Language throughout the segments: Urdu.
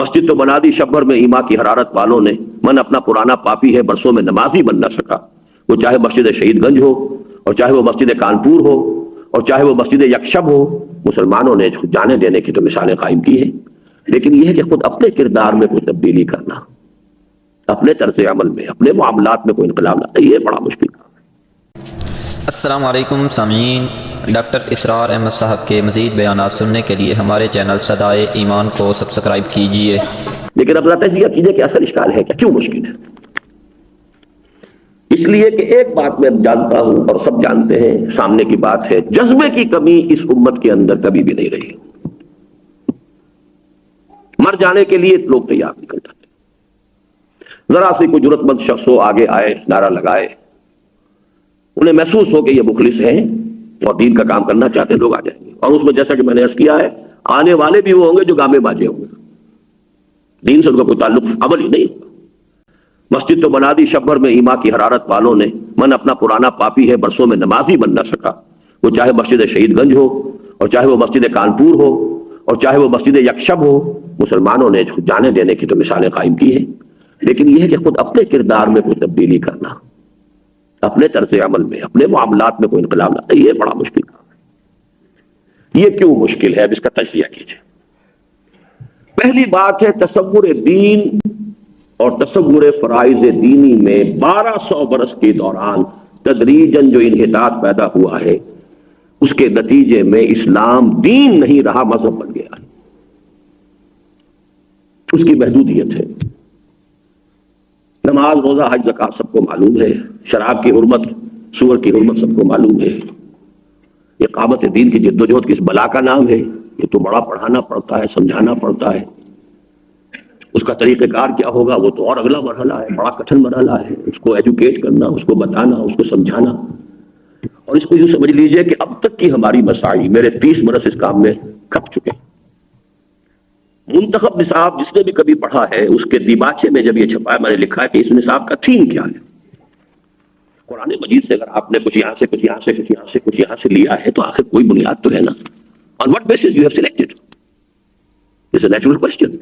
مسجد تو بنا دی شب بھر میں ایما کی حرارت والوں نے، من اپنا پرانا پاپی ہے برسوں میں نمازی بن نہ سکا۔ وہ چاہے مسجد شہید گنج ہو اور چاہے وہ مسجد کانپور ہو اور چاہے وہ مسجد یکشب ہو، مسلمانوں نے جانے دینے کی تو مثالیں قائم کی ہیں، لیکن یہ ہے کہ خود اپنے کردار میں کوئی تبدیلی کرنا، اپنے طرز عمل میں، اپنے معاملات میں کوئی انقلاب لانا، یہ بڑا مشکل کام ہے۔ السلام علیکم سامعین، ڈاکٹر اسرار احمد صاحب کے مزید بیانات سننے کے لیے ہمارے چینل صدائے ایمان کو سبسکرائب کیجیے۔ لیکن اپنا تجزیہ کیجئے کہ اصل اشکال ہے کیا، کیوں مشکل ہے؟ اس لیے کہ ایک بات میں جانتا ہوں اور سب جانتے ہیں، سامنے کی بات ہے، جذبے کی کمی اس امت کے اندر کبھی بھی نہیں رہی۔ مر جانے کے لیے لوگ تیار نہیں کرتے، ذرا سے کوئی جرات مند شخص ہو آگے آئے، نعرہ لگائے، انہیں محسوس ہو کہ یہ مخلص ہیں اور دین کا کام کرنا چاہتے، لوگ آ جائیں گے، اور اس میں جیسا کہ میں نے عرض کیا ہے، آنے والے بھی وہ ہوں گے جو گامے باجے ہوں گے، دین سے ان کا کوئی تعلق عمل ہی نہیں ہوگا۔ مسجد تو بنا دی شب بھر میں ایما کی حرارت والوں نے، من اپنا پرانا پاپی ہے برسوں میں نمازی بن نہ سکا۔ وہ چاہے مسجد شہید گنج ہو اور چاہے وہ مسجد کانپور ہو اور چاہے وہ مسجد یکشب ہو، مسلمانوں نے جانے دینے کی تو مثالیں قائم کی ہیں، لیکن یہ ہے کہ خود اپنے کردار میں کوئی تبدیلی کرنا، اپنے طرز عمل میں، اپنے معاملات میں کوئی انقلاب لانا، یہ بڑا مشکل کام ہے۔ یہ کیوں مشکل ہے، اب اس کا تجزیہ کیجیے۔ پہلی بات ہے، تصور دین اور تصور فرائض دینی میں 1200 برس کے دوران تدریجاً جو انحطاط پیدا ہوا ہے، اس کے نتیجے میں اسلام دین نہیں رہا، مذہب بن گیا ہے۔ اس کی محدودیت ہے۔ نماز، روزہ، حج، زکوٰۃ سب کو معلوم ہے، شراب کی حرمت، سور کی حرمت سب کو معلوم ہے، اقامت دین کی جدوجہد کس بلا کا نام ہے، یہ تو بڑا پڑھانا پڑتا ہے، سمجھانا پڑتا ہے، اس کا طریقہ کار کیا ہوگا وہ تو اور اگلا مرحلہ ہے، بڑا کٹھن مرحلہ ہے، اس کو ایجوکیٹ کرنا، اس کو بتانا، اس کو سمجھانا۔ اور اس کو یوں سمجھ لیجئے کہ اب تک کی ہماری مساعی، میرے 30 برس اس کام میں کھپ چکے ہیں۔ منتخب نصاب جس نے بھی کبھی پڑھا ہے، اس کے دیباچے میں جب یہ چھپا ہے، میں نے لکھا ہے کہ اس نصاب کا تھیم کیا ہے۔ قرآن مجید سے اگر آپ نے کچھ یہاں سے کچھ یہاں سے کچھ یہاں سے کچھ یہاں سے لیا ہے تو آخر کوئی بنیاد تو ہے نا۔ On what basis you have selected? It's a natural question۔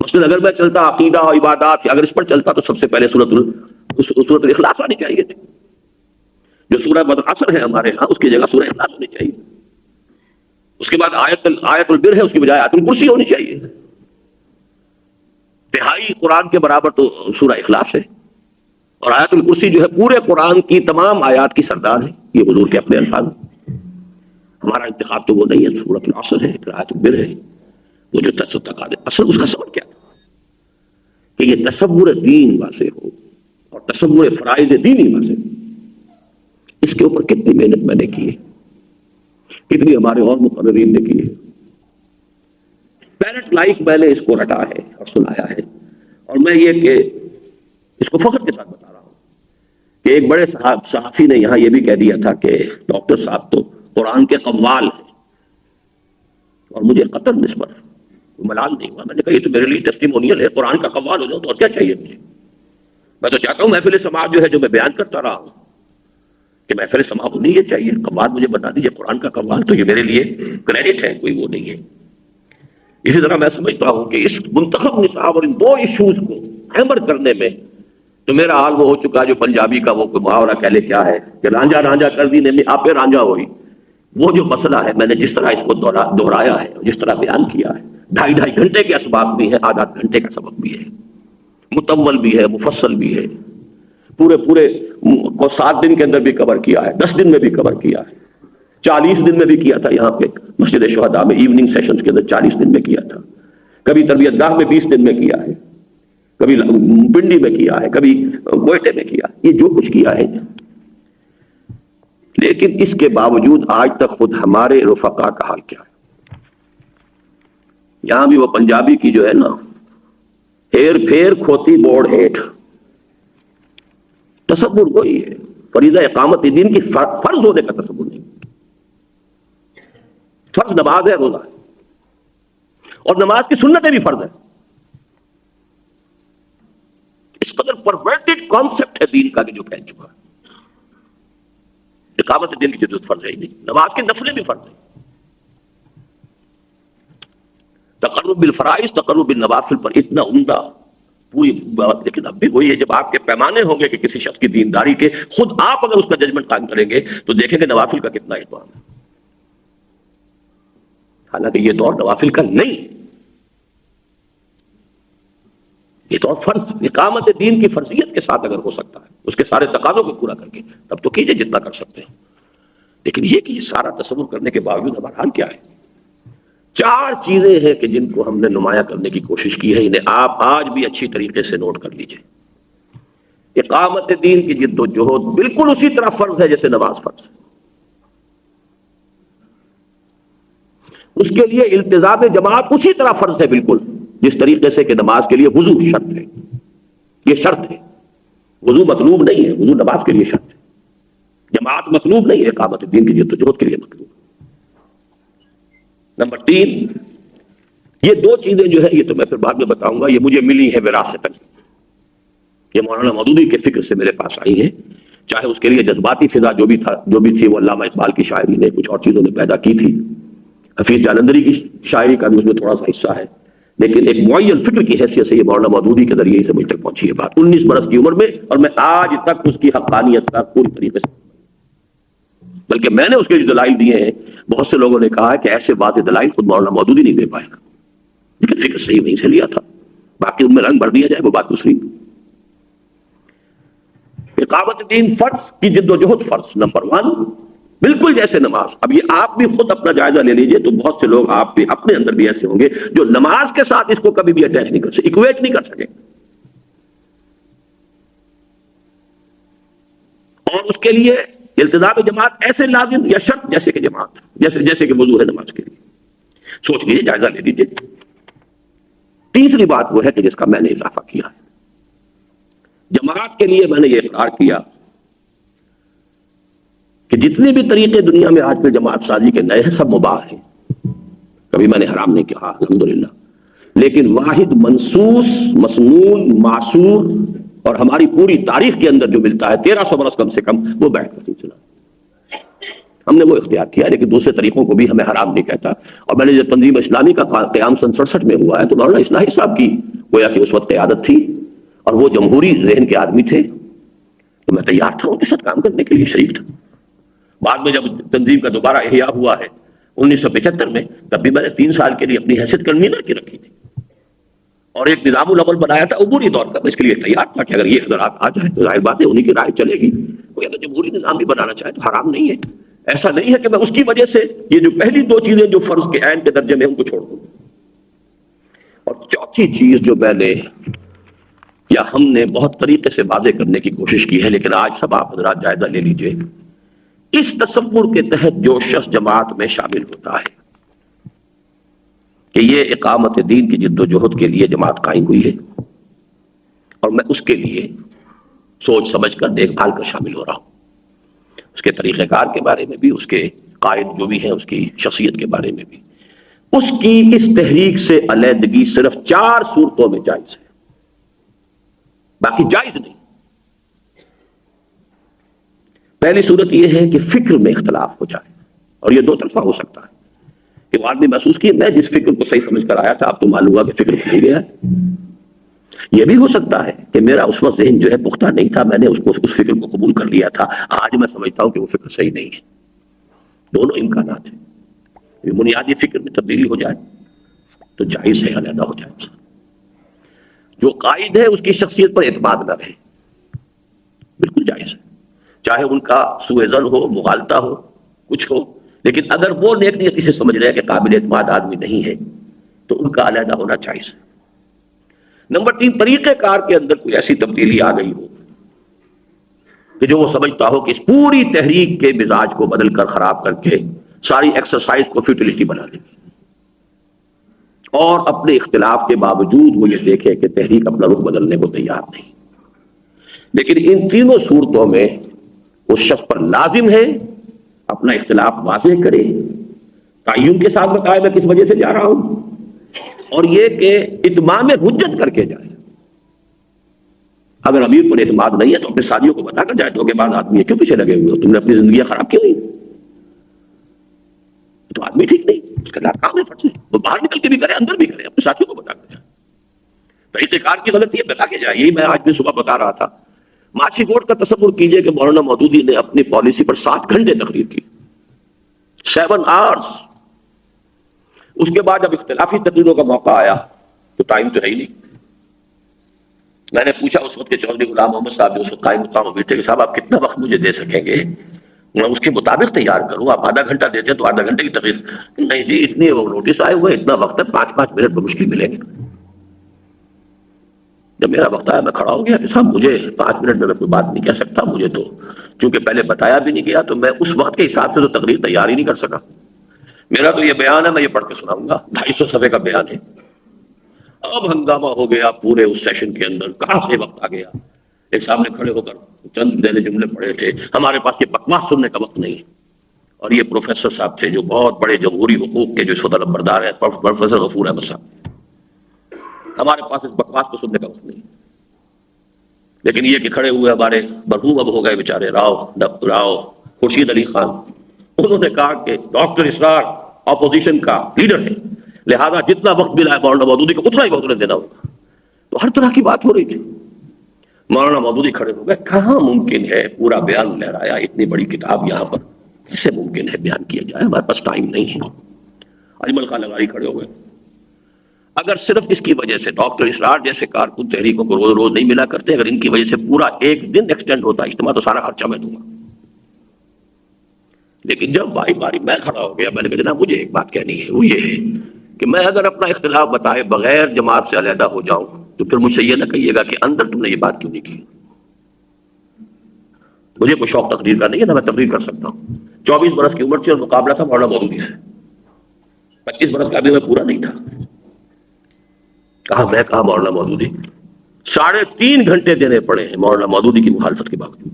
مثلا اگر میں چلتا عقیدہ اور عبادات، اگر اس پر چلتا تو سب سے پہلے سورۃ الاخلاص آنی چاہیے تھی۔ جو سورہ بدعصر ہے ہمارے ہاں، اس کی جگہ سورہ اخلاص ہونی چاہیے۔ اس کے بعد آیت البر ہے، اس کی بجائے آیت الکرسی ہونی چاہیے۔ تہائی قرآن کے برابر تو سورہ اخلاص ہے، اور آیت الکرسی جو ہے پورے قرآن کی تمام آیات کی سردار ہے، یہ حضور کے اپنے الفاظ۔ ہمارا انتخاب تو وہ نہیں ہے، سورۃ العصر ہے، آیت البر ہے، وہ جو اصل اس کا سبب کیا تھا کہ یہ تصور دین واضح ہو اور تصور فرائض دینی واضح ہو۔ اس کے اوپر کتنی محنت میں نے کی ہے، کتنی ہمارے اور مقررین نے کی ہے۔ پیرٹ لائف میں نے اس کو رٹا ہے اور سنایا ہے، اور میں یہ کہ اس کو فخر کے ساتھ بتا رہا ہوں کہ ایک بڑے صحافی نے یہاں یہ بھی کہہ دیا تھا کہ ڈاکٹر صاحب تو قرآن کے قوال ہیں، اور مجھے قطر نسبت ملال نہیں ہوا۔ میں نے کہا یہ تو میرے لیے ٹیسٹیمونیل ہے، قرآن کا قوال ہو جاؤ تو اور کیا چاہیے مجھے۔ میں تو چاہتا ہوں محفل سماعت جو ہے، جو میں بیان کرتا رہا ہوں کہ محفل سماعت ہونی یہ چاہیے، قوال مجھے بتا دیجیے قرآن کا قوال، تو یہ میرے لیے کریڈٹ ہے، کوئی وہ نہیں ہے۔ اسی طرح میں سمجھتا ہوں کہ اس منتخب نصاب اور ان دو ایشوز کو ہیمر کرنے میں تو میرا حال وہ ہو چکا جو پنجابی کا وہ محاورہ کہہ لے کیا ہے کہ رانجھا رانجھا کر دی نے آپ پہ رانجھا ہوئی۔ وہ جو مسئلہ ہے، میں نے جس طرح اس کو دہرایا ہے، جس طرح بیان کیا ہے، 2.5 گھنٹے کے اسباق بھی ہے، آدھا گھنٹے کا سبق بھی ہے، متول بھی ہے، مفصل بھی ہے، پورے کو 7 دن کے اندر بھی کور کیا ہے، 10 دن میں بھی کور کیا ہے، 40 دن میں بھی کیا تھا، یہاں پہ مسجد شہداء میں ایوننگ سیشنز کے اندر 40 دن میں کیا تھا، کبھی تربیت گاہ میں 20 دن میں کیا ہے، کبھی پنڈی میں کیا ہے، کبھی کوئٹے میں کیا، یہ جو کچھ کیا ہے۔ لیکن اس کے باوجود آج تک خود ہمارے رفقا کا حال کیا ہے؟ یہاں بھی وہ پنجابی کی جو ہے نا، ہیر پھیر کھوتی بورڈ ہیٹ، تصور وہی ہے، فریضہ اقامت دین کی فرض ہونے کا تصور نہیں۔ فرض نماز ہے، روزہ ہے، اور نماز کی سنتیں بھی فرض ہے۔ اس قدر پرورٹڈ کانسیپٹ ہے دین کا کہ جو پھیل چکا ہے۔ اقامت دین کی جدت فرض ہے ہی نہیں، نماز کی نفلیں بھی فرض ہے۔ تقرب بالفرائض، تقرب بالنوافل پر اتنا عمدہ پوری بات. لیکن اب بھی وہی ہے، جب آپ کے پیمانے ہوں گے کہ کسی شخص کی دینداری کے، خود آپ اگر اس کا ججمنٹ قائم کریں گے تو دیکھیں گے نوافل کا کتنا اہتمام ہے. حالانکہ یہ دور نوافل کا نہیں، یہ دور فرض اقامت دین کی فرضیت کے ساتھ اگر ہو سکتا ہے، اس کے سارے تقاضوں کو پورا کر کے، تب تو کیجئے جتنا کر سکتے ہیں. لیکن یہ کہ یہ سارا تصور کرنے کے باوجود ہمارا حال کیا ہے؟ 4 چیزیں ہیں کہ جن کو ہم نے نمایاں کرنے کی کوشش کی ہے. انہیں آپ آج بھی اچھی طریقے سے نوٹ کر لیجئے. اقامت دین کی جد و جہد بالکل اسی طرح فرض ہے جیسے نماز فرض ہے. اس کے لیے التزام جماعت اسی طرح فرض ہے بالکل جس طریقے سے کہ نماز کے لیے وضو شرط ہے. یہ شرط ہے، وضو مطلوب نہیں ہے، وضو نماز کے لیے شرط ہے. جماعت مطلوب نہیں ہے، اقامت دین کی جد و جہد کے لیے مطلوب. نمبر 3، یہ 2 چیزیں جو ہے، یہ تو میں پھر بعد میں بتاؤں گا، یہ مجھے ملی ہے وراثتاً. یہ مولانا مودودی کے فکر سے میرے پاس آئی ہے. چاہے اس کے لیے جذباتی فضا جو بھی تھی وہ علامہ اقبال کی شاعری نے، کچھ اور چیزوں نے پیدا کی تھی. حفیظ جالندری کی شاعری کا بھی اس میں تھوڑا سا حصہ ہے، لیکن ایک معین فکر کی حیثیت سے یہ مولانا مودودی کے ذریعے سے مجھ تک پہنچی ہے بات 19 برس کی عمر میں، اور میں آج تک اس کی حقانیت کا پوری طریقے سے، بلکہ میں نے اس کے جو دلائل دیے ہیں، بہت سے لوگوں نے کہا ہے کہ ایسے واضح دلائل خود مولانا مودودی نہیں دے پائے گا، لیکن فکر صحیح وہیں سے لیا تھا. باقی ان میں رنگ بھر دیا جائے وہ بات دوسری. اقامت دین فرض کی جد و جہد فرض نمبر 1، بالکل جیسے نماز. اب یہ آپ بھی خود اپنا جائزہ لے لیجئے تو بہت سے لوگ آپ بھی اپنے اندر بھی ایسے ہوں گے جو نماز کے ساتھ اس کو کبھی بھی اٹیچ نہیں کر سکے، اکویٹ نہیں کر سکے. اور اس کے لیے التزام جماعت ایسے لازم یا شرط جیسے کہ جماعت، جیسے کہ وضو ہے نماز کے لیے. سوچ لیجیے، جائزہ لے لیجیے. تیسری بات وہ ہے کہ جس کا میں نے اضافہ کیا ہے، جماعت کے لیے میں نے یہ اقرار کیا کہ جتنے بھی طریقے دنیا میں آج کل جماعت سازی کے نئے ہیں سب مباح ہیں، کبھی میں نے حرام نہیں کہا الحمدللہ. لیکن واحد منصوص مسنون معصور اور ہماری پوری تاریخ کے اندر جو ملتا ہے 1300 برس کم سے کم، وہ بیعت کا سلسلہ. ہم نے وہ اختیار کیا، لیکن دوسرے طریقوں کو بھی ہمیں حرام نہیں کہتا. اور میں نے جو تنظیم اسلامی کا قیام سن 67 میں ہوا ہے تو مولانا اصلاحی صاحب کی گویا کہ اس وقت قیادت تھی اور وہ جمہوری ذہن کے آدمی تھے، تو میں تیار تھا ان کے ساتھ کام کرنے کے لیے، شریک تھا. بعد میں جب تنظیم کا دوبارہ احیاء ہوا ہے 1975 میں، تب بھی میں نے 3 سال کے لیے اپنی حیثیت کنوینر کی رکھی تھی اور ایک نظام العمل بنایا تھا عبوری طور پر. اس کے لیے تیار تھا کہ اگر یہ حضرات آ جائیں تو ظاہر بات ہے انہی کی رائے چلے گی. کوئی اگر جمہوری نظام بھی بنانا چاہے تو حرام نہیں ہے. ایسا نہیں ہے کہ میں اس کی وجہ سے یہ جو پہلی 2 چیزیں جو فرض کے عین کے درجے میں ان کو چھوڑ دوں. اور چوتھی چیز جو میں نے یا ہم نے بہت طریقے سے واضح کرنے کی کوشش کی ہے، لیکن آج سب آپ حضرات جائزہ لے لیجئے. اس تصور کے تحت جو شخص جماعت میں شامل ہوتا ہے کہ یہ اقامت دین کی جد و جہد کے لیے جماعت قائم ہوئی ہے اور میں اس کے لیے سوچ سمجھ کر دیکھ بھال کر شامل ہو رہا ہوں، اس کے طریقہ کار کے بارے میں بھی، اس کے قائد جو بھی ہیں اس کی شخصیت کے بارے میں بھی، اس کی اس تحریک سے علیحدگی صرف 4 صورتوں میں جائز ہے، باقی جائز نہیں. پہلی صورت یہ ہے کہ فکر میں اختلاف ہو جائے، اور یہ 2 طرفہ ہو سکتا ہے کہ وہ آدمی محسوس کیے میں جس فکر کو صحیح سمجھ کر آیا تھا اب تو معلوم ہوا کہ فکر بھول گیا ہے. یہ بھی ہو سکتا ہے کہ میرا اس وقت ذہن جو ہے پختہ نہیں تھا، میں نے اس فکر کو قبول کر لیا تھا، آج میں سمجھتا ہوں کہ وہ فکر صحیح نہیں ہے. دونوں امکانات ہیں. بنیادی فکر میں تبدیلی ہو جائے تو جائز ہے، علیحدہ ہو جائے. جو قائد ہے اس کی شخصیت پر اعتماد نہ رہے، بالکل جائز ہے، چاہے ان کا سوء ظن ہو، مغالطہ ہو، کچھ ہو، لیکن اگر وہ نیک نیتی سے سمجھ رہے ہیں کہ قابل اعتماد آدمی نہیں ہے تو ان کا علیحدہ ہونا چاہیے. نمبر 3، طریقہ کار کے اندر کوئی ایسی تبدیلی آ گئی ہو کہ جو وہ سمجھتا ہو کہ اس پوری تحریک کے مزاج کو بدل کر خراب کر کے ساری ایکسرسائز کو فیوٹیلٹی بنا دے گی، اور اپنے اختلاف کے باوجود وہ یہ دیکھے کہ تحریک اپنا رخ بدلنے کو تیار نہیں. لیکن ان تینوں صورتوں میں اس شخص پر لازم ہے اپنا اختلاف واضح کرے، تعین کے ساتھ بتائے میں کس وجہ سے جا رہا ہوں، اور یہ کہ اتمام حجت کر کے جائے. اگر امیر پر اعتماد نہیں ہے تو اپنے ساتھیوں کو بتا کر جائے تو کے بعد آدمی ہے کیوں پیچھے لگے ہوئے ہو، تم نے اپنی زندگیاں خراب کی ہوئی، تو آدمی ٹھیک نہیں. اس کا کام ہے فرض ہے، وہ باہر نکل کے بھی کرے اندر بھی کرے، اپنے ساتھیوں کو بتا کے جائے۔ طریقہ کار کی غلطی ہے بتا کے جائے، یہی میں آج بھی صبح بتا رہا تھا۔ معاشی کوڈ کا تصور کیجئے کہ مولانا مودودی نے اپنی پالیسی پر 7 گھنٹے تقریر کی، 7 آورز۔ اس کے بعد جب اختلافی تقریروں کا موقع آیا تو ٹائم تو ہے ہی نہیں۔ میں نے پوچھا اس وقت کے چودھری غلام محمد صاحب جو اس وقت قائم مقام امیر تھے کہ صاحب آپ کتنا وقت مجھے دے سکیں گے، میں اس کے مطابق تیار کروں، آپ آدھا گھنٹہ دیتے ہیں تو آدھا گھنٹے کی تقریر۔ نہیں جی اتنی نوٹس آئے ہوئے، اتنا وقت ہے، 5 منٹ تو مشکل ملیں گے۔ جب میرا وقت آیا میں کھڑا ہو گیا کہ صاحب مجھے 5 منٹ میں کوئی بات نہیں کہہ سکتا، مجھے تو چونکہ پہلے بتایا بھی نہیں گیا تو میں اس وقت کے حساب سے تو تقریر تیار ہی نہیں کر سکا۔ میرا تو یہ بیان ہے، میں یہ پڑھ کے سناؤں گا، 250 صفحے کا بیان ہے۔ اب ہنگامہ ہو گیا پورے اس سیشن کے اندر، کہاں سے وقت آ گیا۔ ایک سامنے کھڑے ہو کر چند دہلے جملے پڑے تھے، ہمارے پاس یہ بکواس سننے کا وقت نہیں ہے۔ اور یہ پروفیسر صاحب تھے جو بہت بڑے جمہوری حقوق کے جو اس وقت علمبردار ہیں، پروفیسر غفور احمد صاحب، ہمارے پاس اس بکواس کو سننے کا وقت نہیں۔ لیکن یہ کہ کھڑے ہوئے ہمارے مرحوم اب ہو گئے بیچارے راؤ خورشید علی خان، انہوں نے کہا کہ ڈاکٹر اسرار اپوزیشن کا لیڈر ہے، لہذا جتنا وقت ملا ہے مولانا مودودی کو اتنا ہی وقت انہیں دینا ہوگا۔ تو ہر طرح کی بات ہو رہی تھی۔ مولانا مودودی کھڑے ہو گئے، کہاں ممکن ہے پورا بیان لہرایا، اتنی بڑی کتاب یہاں پر کیسے ممکن ہے بیان کیا جائے، ہمارے پاس ٹائم نہیں ہے۔ اجمل خان لغاری کھڑے ہو گئے، اگر صرف اس کی وجہ سے ڈاکٹر اسرار جیسے کارکن تحریکوں کو روز روز نہیں ملا کرتے، اگر ان کی وجہ سے پورا ایک دن ایکسٹینڈ ہوتا اجتماع تو سارا خرچہ میں دوں گا۔ لیکن جب باری باری میں کھڑا ہو گیا، میں نے کہا جناب مجھے ایک بات کہنی ہے، وہ یہ ہے کہ میں اگر اپنا اختلاف بتائے بغیر جماعت سے علیحدہ ہو جاؤں تو پھر مجھ سے یہ نہ کہیے گا کہ اندر تم نے یہ بات کیوں نہیں کی۔ مجھے کوئی شوق تقریر کا نہیں ہے، نہ میں تقریر کر سکتا ہوں۔ 24 برس کی عمر تھی اور مقابلہ تھا مولانا مودودی سے، 25 برس کا ابھی میں پورا نہیں تھا۔ کہا مولانا مودودی 3.5 گھنٹے دینے پڑے ہیں مولانا مودودی کی مخالفت کے باوجود۔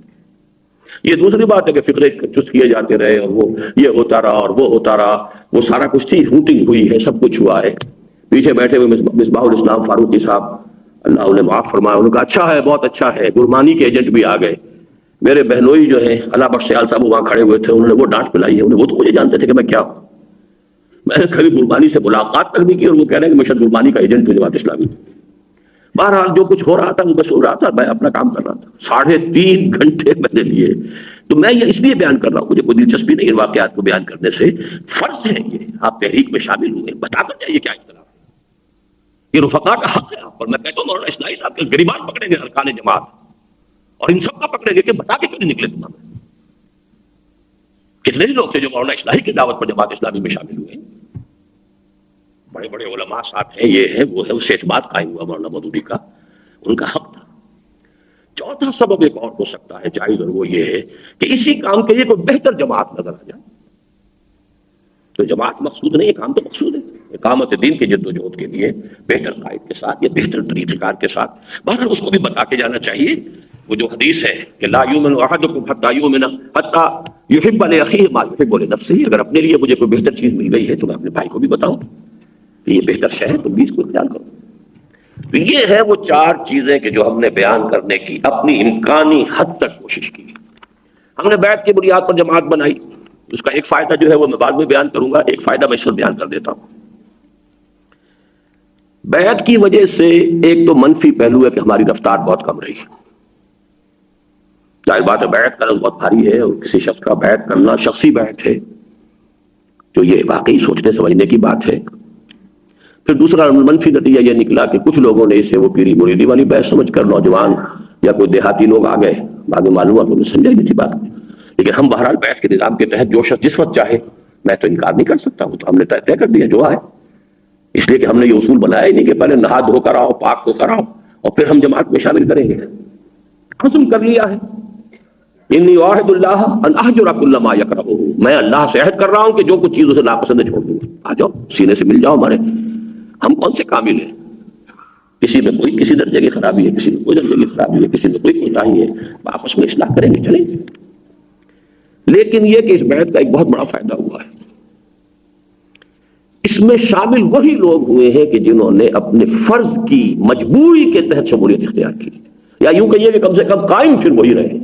یہ دوسری بات ہے کہ فقرے چست کیے جاتے رہے اور وہ یہ ہوتا رہا اور وہ ہوتا رہا، وہ سارا کچھ تھی، ہوٹنگ ہوئی ہے، سب کچھ ہوا ہے۔ پیچھے بیٹھے ہوئے مصباح الاسلام فاروقی صاحب، اللہ انہیں معاف فرمائے، انہوں نے کہا اچھا ہے، بہت اچھا ہے، گرمانی کے ایجنٹ بھی آ گئے۔ میرے بہنوئی جو ہیں اللہ بخش سیال صاحب وہاں کھڑے ہوئے تھے، انہوں نے وہ ڈانٹ پلائی ہے، وہ تو مجھے جانتے تھے کہ میں کیا ہوں۔ میں نے کبھی گرمانی سے ملاقات تک نہیں کی اور وہ کہہ رہے ہیں کہ میں شاید گرمانی کا ایجنٹ ہوں جماعت اسلامی۔ بہرحال جو کچھ ہو رہا تھا وہ میں سن رہا تھا، میں اپنا کام کر رہا تھا۔ 3.5 گھنٹے میں نے لیے۔ تو میں یہ اس لیے بیان کر رہا ہوں، مجھے کوئی دلچسپی نہیں ان واقعات کو بیان کرنے سے، فرض ہے یہ آپ تحریک میں شامل ہوئے، بتا کر جائیے کیا اختلاف ہے، یہ رفقا کا حق ہے آپ پر۔ میں کہتا ہوں مولانا اسلائی صاحب کے گریبان پکڑیں گے ارکان جماعت، اور ان سب کا پکڑیں گے کہ بتا کے کیوں نہیں نکلے تمہارے۔ کتنے ہی لوگ تھے جو مولانا اسلائی کی دعوت پر جماعت اسلامی میں شامل ہوئے، بڑے بڑے علماء صاحب ہیں، یہ ہے وہ ہے، اس سے اعتماد قائم ہوا مولانا مودودی کا، ان کا حق تھا۔ چوتھا سبب ایک اور ہو سکتا ہے جائز، اور وہ یہ ہے کہ اسی کام کے لیے کوئی بہتر جماعت نظر آ جائے۔ تو جماعت مقصود نہیں ہے، کام تو مقصود ہے، اقامت دین کی جد و جہد کے لیے بہتر قائد کے ساتھ یا بہتر طریقہ کار کے ساتھ، بہرحال اس کو بھی بتا کے جانا چاہیے۔ وہ جو حدیث ہے کہ لا یؤمن احدکم حتی یؤمن حتی یحب لاخیہ ما یحب لنفسہ، اگر اپنے لیے مجھے کوئی بہتر چیز مل گئی ہے تو میں اپنے بھائی کو بھی بتاؤں کہ یہ بہتر شے ہے، تم بھی اس کو اختیار کرو۔ تو یہ ہے وہ 4 چیزیں کہ جو ہم نے بیان کرنے کی اپنی امکانی حد تک کوشش کی۔ ہم نے بیعت کی بنیاد پر جماعت بنائی، اس کا ایک فائدہ جو ہے وہ میں بعد میں بیان کروں گا، ایک فائدہ میں اس وقت بیان کر دیتا ہوں۔ بیعت کی وجہ سے ایک تو منفی پہلو ہے کہ ہماری رفتار بہت کم رہی۔ ظاہر بات ہے بیعت کرنا بہت بھاری ہے، اور کسی شخص کا بیعت کرنا شخصی بیعت ہے تو یہ واقعی سوچنے سمجھنے کی بات ہے۔ پھر دوسرا منفی نتیجہ یہ نکلا کہ کچھ لوگوں نے اسے وہ پیری مریدی والی بحث سمجھ کر، نوجوان یا کوئی دیہاتی لوگ آ گئے، بعد میں معلوم ہوا کہ انہیں سمجھائی نہیں تھی بات، لیکن ہم بہرحال بیعت کے نظام کے تحت جو شخص جس وقت چاہے، میں تو انکار نہیں کر سکتا ہوں، تو ہم نے طے کر دیا جو ہے، اس لیے کہ ہم نے یہ اصول بنایا ہی نہیں کہ پہلے نہا دھو کر آؤ، پاک ہو کر آؤ اور پھر ہم جماعت میں شامل کریں گے۔ عزم کر لیا ہے، انی اعہد اللہ ان اہجر کل ما یکرہ، میں اللہ سے عہد کر رہا ہوں کہ جو کچھ چیز اسے ناپسند ہے چھوڑ دوں گا۔ آ جاؤ سینے سے مل جاؤ ہمارے، ہم کون سے کامل ہیں، کسی میں کوئی کسی درجے کی خرابی ہے، کسی میں کوئی درجے کی خرابی ہے، کسی میں کوئی کوتاہی ہے، آپس میں اصلاح کریں گے، چلیں۔ لیکن یہ کہ اس بیعت کا ایک بہت بڑا فائدہ ہوا ہے، اس میں شامل وہی لوگ ہوئے ہیں کہ جنہوں نے اپنے فرض کی مجبوری کے تحت شمولیت اختیار کی، یا یوں کہیے کہ کم سے کم قائم پھر وہی رہے،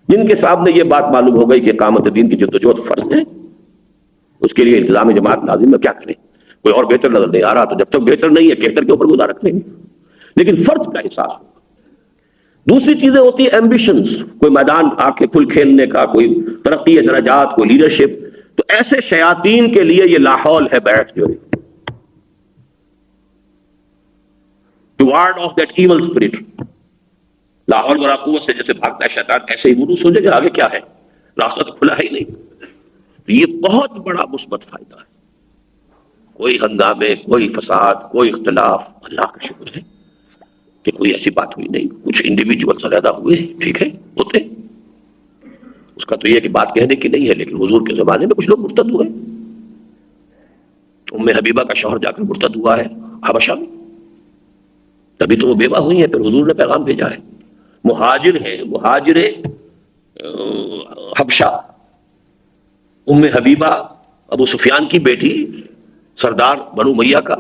جن کے سامنے یہ بات معلوم ہو گئی کہ اقامت دین کی جدوجہد فرض ہے، اس کے لیے انتظام جماعت لازم ہے، کیا کریں؟ کوئی اور بہتر نظر نہیں آ رہا تو جب تک بہتر نہیں ہے بہتر کے اوپر گزارا رکھیں گے، لیکن فرض کا احساس ہوگا۔ دوسری چیزیں ہوتی ہیں ایمبیشنز، کوئی میدان آ کے کھل کھیلنے کا، کوئی ترقی درجات، کوئی لیڈرشپ، تو ایسے شیاطین کے لیے یہ لاحول ہے بیعت جو ہے، to ward off that evil spirit۔ لاحول ورا قوت سے جیسے بھاگتا ہے شیطان، ایسے ہی وہ سوچے کہ آگے کیا ہے، راستہ تو کھلا ہے ہی نہیں۔ یہ بہت بڑا مثبت فائدہ ہے، کوئی ہنگامے، کوئی فساد، کوئی اختلاف، اللہ کا شکر ہے کہ کوئی ایسی بات ہوئی نہیں۔ کچھ انڈیویجول علیحدہ ہوئے، ٹھیک ہے، ہوتے، اس کا تو یہ کہ بات کہنے کی نہیں ہے، لیکن حضور کے زمانے میں کچھ لوگ مرتد ہوئے۔ ام حبیبہ کا شوہر جا کر مرتد ہوا ہے حبشہ میں، تبھی تو وہ بیوہ ہوئی ہیں، پھر حضور نے پیغام بھیجا ہے۔ مہاجر ہے، مہاجر حبشہ، ام حبیبہ ابو سفیان کی بیٹی، سردار بنو امیہ کا،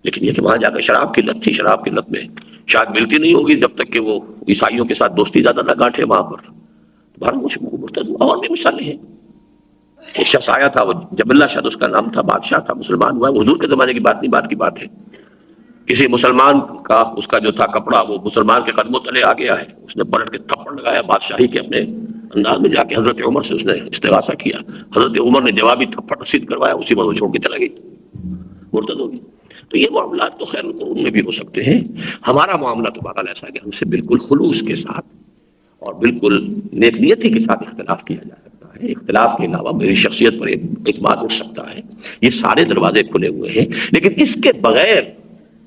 لیکن یہ کہ وہاں جا کر شراب کی لت تھی، شراب کی لت میں شاید ملتی نہیں ہوگی جب تک کہ وہ عیسائیوں کے ساتھ دوستی زیادہ نہ گانٹھے وہاں پر، بہرحال وہ مرتد ہوا۔ اور بھی مثالیں ہیں، ایک شخص آیا تھا، وہ جب اللہ شاید اس کا نام تھا، بادشاہ تھا، مسلمان ہوا ہے، حضور کے زمانے کی بات نہیں، بات کی بات ہے، کسی مسلمان کا اس کا جو تھا کپڑا وہ مسلمان کے قدموں تلے آ گیا ہے، اس نے پلٹ کے تھپڑ لگایا بادشاہی کے اپنے انداز میں، جا کے حضرت عمر سے اس نے استغاثہ کیا، حضرت عمر نے جوابی تھپڑ رسید کروایا، اسی پر وہ چھوڑ کے چلا گئی، مرتد ہو گئی۔ تو یہ معاملات تو خیر القرون میں بھی ہو سکتے ہیں، ہمارا معاملہ تو بہرحال ایسا ہے کہ ہم سے بالکل خلوص کے ساتھ اور بالکل نیک نیتی کے ساتھ اختلاف کیا جا سکتا ہے۔ اختلاف کے علاوہ میری شخصیت پر ایک بات اٹھ سکتا ہے، یہ سارے دروازے کھلے ہوئے ہیں، لیکن اس کے بغیر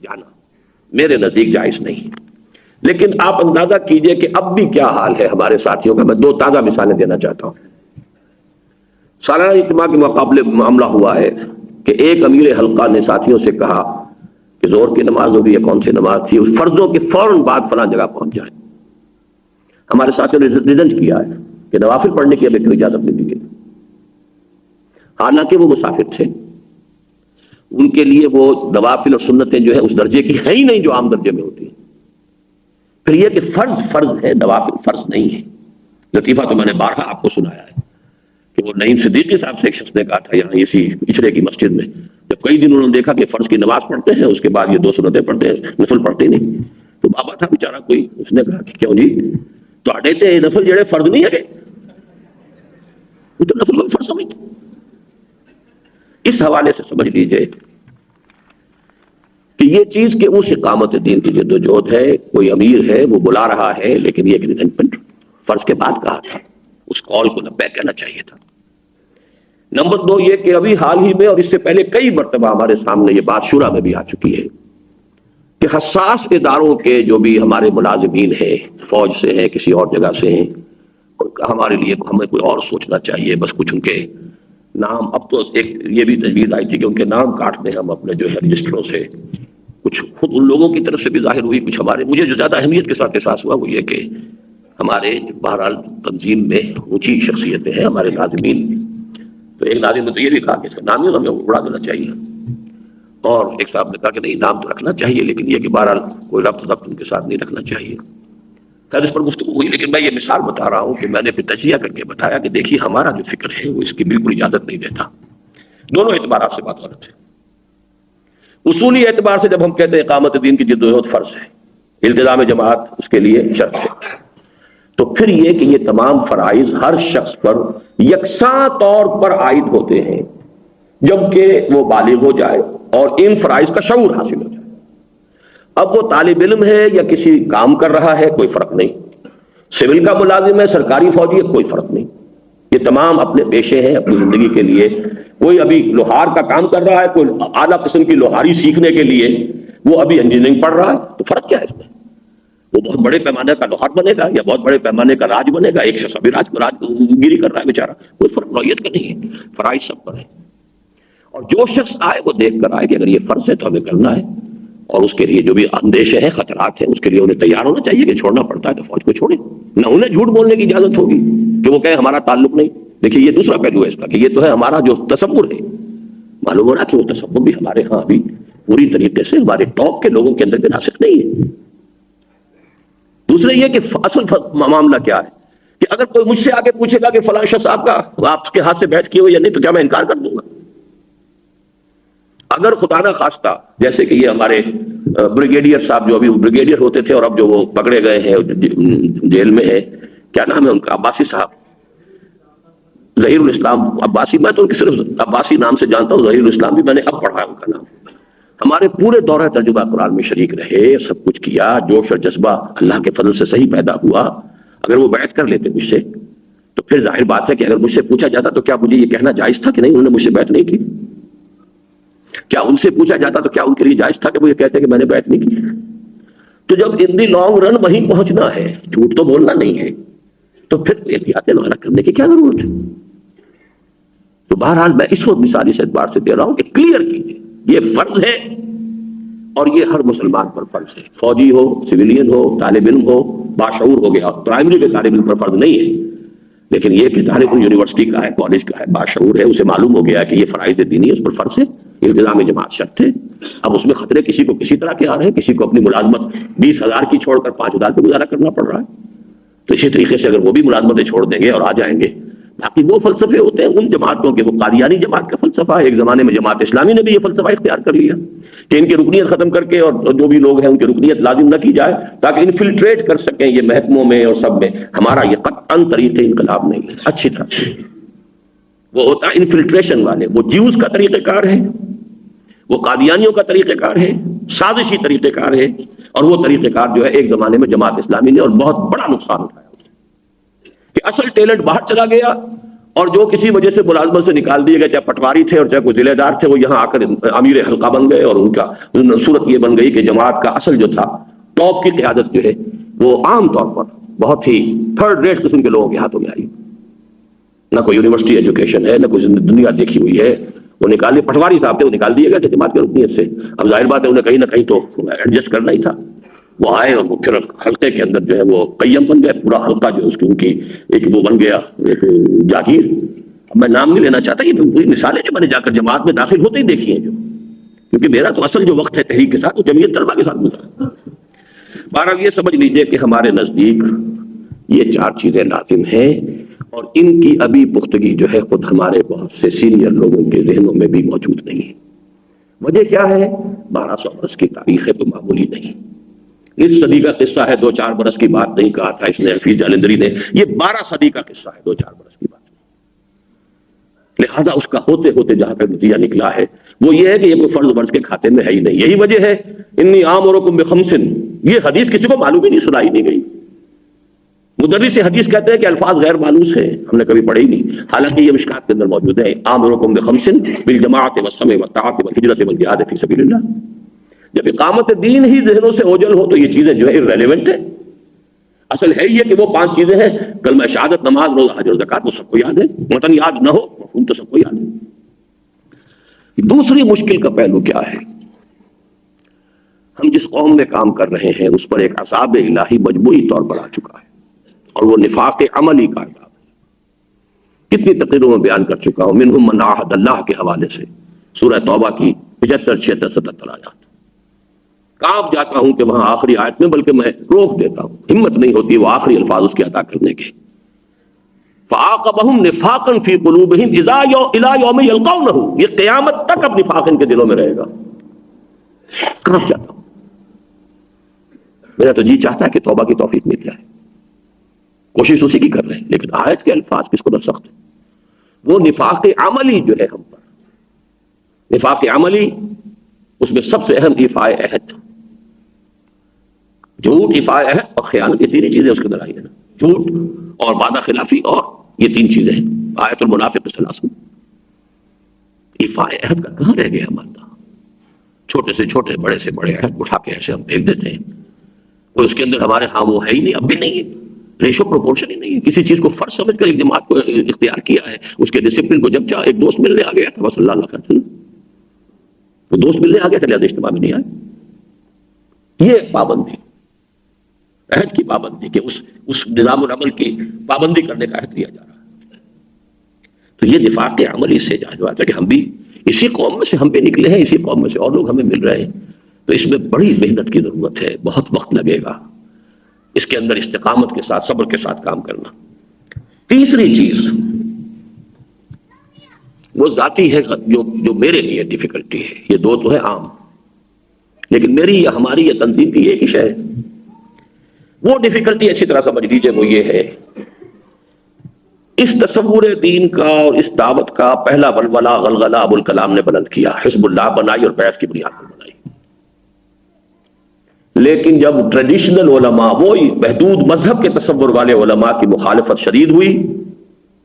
جانا میرے نزدیک جائز نہیں۔ لیکن آپ اندازہ کیجئے کہ اب بھی کیا حال ہے ہمارے ساتھیوں کا۔ میں دو تازہ مثالیں دینا چاہتا ہوں۔ سالانہ اجتماع کے مقابلے معاملہ ہوا ہے کہ ایک امیر حلقہ نے ساتھیوں سے کہا کہ ظہر کی نماز ہوگی یا کون سی نماز تھی، اس فرضوں کے فوراً بعد فلاں جگہ پہنچ جائیں۔ ہمارے ساتھیوں نے ریزنٹ کیا ہے کہ نوافل پڑھنے کی ہمیں کوئی اجازت نہیں دی گئی، حالانکہ وہ مسافر تھے، ان کے لیے وہ نوافل اور سنتیں جو ہے اس درجے کی ہے ہی نہیں جو عام درجے میں ہوتی ہیں۔ پھر یہ کہ فرض ہے، نوافل فرض نہیں ہے۔ لطیفہ تو میں نے بارہا آپ کو سنایا ہے کہ وہ نعیم صدیقی صاحب سے ایک شخص نے کہا تھا یہاں اسی اچھڑے کی مسجد میں، جب کئی دن انہوں نے دیکھا کہ فرض کی نماز پڑھتے ہیں، اس کے بعد یہ 2 سنتیں پڑھتے ہیں، نفل پڑھتے نہیں، تو بابا تھا بیچارہ کوئی، اس نے کہا کہ کیوں جی تو اڈے تے نفل جڑے فرض نہیں ہے، وہ تو نفل کو فرض سمجھتے۔ اس حوالے سے سمجھ لیجئے کہ یہ چیز کہ اس اقامت دین کی جدوجہد ہے، کوئی امیر ہے وہ بلا رہا ہے، لیکن یہ کہ ریزنٹمنٹ فرض کے بعد کہا تھا، اس کال کو لبیک کہنا چاہیے تھا۔ نمبر 2 یہ کہ ابھی حال ہی میں اور اس سے پہلے کئی مرتبہ ہمارے سامنے یہ بات شورا میں بھی آ چکی ہے کہ حساس اداروں کے جو بھی ہمارے ملازمین ہیں، فوج سے ہیں، کسی اور جگہ سے ہیں، ہمارے لیے ہمیں کوئی اور سوچنا چاہیے، بس کچھ ان کے نام، اب تو ایک یہ بھی تجویز آئی تھی کہ ان کے نام کاٹ دیں ہم اپنے جو ہے رجسٹروں سے، کچھ خود ان لوگوں کی طرف سے بھی ظاہر ہوئی، کچھ ہمارے، مجھے جو زیادہ اہمیت کے ساتھ احساس ہوا وہ یہ کہ ہمارے بہرحال تنظیم میں اونچی شخصیتیں ہیں ہمارے ناظمین، تو ایک ناظم نے تو یہ بھی کہا کہ اس کا نام ہی ہمیں اڑا دینا چاہیے، اور ایک صاحب نے کہا کہ نہیں نام تو رکھنا چاہیے، لیکن یہ کہ بہرحال کوئی ربط ان کے ساتھ نہیں رکھنا چاہیے۔ خیر اس پر گفتگو ہوئی، لیکن میں یہ مثال بتا رہا ہوں کہ میں نے پھر تجزیہ کر کے بتایا کہ دیکھیے ہمارا جو فکر ہے وہ اس کی بالکل اجازت نہیں دیتا، دونوں اعتبارات سے بات غلط ہے۔ اصولی اعتبار سے جب ہم کہتے ہیں اقامت دین کی جدوجہد فرض ہے، التزام جماعت اس کے لیے شرط ہے، تو پھر یہ کہ یہ تمام فرائض ہر شخص پر یکساں طور پر عائد ہوتے ہیں جبکہ وہ بالغ ہو جائے اور ان فرائض کا شعور حاصل ہو جائے۔ اب وہ طالب علم ہے یا کسی کام کر رہا ہے کوئی فرق نہیں، سول کا ملازم ہے، سرکاری فوجی ہے، کوئی فرق نہیں، یہ تمام اپنے پیشے ہیں اپنی زندگی کے لیے۔ کوئی ابھی لوہار کا کام کر رہا ہے، کوئی اعلیٰ قسم کی لوہاری سیکھنے کے لیے وہ ابھی انجینئرنگ پڑھ رہا ہے، تو فرق کیا ہے اس میں؟ وہ بہت بڑے پیمانے کا لوہار بنے گا یا بہت بڑے پیمانے کا راج بنے گا، ایک شخص ابھی راج گیری کر رہا ہے بیچارہ، کوئی فرق نوعیت کا نہیں ہے، فرائض سب پر ہے۔ اور جو شخص آئے وہ دیکھ کر آئے کہ اگر یہ فرض ہے تو ہمیں کرنا ہے، اور اس کے لیے جو بھی اندیشے ہیں، خطرات ہیں، اس کے لیے انہیں تیار ہونا چاہیے کہ چھوڑنا پڑتا ہے تو فوج کو چھوڑیں، نہ انہیں جھوٹ بولنے کی اجازت ہوگی کہ وہ کہیں ہمارا تعلق نہیں۔ دیکھیے یہ دوسرا پہلو ہے اس کا کہ یہ تو ہے ہمارا جو تصور ہے، معلوم ہو رہا کہ وہ تصور بھی ہمارے ہاں ابھی پوری طریقے سے ہمارے ٹاپ کے لوگوں کے اندر بھی ناسک نہیں ہے۔ دوسرے یہ کہ اصل معاملہ کیا ہے کہ اگر کوئی مجھ سے آگے پوچھے گا کہ فلاں شخص آپ کے ہاتھ سے بیعت کیے ہوئے یا نہیں، تو کیا میں انکار کر دوں گا؟ اگر خدا نہ خواستہ جیسے کہ یہ ہمارے بریگیڈیئر صاحب جو ابھی بریگیڈیئر ہوتے تھے اور اب جو وہ پکڑے گئے ہیں جیل میں ہے، کیا نام ہے ان کا، عباسی صاحب، ظہیر الاسلام عباسی، میں تو ان کی صرف عباسی نام سے جانتا ہوں، ظہیر الاسلام بھی میں نے اب پڑھا ہے ان کا نام۔ ہمارے پورے دورہ ترجمہ قرآن میں شریک رہے، سب کچھ کیا، جوش اور جذبہ اللہ کے فضل سے صحیح پیدا ہوا۔ اگر وہ بیعت کر لیتے مجھ سے تو پھر ظاہر بات ہے کہ اگر مجھ سے پوچھا جاتا تو کیا مجھے یہ کہنا جائز تھا کہ نہیں انہوں نے مجھ سے بیعت نہیں کی؟ کیا ان سے پوچھا جاتا تو کیا ان کے لیے جائز تھا کہ وہ یہ کہتے کہ میں نے بیعت نہیں کی؟ تو جب ان دی لانگ رن وہیں پہنچنا ہے، جھوٹ تو بولنا نہیں ہے، تو پھر احتیاط نوعرہ کرنے کی کیا ضرورت ہے؟ تو بہرحال میں اس وقت مثال اس اعتبار سے دے رہا ہوں کہ کلیئر کیجیے، یہ فرض ہے اور یہ ہر مسلمان پر فرض ہے، فوجی ہو، سویلین ہو، طالب علم ہو، باشعور ہو گیا، پرائمری کے طالب علم پر فرض نہیں ہے، لیکن یہ کہ طالب علم یونیورسٹی کا ہے، کالج کا ہے، باشعور ہے، اسے معلوم ہو گیا کہ یہ فرائض دینی ہے، اس پر فرض ہے، التزام جماعت شرط ہے۔ اب اس میں خطرے کسی کو کسی طرح کے آ رہے ہیں، کسی کو اپنی ملازمت 20,000 کی چھوڑ کر 5,000 پہ گزارا کرنا پڑ رہا ہے، تو اسی طریقے سے اگر وہ بھی ملازمتیں چھوڑ دیں گے اور آ جائیں گے۔ باقی دو فلسفے ہوتے ہیں ان جماعتوں کے، وہ قادیانی جماعت کا فلسفہ ہے، ایک زمانے میں جماعت اسلامی نے بھی یہ فلسفہ اختیار کر لیا کہ ان کی رکنیت ختم کر کے اور جو بھی لوگ ہیں ان کی رکنیت لازم نہ کی جائے تاکہ انفلٹریٹ کر سکیں یہ محکموں میں اور سب میں۔ ہمارا یہ قطعاً طریقہ انقلاب نہیں ہے، اچھی طرح سے وہ ہوتا ہے انفلٹریشن والے، وہ جیوز کا طریقہ کار ہے، وہ قادیانیوں کا طریقہ کار ہے، سازشی طریقہ کار ہے، اور وہ طریقہ کار جو ہے ایک زمانے میں جماعت اسلامی نے اور بہت بڑا نقصان اٹھایا کہ اصل ٹیلنٹ باہر چلا گیا اور جو کسی وجہ سے ملازمت سے نکال دیے گئے، چاہے پٹواری تھے اور چاہے کوئی ضلع دار تھے، وہ یہاں آ کر امیر حلقہ بن گئے اور ان کا صورت یہ بن گئی کہ جماعت کا اصل جو تھا ٹاپ کی قیادت جو ہے وہ عام طور پر بہت ہی تھرڈ ریٹ قسم کے لوگوں کے ہاتھوں میں آئی، نہ کوئی یونیورسٹی ایجوکیشن ہے، نہ کوئی دنیا دیکھی ہوئی ہے، وہ نکالے پٹواری صاحب تھے، وہ نکال دیے گئے تھے جماعت کی رکنیت سے۔ اب ظاہر بات ہے انہیں کہیں نہ کہیں تو ایڈجسٹ کرنا ہی تھا، وہ آئے اور وہ پھر حلقے کے اندر جو ہے وہ قیم بن گئے، پورا حلقہ جو اس کی ان کی ایک وہ بن گیا ایک جاگیر۔ اب میں نام نہیں لینا چاہتا، یہ وہی مثالیں جو میں نے جا کر جماعت میں داخل ہوتے ہی دیکھی ہیں، جو کیونکہ میرا تو اصل جو وقت ہے تحریک کے ساتھ وہ جمعیت طلبہ کے ساتھ گزرا۔ بہرحال یہ سمجھ لیجئے کہ ہمارے نزدیک یہ 4 چیزیں لازم ہیں اور ان کی ابھی پختگی جو ہے خود ہمارے بہت سے سینئر لوگوں کے ذہنوں میں بھی موجود نہیں ہے۔ وجہ کیا ہے؟ 1200 برس کی تاریخ ہے تو معمولی نہیں، اس صدی کا قصہ ہے، 2-4 برس کی بات نہیں کہا تھا اس نے حفیظ جالندری نے، یہ 12 صدی کا قصہ ہے، 2-4 برس کی بات۔ لہذا اس کا ہوتے ہوتے جہاں تک نتیجہ نکلا ہے وہ یہ ہے کہ یہ کوئی فرض برض کے کھاتے میں ہے ہی نہیں۔ یہی وجہ ہے انی آمرکم بخمس، یہ حدیث کسی کو معلوم ہی نہیں، سنائی نہیں گئی۔ مدرس حدیث کہتے ہیں کہ الفاظ غیر مانوس ہیں، ہم نے کبھی پڑھے ہی نہیں، حالانکہ یہ مشکات کے اندر موجود ہے، آمرکم بخمس بالجماعۃ والسمع والطاعۃ والہجرۃ والجہاد فی سبیل اللہ۔ جب اقامت دین ہی ذہنوں سے اوجل ہو تو یہ چیزیں جو ہے irrelevant ہیں۔ اصل ہے یہ کہ وہ 5 چیزیں ہیں، کلمہ شہادت، نماز، روزہ، حج اور زکوٰۃ، وہ سب کو یاد ہے، متن یاد نہ ہو مفہوم تو سب کو یاد ہے۔ دوسری مشکل کا پہلو کیا ہے؟ ہم جس قوم میں کام کر رہے ہیں اس پر ایک عذاب الہی مجموعی طور پر آ چکا ہے اور وہ نفاق عملی کا عذاب ہے۔ کتنی تقریروں میں بیان کر چکا ہوں، منہم من عاہد اللہ کے حوالے سے، سورہ توبہ کی 75، 76، 77 آیات۔ کانپ جاتا ہوں کہ وہاں آخری آیت میں، بلکہ میں روک دیتا ہوں، ہمت نہیں ہوتی وہ آخری الفاظ اس کے عطا کرنے کے۔ فَعَاقَبَهُمْ نِفَاقًا فِي قُلُوبِهِمْ إِلَى يَوْمِ يَلْقَوْنَهُ، یہ قیامت تک اب نفاق ان کے دلوں میں رہے گا۔ کانپ جاتا ہوں، میرا تو جی چاہتا ہے کہ توبہ کی توفیق مل جائے، کوشش اسی کی کر رہے ہیں، لیکن آیت کے الفاظ کس قدر سخت ہیں۔ وہ نفاق عملی جو ہے ہم پر، نفاق عملی، اس میں سب سے اہم ایفاء عہد، جھوٹ، ایفاء عہد اور خیانت، یہ 3 چیزیں اس کے اندر آئی ہیں نا، جھوٹ اور وعدہ خلافی، اور یہ 3 چیزیں ہیں۔ آیت المنافق ثلاث، ایفاء عہد کا کہاں رہ گیا ہمارا؟ چھوٹے سے چھوٹے، بڑے سے بڑے عہد اٹھا کے ایسے ہم پھینک دیتے ہیں، اور اس کے اندر ہمارے ہاں وہ ہے ہی نہیں، اب بھی نہیں ہے، ریشو پروپورشن ہی نہیں ہے۔ کسی چیز کو فرض سمجھ کر ایک جماعت کو اختیار کیا ہے، اس کے ڈسپلن کو جب چاہ ایک دوست ملنے آ گیا تھا، بس اللہ اللہ کرتے، وہ دوست ملنے آ گیا تھا، لہٰذا اجتماع میں نہیں آئے۔ یہ پابندی، عہد کی پابندی، کہ اس نظام العمل کی پابندی کرنے کا عہد دیا جا رہا ہے۔ تو یہ نفاق عملی سے ظاہر بات ہے کہ ہم بھی اسی قوم میں سے ہم بھی نکلے ہیں، اسی قوم میں سے اور لوگ ہمیں مل رہے ہیں، تو اس میں بڑی محنت کی ضرورت ہے، بہت وقت لگے گا اس کے اندر، استقامت کے ساتھ، صبر کے ساتھ کام کرنا۔ تیسری چیز وہ ذاتی ہے جو میرے لیے ڈیفیکلٹی ہے. یہ دو تو ہے عام، لیکن میری یا ہماری یا تنظیم کی ایک ہی شے ہے. وہ ڈیفیکلٹی اچھی طرح سمجھ لیجیے، وہ یہ ہے اس تصور دین کا اور اس دعوت کا پہلا غلغلہ ابو الکلام نے بلند کیا، حزب اللہ بنائی اور بیعت کی بنیاد پر بنائی. لیکن جب ٹریڈیشنل علماء، وہی محدود مذہب کے تصور والے علماء کی مخالفت شدید ہوئی،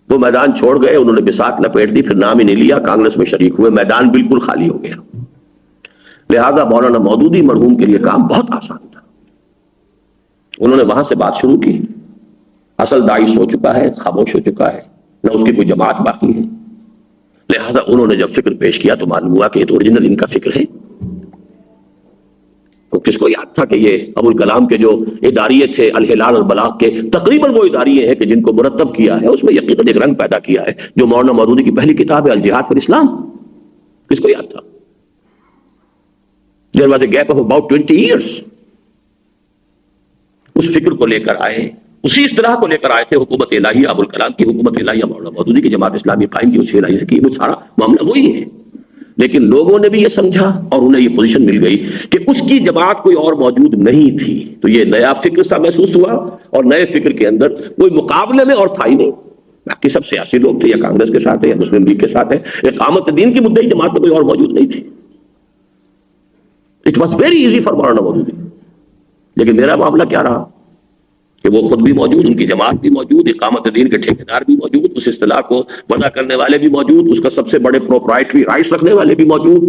وہ میدان چھوڑ گئے، انہوں نے بساط لپیٹ دی، پھر نام ہی نہیں لیا، کانگریس میں شریک ہوئے، میدان بالکل خالی ہو گیا. لہذا مولانا مودودی مرحوم کے لیے کام بہت آسان تھا. انہوں نے وہاں سے بات شروع کی. اصل داعش ہو چکا ہے، خاموش ہو چکا ہے، نہ اس کی کوئی جماعت باقی ہے. لہذا انہوں نے جب فکر پیش کیا تو معلوم ہوا کہ یہ تو اوریجنل ان کا فکر ہے. تو کس کو یاد تھا کہ یہ ابو الکلام کے جو اداریے تھے الہلال اور بلاغ کے، تقریباً وہ اداریے ہیں کہ جن کو مرتب کیا ہے، اس میں یقیناً ایک رنگ پیدا کیا ہے جو مولانا مودودی کی پہلی کتاب ہے الجہاد فی الاسلام. کس کو یاد تھا؟ There was a gap of about 20 years. اس فکر کو لے کر آئے، اسی اصطلاح کو لے کر آئے تھے حکومت الہیہ ابو الکلام کی، حکومت الہیہ مولانا مودودی کی، جماعت اسلامی قائم کی اسی الہیہ سے کی. وہ سارا معاملہ وہی ہے. لیکن لوگوں نے بھی یہ سمجھا اور انہیں یہ پوزیشن مل گئی کہ اس کی جماعت کوئی اور موجود نہیں تھی. تو یہ نیا فکر سا محسوس ہوا، اور نئے فکر کے اندر کوئی مقابلے میں اور تھا ہی نہیں. باقی سب سیاسی لوگ تھے، یا کانگریس کے ساتھ ہے یا مسلم لیگ کے ساتھ ہے. اقامت دین کی مدعی جماعت میں کوئی اور موجود نہیں تھی. It was very easy for Maulana Maududi. لیکن میرا معاملہ کیا رہا کہ وہ خود بھی موجود، ان کی جماعت بھی موجود، اقامت دین کے ٹھیکیدار بھی موجود، اس اصطلاح کو وضع کرنے والے بھی موجود، اس کا سب سے بڑے پروپرائٹری رائٹس رکھنے والے بھی موجود.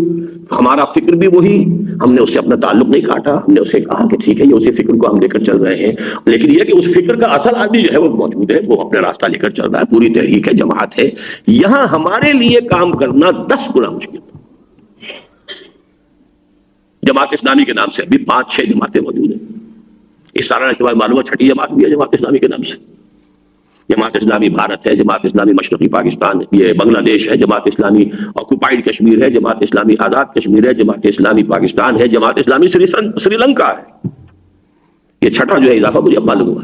ہمارا فکر بھی وہی. ہم نے اس سے اپنا تعلق نہیں کاٹا، ہم نے اسے کہا کہ ٹھیک ہے یہ اسی فکر کو ہم لے کر چل رہے ہیں. لیکن یہ کہ اس فکر کا اصل آدمی جو ہے وہ موجود ہے، وہ اپنا راستہ لے کر چل رہا ہے، پوری تحریک ہے، جماعت ہے. یہاں ہمارے لیے کام کرنا 10 گنا مشکل. جماعت اسلامی کے نام سے ابھی 5-6 جماعتیں موجود ہیں. اس سالانہ کے بعد معلوم ہے 6ٹھی جماعت بھی ہے جماعت اسلامی کے نام سے. جماعت اسلامی بھارت ہے، جماعت اسلامی مشرقی پاکستان، یہ بنگلہ دیش ہے، جماعت اسلامی آکوپائڈ کشمیر ہے، جماعت اسلامی آزاد کشمیر ہے، جماعت اسلامی پاکستان ہے، جماعت اسلامی سری لنکا ہے. یہ 6ٹھا جو ہے اضافہ مجھے اب معلوم ہوا.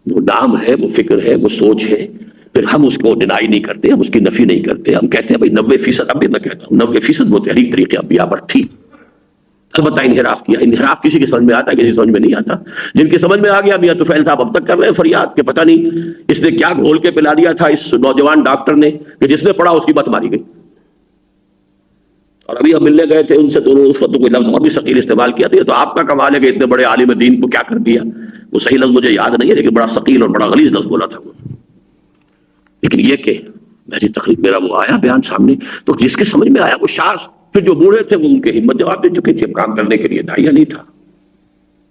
وہ نام ہے، وہ فکر ہے، وہ سوچ ہے. پھر ہم اس کو ڈینائی نہیں کرتے، ہم اس کی نفی نہیں کرتے. ہم کہتے ہیں بھائی 90%، اب بھی میں کہتا ہوں 90% وہ تحریک طریقے انبیاء پر تھی. البتہ انحراف کیا. انحراف کسی کی سمجھ میں آتا ہے، کسی سمجھ میں نہیں آتا. جن کی سمجھ میں آ گیا، میاں طفیل صاحب اب تک کر رہے ہیں فریاد کہ پتہ نہیں اس نے کیا گھول کے پلا دیا تھا اس نوجوان ڈاکٹر نے کہ جس نے پڑھا اس کی بات ماری گئی. اور ابھی ہم ملنے گئے تھے ان سے تو اس وقت کوئی لفظ اور بھی ثقیل استعمال کیا تھا. تو آپ کا کمال ہے کہ اتنے بڑے عالم دین کو کیا کر دیا. وہ صحیح لفظ مجھے یاد نہیں ہے، لیکن بڑا ثقیل اور بڑا غلیظ لفظ بولا تھا وہ. لیکن یہ کہ میری تقریر، میرا وہ آیا بیان سامنے، تو جس کے سمجھ میں آیا وہ شاذ. پھر جو بوڑھے تھے وہ ان کے ہمت جواب دے چکے تھے. کام کرنے کے لیے داعیہ نہیں تھا.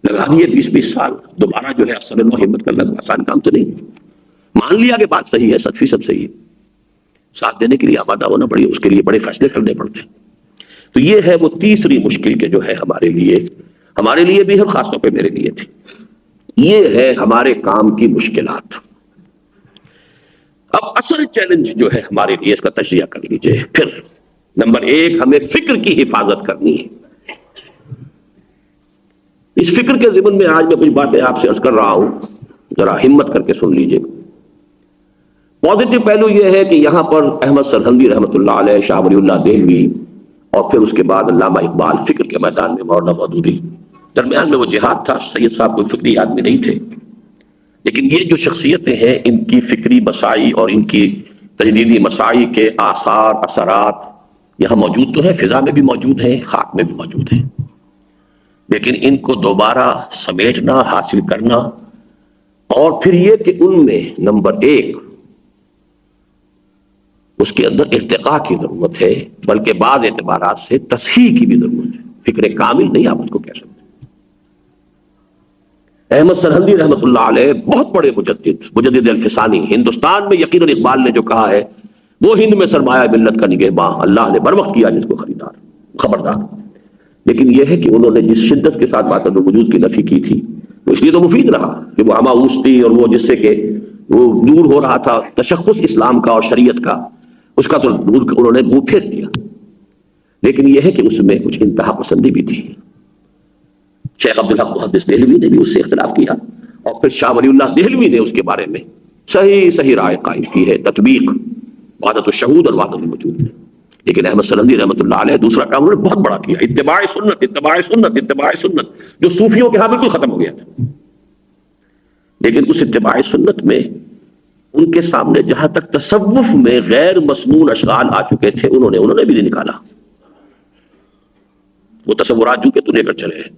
لگا دیے 20 سال. دوبارہ جو ہے اصل میں ہمت کرنا آسان کام تو نہیں. مان لیا کہ بات صحیح ہے، 100% صحیح ہے. ساتھ دینے کے لیے آمادہ ہونا پڑی، اس کے لیے بڑے فیصلے کرنے پڑتے. تو یہ ہے وہ تیسری مشکل کہ جو ہے ہمارے لیے بھی ہے، خاص طور پہ میرے لیے تھی. یہ ہے ہمارے کام کی مشکلات. اب اصل چیلنج جو ہے ہمارے لیے، اس کا تجزیہ کر لیجئے. پھر نمبر 1، ہمیں فکر کی حفاظت کرنی ہے. اس فکر کے ضمن میں آج میں کچھ باتیں آپ سے عرض کر رہا ہوں، ذرا ہمت کر کے سن لیجئے. پازیٹو پہلو یہ ہے کہ یہاں پر احمد سرہندی رحمۃ اللہ علیہ، شاہ ولی اللہ دہلوی، اور پھر اس کے بعد علامہ اقبال، فکر کے میدان میں مولانا مودودی. درمیان میں وہ جہاد تھا. سید صاحب کوئی فکری آدمی نہیں تھے، لیکن یہ جو شخصیتیں ہیں ان کی فکری مساعی اور ان کی تجدیدی مساعی کے آثار، اثرات یہاں موجود تو ہیں، فضا میں بھی موجود ہیں، خاک میں بھی موجود ہیں. لیکن ان کو دوبارہ سمیٹنا، حاصل کرنا، اور پھر یہ کہ ان میں نمبر 1 اس کے اندر ارتقاء کی ضرورت ہے، بلکہ بعض اعتبارات سے تصحیح کی بھی ضرورت ہے. فکر کامل نہیں آپ اس کو کہہ سکتے. احمد سرہندی رحمۃ اللہ علیہ بہت بڑے مجدد الفسانی. ہندوستان میں یقیناً اقبال نے جو کہا ہے وہ ہند میں سرمایہ ملت کا نگہباں، اللہ نے بر وقت کیا جس کو خریدار، خبردار. لیکن یہ ہے کہ انہوں نے جس شدت کے ساتھ وحدت الوجود کی نفی کی تھی، وہ اس لیے تو مفید رہا کہ وہ ہماؤس تھی، اور وہ جس سے کہ وہ دور ہو رہا تھا تشخص اسلام کا اور شریعت کا، اس کا تو انہوں نے منہ پھیر دیا. لیکن یہ ہے کہ اس میں کچھ انتہا پسندی بھی تھی. شیخ عبدالحق محدث دہلوی نے بھی اس سے اختلاف کیا، اور پھر شاہ ولی اللہ دہلوی نے اس کے بارے میں صحیح رائے قائم کی ہے، تطبیق وحدت الشہود اور وحدت الوجود میں۔ لیکن احمد سرندی رحمۃ اللہ علیہ دوسرا کام انہوں نے بہت بڑا کیا، اتباع سنت اتباع سنت اتباع سنت، جو صوفیوں کے ہاں بالکل ختم ہو گیا تھا۔ لیکن اس اتباع سنت میں ان کے سامنے جہاں تک تصوف میں غیر مسنون اشغال آ چکے تھے انہوں نے بھی نہیں نکالا۔ وہ تصورات جو کہ تو لے کر چلے ہیں،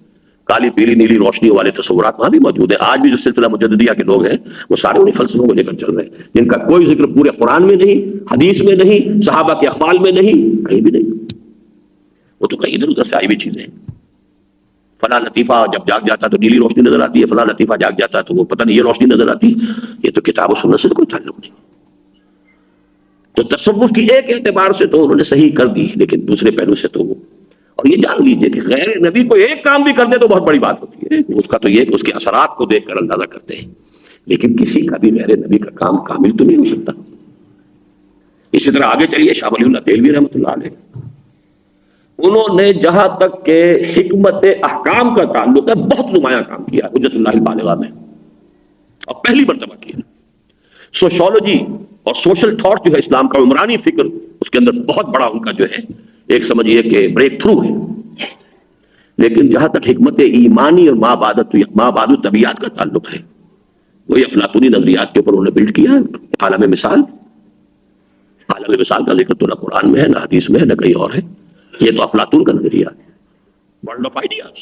کالی پیلی نیلی روشنیوں والے تصورات وہاں بھی موجود ہیں۔ آج بھی جو سلسلہ مجددیہ کے لوگ ہیں وہ سارے انہیں فلسفوں کو لے کر چل رہے ہیں، جن کا کوئی ذکر پورے قرآن میں نہیں، حدیث میں نہیں، صحابہ کے اقوال میں نہیں، کہیں بھی نہیں۔ وہ تو کہیں ادھر ادھر سے آئی ہوئی چیزیں ہیں۔ فلاں لطیفہ جب جاگ جاتا تو نیلی روشنی نظر آتی ہے، فلاں لطیفہ جاگ جاتا تو وہ پتہ نہیں یہ روشنی نظر آتی ہے۔ یہ تو کتاب و سنت سے کوئی تعلق نہیں۔ تو تصوف کی ایک اعتبار سے تو انہوں نے صحیح کر دی، لیکن دوسرے پہلو سے تو وہ، اور یہ جان لیجئے کہ غیر نبی کو ایک کام بھی کر دے تو بہت بڑی بات ہوتی ہے، اس کا تو یہ کہ اس کے اثرات کو دیکھ کر اندازہ کرتے ہیں، لیکن کسی کا بھی غیر نبی کا کام کامل تو نہیں ہو سکتا۔ اسی طرح آگے چلیے، شاہ ولی اللہ دہلوی رحمۃ اللہ علیہ، انہوں نے جہاں تک کہ حکمت احکام کا تعلق ہے بہت نمایاں کام کیا حجت اللہ البالغہ میں، اور پہلی مرتبہ کیا۔ سوشولوجی اور سوشل تھاٹ جو ہے اسلام کا، عمرانی فکر، اس کے اندر بہت بڑا ان کا جو ہے ایک سمجھیے کہ بریک تھرو ہے۔ لیکن جہاں تک حکمت ایمانی اور ما بعد طبیعت کا تعلق ہے، وہی افلاطونی نظریات کے اوپر انہوں نے بلڈ کیا ہے۔ عالم مثال کا ذکر تو نہ قرآن میں ہے، نہ حدیث میں ہے، نہ کہیں اور ہے۔ یہ تو افلاطون کا نظریہ ہے، ورلڈ آف آئیڈیاز۔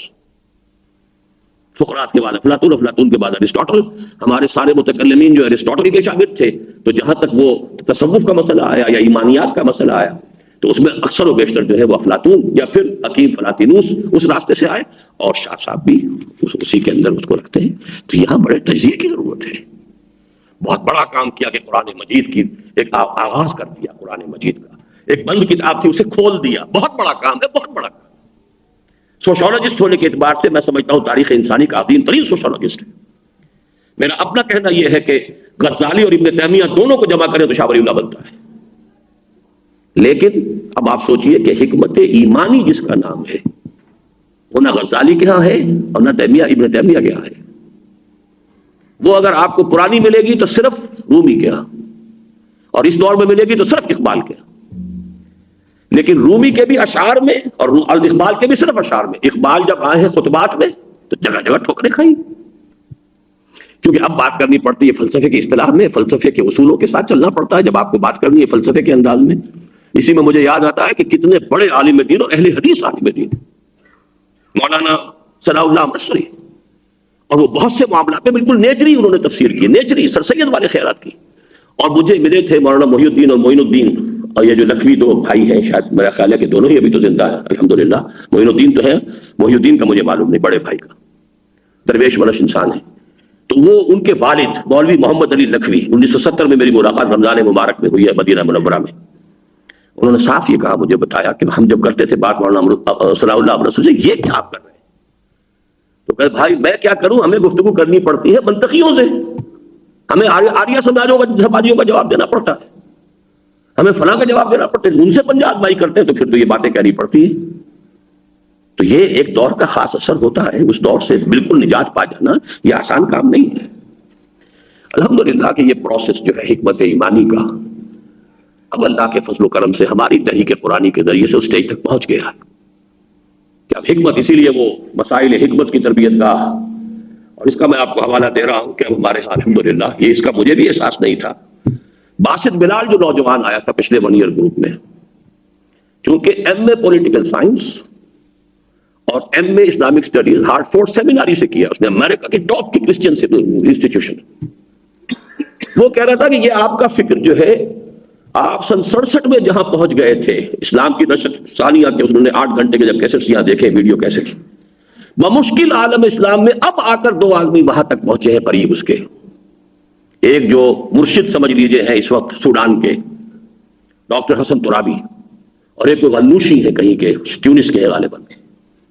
سقراط کے بعد افلاطون، افلاطون کے بعد ارسطاٹل۔ ہمارے سارے متکلمین جو ارسطاٹل کے شاگرد تھے، تو جہاں تک وہ تصوف کا مسئلہ آیا یا ایمانیات کا مسئلہ آیا تو اس میں اکثر و بیشتر جو ہے وہ افلاطون یا پھر حکیم فلاطینوس اس راستے سے آئے، اور شاہ صاحب بھی اسی کے اندر اس کو رکھتے ہیں۔ تو یہاں بڑے تجزیے کی ضرورت ہے۔ بہت بڑا کام کیا کہ قرآن مجید کی ایک آغاز کر دیا، قرآن مجید کا ایک بند کتاب تھی اسے کھول دیا، بہت بڑا کام ہے، بہت بڑا کام۔ سوشولوجسٹ ہونے کے اعتبار سے میں سمجھتا ہوں تاریخ انسانی کا عظیم ترین سوشولوجسٹ ہے۔ میرا اپنا کہنا یہ ہے کہ غزالی اور ابن تیمیہ دونوں کو جمع کریں تو شاہ ولی اللہ بنتا ہے۔ لیکن اب آپ سوچئے کہ حکمت ایمانی جس کا نام ہے وہ نہ غزالی کے ہاں ہے اور نہ ابن تیمیہ کے ہاں ہے۔ وہ اگر آپ کو پرانی ملے گی تو صرف رومی کے ہاں، اور اس دور میں ملے گی تو صرف اقبال کے ہاں۔ لیکن رومی کے بھی اشعار میں اور اقبال کے بھی صرف اشعار میں، اقبال جب آئے ہیں خطبات میں تو جگہ جگہ ٹھوکریں کھائیں، کیونکہ اب بات کرنی پڑتی ہے فلسفے کی اصطلاح میں، فلسفے کے اصولوں کے ساتھ چلنا پڑتا ہے جب آپ کو بات کرنی ہے فلسفے کے انداز میں۔ اسی میں مجھے یاد آتا ہے کہ کتنے بڑے عالم دین اور اہل حدیث عالم دین، مولانا صلاح اللہ مصری، اور وہ بہت سے معاملات میں بالکل نیچری انہوں نے تفسیر کی، نیچری سر سید والے خیرات کی۔ اور مجھے ملے تھے مولانا محی الدین اور معین الدین، اور یہ جو لکھوی دو بھائی ہیں، شاید میرا خیال ہے کہ دونوں ہی ابھی تو زندہ ہیں الحمدللہ۔ معین الدین تو ہے، محی الدین کا مجھے معلوم نہیں، بڑے بھائی کا درویش منش انسان ہے۔ تو وہ ان کے والد مولوی محمد علی لکھوی، 1970 میں میری ملاقات رمضان مبارک میں ہوئی ہے مدینہ منورہ میں۔ انہوں نے صاف یہ کہا، مجھے بتایا کہ ہم جب کرتے تھے بات مولانا صلاح اللہ رسول سے، یہ کیا آپ کر رہے ہیں؟ تو کہ بھائی میں کیا کروں، ہمیں گفتگو کرنی پڑتی ہے منطقیوں سے، ہمیں آریہ سماجوں کا جواب دینا پڑتا ہے، ہمیں فلاں کا جواب دینا پڑتا ہے، ان سے پنجہ آزمائی کرتے ہیں تو پھر تو یہ باتیں کرنی پڑتی ہیں۔ تو یہ ایک دور کا خاص اثر ہوتا ہے، اس دور سے بالکل نجات پا جانا یہ آسان کام نہیں ہے۔ الحمدللہ کہ یہ پروسیس جو ہے حکمت ایمانی کا، اب اللہ کے فضل و کرم سے ہماری تحریک قرآنی کے ذریعے سے اس اسٹیج تک پہنچ گیا ہے کہ اب حکمت، اسی لیے وہ مسائل حکمت کی تربیت کا، اور اس کا میں آپ کو حوالہ دے رہا ہوں کہ ہمارے ہاں الحمدللہ یہ اس کا مجھے بھی احساس نہیں تھا۔ باسط بلال جو نوجوان آیا تھا پچھلے 1 ایئر گروپ میں، چونکہ ایم اے پولیٹیکل سائنس اور ایم اے اسلامک اسٹڈیز ہارٹفورڈ سیمیناری سے کیا، اس نے امریکہ کی ٹاپ کی کرسچین انسٹیٹیوشن۔ وہ کہہ رہا تھا کہ یہ آپ کا فکر جو ہے، آپ سن 67 میں جہاں پہنچ گئے تھے اسلام کی نشت ثانیہ کے، انہوں نے 8 گھنٹے کے جب کیسٹس یہاں دیکھے، ویڈیو کیسٹس، بمشکل عالم اسلام میں اب آ کر 2 آدمی وہاں تک پہنچے ہیں قریب اس کے، ایک جو مرشد سمجھ لیجئے ہیں اس وقت سوڈان کے ڈاکٹر حسن ترابی، اور ایک وہ غنوشی ہے کہیں کے ٹیونس کے غالباً،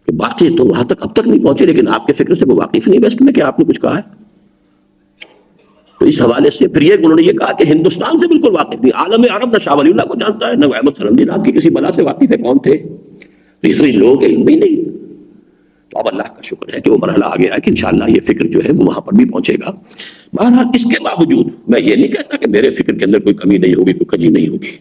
کہ باقی تو وہاں تک اب تک نہیں پہنچے، لیکن آپ کے فکر سے وہ واقف نہیں ویسٹ میں کہ آپ نے کچھ کہا ہے۔ تو اس حوالے سے پھر انہوں نے یہ کہا کہ ہندوستان سے بالکل واقف نہیں، عالم عرب نہ شاہ ولی اللہ کو جانتا ہے، نہ احمد سرندی نام کی کسی بلا سے واقف ہے، کون تھے؟ تو اتنے لوگ علم ہی نہیں۔ تو اب اللہ کا شکر ہے کہ وہ مرحلہ آ گیا ہے کہ انشاءاللہ یہ فکر جو ہے وہ وہاں پر بھی پہنچے گا. بہرحال اس کے باوجود میں یہ نہیں کہتا کہ میرے فکر کے اندر کوئی کمی نہیں ہوگی، کوئی کجی نہیں ہوگی.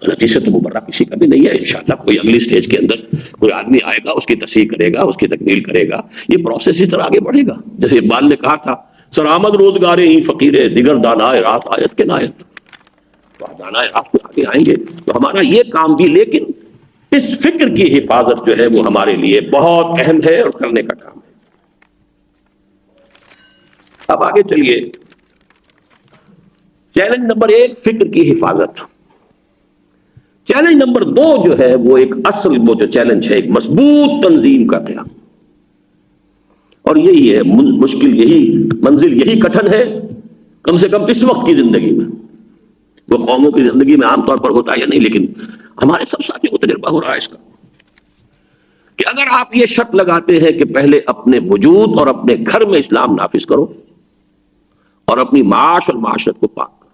غلطی سے تو مبرہ کسی کا بھی نہیں ہے. انشاءاللہ کوئی اگلی سٹیج کے اندر کوئی آدمی آئے گا، اس کی تصحیح کرے گا، اس کی تکمیل کرے گا، یہ پروسیس اس طرح آگے بڑھے گا. جیسے اقبال نے کہا تھا سرآمد روزگارے ہی فقیرے دیگر دانائے رات آیت کے نایت. تو دانائے رات میں آگے آئیں گے تو ہمارا یہ کام بھی، لیکن اس فکر کی حفاظت جو ہے وہ ہمارے لیے بہت اہم ہے اور کرنے کا کام ہے. اب آگے چلیے. چیلنج نمبر 1 فکر کی حفاظت. چیلنج نمبر 2 جو ہے وہ ایک اصل وہ جو چیلنج ہے ایک مضبوط تنظیم کا قیام. اور یہی ہے مشکل، یہی منزل، یہی کٹھن ہے کم سے کم اس وقت کی زندگی میں. وہ قوموں کی زندگی میں عام طور پر ہوتا ہے یا نہیں، لیکن ہمارے سب ساتھی کو تجربہ ہو رہا ہے اس کا کہ اگر آپ یہ شرط لگاتے ہیں کہ پہلے اپنے وجود اور اپنے گھر میں اسلام نافذ کرو اور اپنی معاش اور معاشرت کو پاک کرو.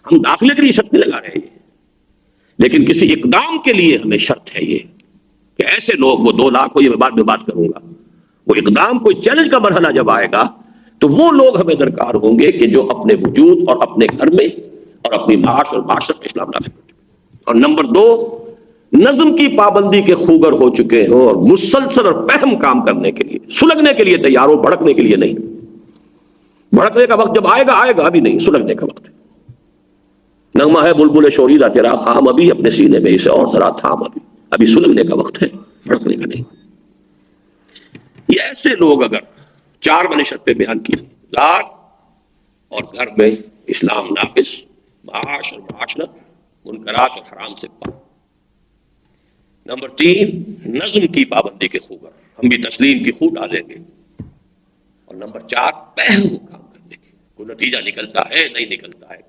ہم داخلے کے لیے شرط نہیں لگا رہے ہیں، لیکن کسی اقدام کے لیے ہمیں شرط ہے یہ کہ ایسے لوگ، وہ 2 لاکھ ہو، یہ میں بعد میں بات کروں گا، وہ اقدام کوئی چیلنج کا مرحلہ جب آئے گا تو وہ لوگ ہمیں درکار ہوں گے کہ جو اپنے وجود اور اپنے گھر میں اور اپنی معاش اور معاشرت میں اسلام نافذ کریں. اور نمبر 2 نظم کی پابندی کے خوگر ہو چکے ہوں اور مسلسل اور پہم کام کرنے کے لیے، سلگنے کے لیے تیار ہو، بھڑکنے کے لیے نہیں. بھڑکنے کا وقت جب آئے گا ابھی نہیں، سلگنے کا وقت ہے. نغمہ ہے بلبل شوریدہ تیرا خام ابھی، اپنے سینے میں اسے اور ذرا تھام ابھی سلگنے کا وقت ہے، بھڑکنے کا نہیں. یہ ایسے لوگ اگر 4 میں نے شرطیں بیان کی، ذات اور گھر میں اسلام نافذ، معاش اور معاشرت منکرات اور حرام سے پاک. نمبر 3 نظم کی پابندی کے خوگر، ہم بھی تسلیم کی خو ڈالیں گے. اور نمبر 4 پہلو کام کرنے کی. کوئی نتیجہ نکلتا ہے نہیں نکلتا ہے،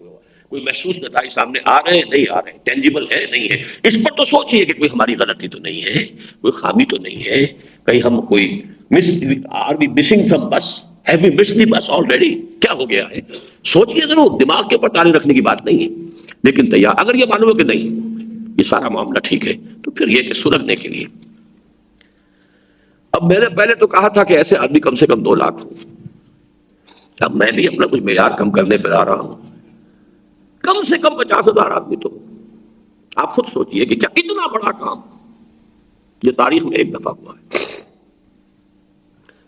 کوئی محسوس نتائج سامنے آ رہے ہیں نہیں آ رہے ہیں، ٹینجیبل ہے نہیں ہے، اس پر تو سوچئے کہ کوئی ہماری غلطی تو نہیں ہے، کوئی خامی تو نہیں ہے، کہیں ہم کوئی آر وی مسنگ فرام بس، ہیو وی مسڈ دی بس آلریڈی، کیا ہو گیا ہے. سوچئے ضرور، دماغ کے اوپر تالی رکھنے کی بات نہیں ہے، لیکن تیار اگر یہ معلوم ہے کہ نہیں یہ سارا معاملہ ٹھیک ہے تو پھر یہ کہ سلگنے کے لیے. اب میں نے پہلے تو کہا تھا کہ ایسے آدمی کم سے کم 2 لاکھ ہوں. اب میں بھی اپنا کچھ معیار کم کرنے پر آ رہا ہوں، کم سے کم 50,000 آدمی تو. آپ خود سوچئے کہ کیا اتنا بڑا کام یہ تاریخ میں ایک دفعہ ہوا ہے.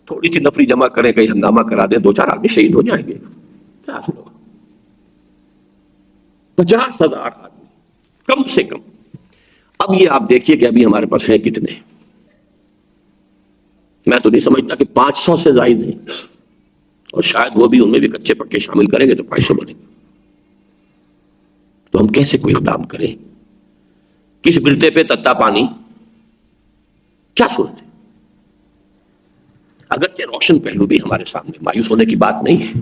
تھوڑی سی نفری جمع کریں، کہیں ہنگامہ کرا دیں، 2-4 آدمی شہید ہو جائیں گے. 50,000 آدمی کم سے کم. اب یہ آپ دیکھیے کہ ابھی ہمارے پاس ہے کتنے. میں تو نہیں سمجھتا کہ 500 سے زائد ہیں، اور شاید وہ بھی ان میں بھی کچے پکے شامل کریں گے تو 500 بنے گے. تو ہم کیسے کوئی اقدام کریں؟ کس گرتے پہ تتا پانی، کیا صورت ہے؟ اگرچہ روشن پہلو بھی ہمارے سامنے، مایوس ہونے کی بات نہیں ہے.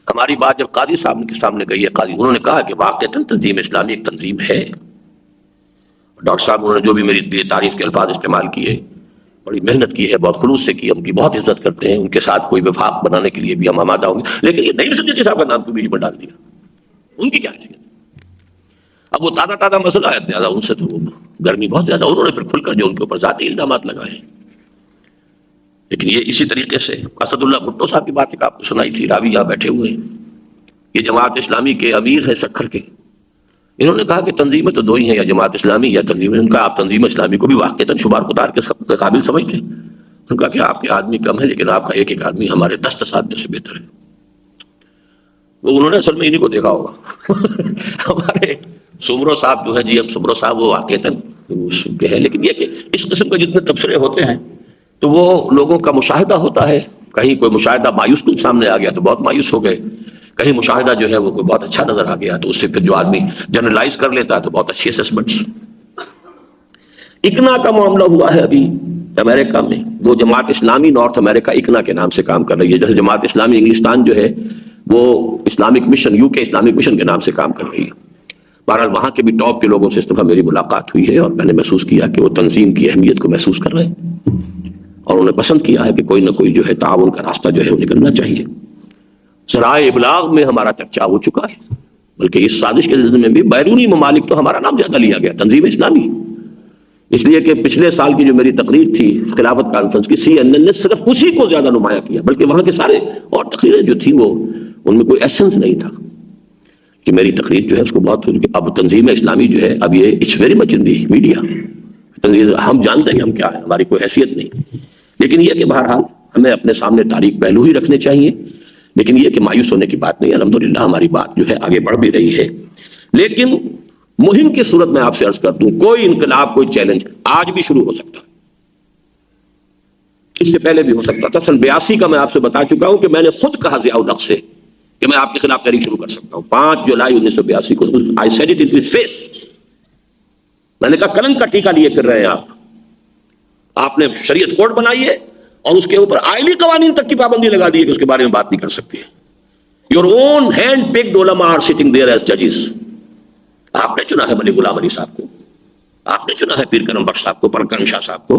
ہماری بات جب قاضی صاحب کے سامنے گئی ہے، قاضی انہوں نے کہا کہ واقعتاً تنظیم اسلامی ایک تنظیم ہے. ڈاکٹر صاحب انہوں نے جو بھی میری تعریف کے الفاظ استعمال کیے، بڑی محنت کی ہے، بہت خلوص سے کی، ہم کی بہت عزت کرتے ہیں، ان کے ساتھ کوئی وفاق بنانے کے لیے بھی ہم آمادہ ہوں گے. لیکن یہ نہیں صدیقی صاحب کا نام کو بیچ میں ڈال دیا، ان کی کیا حیثیت؟ اب وہ تازہ مسئلہ ہے زیادہ، ان سے تو گرمی بہت زیادہ، انہوں نے پھر کھل کر جو ان کے اوپر ذاتی الزامات لگائے. لیکن یہ اسی طریقے سے اسد اللہ بھٹو صاحب کی بات ایک آپ کو سنائی تھی، راوی یہاں بیٹھے ہوئے ہیں، یہ جماعت اسلامی کے امیر ہیں سکھر کے. انہوں نے کہا کہ تنظیمیں تو 2 ہی ہیں، یا جماعت اسلامی یا تنظیم. ان کا آپ تنظیم اسلامی کو بھی واقعتاً شمار خدار کے قابل سمجھتے ہیں. ان کا کہ آپ کے آدمی کم ہے، لیکن آپ کا ایک ایک آدمی ہمارے 10 آدمی سے بہتر ہے. وہ انہوں نے اصل میں انہیں کو دیکھا ہوگا. ہمارے سمرو صاحب جو ہے، جی ایم سمرو صاحب، وہ واقعتاً ہے. لیکن یہ کہ اس قسم کے جتنے تبصرے ہوتے ہیں تو وہ لوگوں کا مشاہدہ ہوتا ہے. کہیں کوئی مشاہدہ مایوس کن سامنے آ گیا تو بہت مایوس ہو گئے، کہیں مشاہدہ جو ہے وہ کوئی بہت اچھا نظر آ گیا تو اس سے پھر جو آدمی جنرلائز کر لیتا ہے تو بہت اچھی اسسمنٹس. اکنا کا معاملہ ہوا ہے ابھی امریکہ میں. وہ جماعت اسلامی نارتھ امریکہ اکنا کے نام سے کام کر رہی ہے، جیسے جماعت اسلامی انگلستان جو ہے وہ Islamic mission, UK Islamic mission کے نام سے کام کر رہی ہے. بہرحال وہاں کے بھی ٹاپ کے لوگوں سے اس دفعہ میری ملاقات ہوئی ہے اور میں نے محسوس کیا کہ وہ تنظیم کی اہمیت کو محسوس کر رہے ہیں اور انہوں نے پسند کیا ہے کہ کوئی نہ کوئی جو ہے تعاون کا راستہ جو ہے وہ نکلنا چاہیے. ذرائع ابلاغ میں ہمارا چرچا ہو چکا ہے، بلکہ اس سازش کے ذمے میں بھی بیرونی ممالک تو ہمارا نام زیادہ لیا گیا، تنظیم اسلامی. اس لیے کہ پچھلے سال کی جو میری تقریر تھی خلافت کانفرنس کی، CNN نے صرف اسی کو زیادہ نمایاں کیا، بلکہ وہاں کے سارے اور تقریریں جو تھیں وہ ان میں کوئی ایسنس نہیں تھا کہ میری تقریر جو ہے اس کو بہت، اب تنظیم اسلامی جو ہے اب یہ it's very much in the media, ہم جانتے ہیں کہ ہم کیا ہیں، ہماری کوئی حیثیت نہیں، لیکن یہ کہ بہرحال ہمیں اپنے سامنے تاریخ پہلو ہی رکھنے چاہیے، لیکن یہ کہ مایوس ہونے کی بات نہیں، الحمدللہ ہماری بات جو ہے آگے بڑھ بھی رہی ہے۔ لیکن مہم کی صورت میں آپ سے عرض کر دوں، کوئی انقلاب، کوئی چیلنج آج بھی شروع ہو سکتا ہے، اس سے پہلے بھی ہو سکتا تھا۔ سن 82 کا میں آپ سے بتا چکا ہوں کہ میں نے خود کہا ضیاء الحق سے کہ میں آپ کے خلاف تحریک شروع کر سکتا ہوں، 5 جولائی 1982 کو I said it in his face۔ میں نے کہا کلنک کا ٹیکہ لیے پھر رہے ہیں آپ نے شریعت کوڈ بنائی ہے اور اس کے اوپر آئلی قوانین تک کی پابندی لگا دی ہے کہ اس کے بارے میں بات نہیں کر سکتے۔ Your own hand picked ulama are sitting there as judges۔ آپ نے چنا ہے ملک غلام علی صاحب کو، آپ نے چنا ہے پیر کرم بخش صاحب کو، پرکرم شاہ صاحب کو،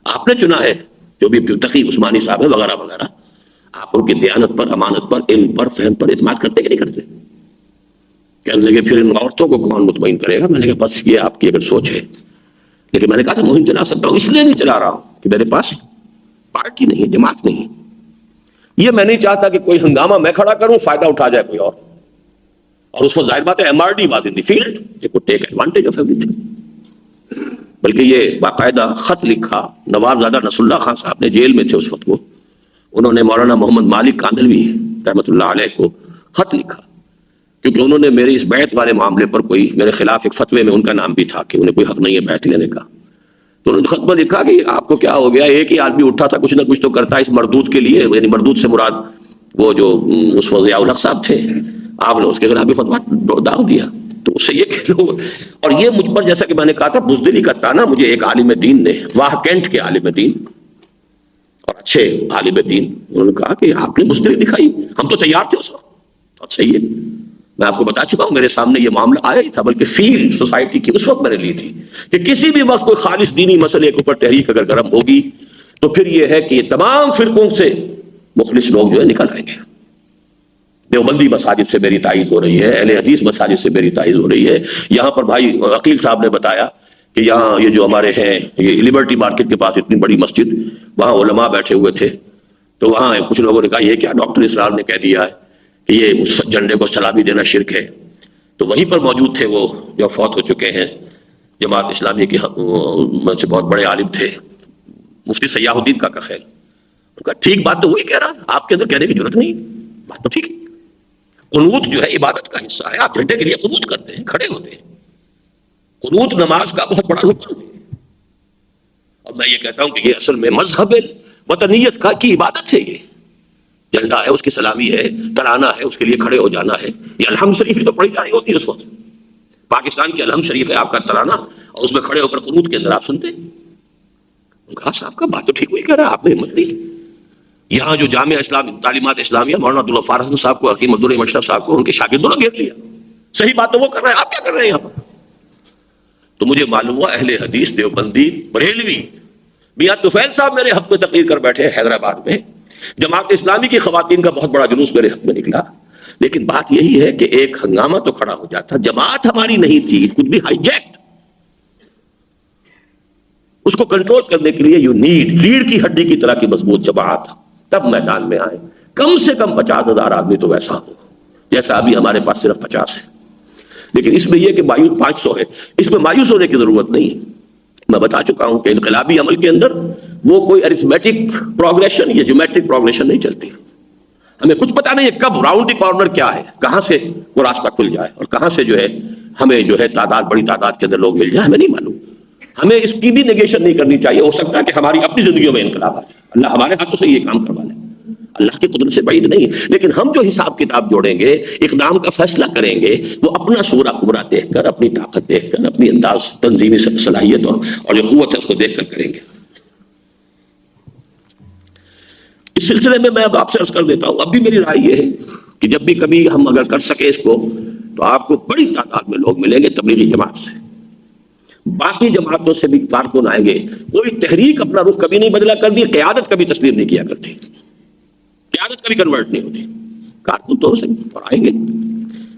آپ نے چنا ہے جو بھی تقی عثمانی صاحب ہے وغیرہ وغیرہ۔ آپ ان کی دیانت پر، امانت پر، علم پر، فہم پر اعتماد کرتے کہ نہیں کرتے؟ کہنے لگے پھر ان عورتوں کو کون مطمئن کرے گا؟ میں نے کہا بس یہ آپ کی اگر سوچ ہے، لیکن میں نے کہا تھا مہم چلا سکتا ہوں، اس لیے نہیں چلا رہا ہوں کہ میرے پاس پارٹی نہیں ہے، جماعت نہیں ہے۔ یہ میں نہیں چاہتا کہ کوئی ہنگامہ میں کھڑا کروں، فائدہ اٹھا جائے کوئی اور اس وقت ظاہر بات ہے MRD was in the field، they could take advantage of everything۔ بلکہ یہ باقاعدہ خط لکھا، نواب زادہ نصر اللہ خان صاحب نے جیل میں تھے اس وقت، وہ انہوں نے مولانا محمد مالک کاندلوی رحمۃ اللہ علیہ کو خط لکھا، کیونکہ انہوں نے میرے اس بیعت والے معاملے پر کوئی میرے خلاف ایک فتوے میں ان کا نام بھی تھا کہ انہیں کوئی حق نہیں ہے بیعت لینے کا، تو انہوں نے خط میں لکھا کہ آپ کو کیا ہو گیا، ایک ہی آدمی اٹھا تھا کچھ نہ کچھ تو کرتا اس مردود کے لیے، یعنی مردود سے مراد وہ جو اس وقت ضیاء الحق صاحب تھے، آپ نے اس کے خلاف بھی فتویٰ داغ دیا۔ تو اس سے یہ کہ لوگ، اور یہ مجھ پر جیسا کہ میں نے کہا تھا بزدلی کا تانا مجھے ایک عالم دین نے، واہ کینٹ کے عالم دین اور اچھے عالم دین، انہوں نے کہا کہ آپ نے بزدلی دکھائی، ہم تو تیار تھے اس وقت۔ اور صحیح ہے، میں آپ کو بتا چکا ہوں میرے سامنے یہ معاملہ آیا ہی تھا، بلکہ فیلڈ سوسائٹی کی اس وقت میں نے لی تھی کہ کسی بھی وقت کوئی خالص دینی مسئلے کے اوپر تحریک اگر گرم ہوگی تو پھر یہ ہے کہ یہ تمام فرقوں سے مخلص لوگ جو ہے نکل آئیں گے۔ دیوبندی مساجد سے میری تائید ہو رہی ہے، اہل حدیث مساجد سے میری تائید ہو رہی ہے۔ یہاں پر بھائی عقیل صاحب نے بتایا کہ یہاں یہ جو ہمارے ہیں یہ لبرٹی مارکیٹ کے پاس اتنی بڑی مسجد، وہاں علماء بیٹھے ہوئے تھے، تو وہاں کچھ لوگوں نے کہا یہ کیا ڈاکٹر اسرار نے کہہ دیا ہے کہ یہ اس جھنڈے کو سلامی دینا شرک ہے۔ تو وہیں پر موجود تھے وہ جو فوت ہو چکے ہیں جماعت اسلامی کے سے بہت بڑے عالم تھے، مفتی سیاح الدین کا خیر، ٹھیک بات تو وہی کہہ رہا، آپ کے اندر کہنے کی ضرورت نہیں، بات تو ٹھیک ہے۔ قنوت جو ہے عبادت کا حصہ ہے، آپ جھنڈے کے لیے قنوت کرتے ہیں، کھڑے ہوتے ہیں، قنوت نماز کا بہت بڑا رکن ہے، اور میں یہ کہتا ہوں کہ یہ اصل میں مذہب وطنیت کی عبادت ہے۔ یہ جھنڈا ہے، اس کی سلامی ہے، ترانہ ہے، اس کے لیے کھڑے ہو جانا ہے۔ یہ الحمد شریف تو پڑھی جانی ہوتی ہے اس وقت، پاکستان کی الحمد شریف ہے آپ کا ترانہ، اور اس میں کھڑے ہو کر قنوت کے اندر آپ سنتے ہیں۔ کہا صاحب کا بات تو ٹھیک ہوئی کہہ رہا ہے، آپ نے ہمت دی۔ یہاں جو جامعہ اسلام تعلیمات اسلامیہ مولانا عبداللہ فارحسن صاحب کو، حکیم عبدالرحیم اشرف صاحب کو، ان کے شاگردوں نے گھیر لیا، صحیح بات تو وہ کر رہے ہیں، آپ کیا کر رہے ہیں یہاں پر؟ تو مجھے معلوم ہوا اہل حدیث دیوبندی بریلوی میاں طفیل صاحب میرے حق میں تقریر کر بیٹھے حیدرآباد میں، جماعت اسلامی کی خواتین کا بہت بڑا جلوس میرے حق میں نکلا، لیکن بات یہی ہے کہ ایک ہنگامہ تو کھڑا ہو جاتا، جماعت ہماری نہیں تھی، کچھ بھی ہائی جیکٹ، اس کو کنٹرول کرنے کے لیے یو نیڈ ریڑھ کی ہڈی کی طرح کی مضبوط جماعت، تب میدان میں آئے، کم سے کم 50,000 آدمی تو ویسا ہو جیسا ابھی ہمارے پاس صرف 50 ہے، لیکن اس میں یہ کہ مایوس 500 ہے، اس میں مایوس ہونے کی ضرورت نہیں۔ میں بتا چکا ہوں کہ انقلابی عمل کے اندر وہ کوئی ارتھمیٹک پروگریشن یا جیومیٹرک پروگریشن نہیں چلتی، ہمیں کچھ پتا نہیں ہے کب راؤنڈ دی کارنر کیا ہے، کہاں سے وہ راستہ کھل جائے اور کہاں سے جو ہے ہمیں جو ہے بڑی تعداد کے اندر لوگ مل جائیں، ہمیں نہیں معلوم۔ ہمیں اس کی بھی نیگیشن نہیں کرنی چاہیے، ہو سکتا ہے کہ ہماری اپنی زندگیوں میں انقلاب آئے، اللہ ہمارے ہاتھوں سے یہ کام کروا لے، اللہ کی قدرت سے بعید نہیں، لیکن ہم جو حساب کتاب جوڑیں گے، اقدام کا فیصلہ کریں گے، وہ اپنا سورہ کبریٰ دیکھ کر، اپنی طاقت دیکھ کر، اپنی انداز تنظیمی صلاحیت اور جو قوت ہے اس کو دیکھ کر کریں گے۔ اس سلسلے میں اب آپ سے عرض کر دیتا ہوں، اب بھی میری رائے یہ ہے کہ جب بھی کبھی ہم اگر کر سکے اس کو، تو آپ کو بڑی تعداد میں لوگ ملیں گے تبلیغی جماعت سے، باقی جماعتوں سے بھی کارکن آئیں گے، کوئی تحریک اپنا رخ کبھی نہیں بدلا کرتی، قیادت کبھی تسلیم نہیں کیا کرتی، قیادت کبھی کنورٹ نہیں ہوتی، کارکن تو ہو سکتے اور آئیں گے،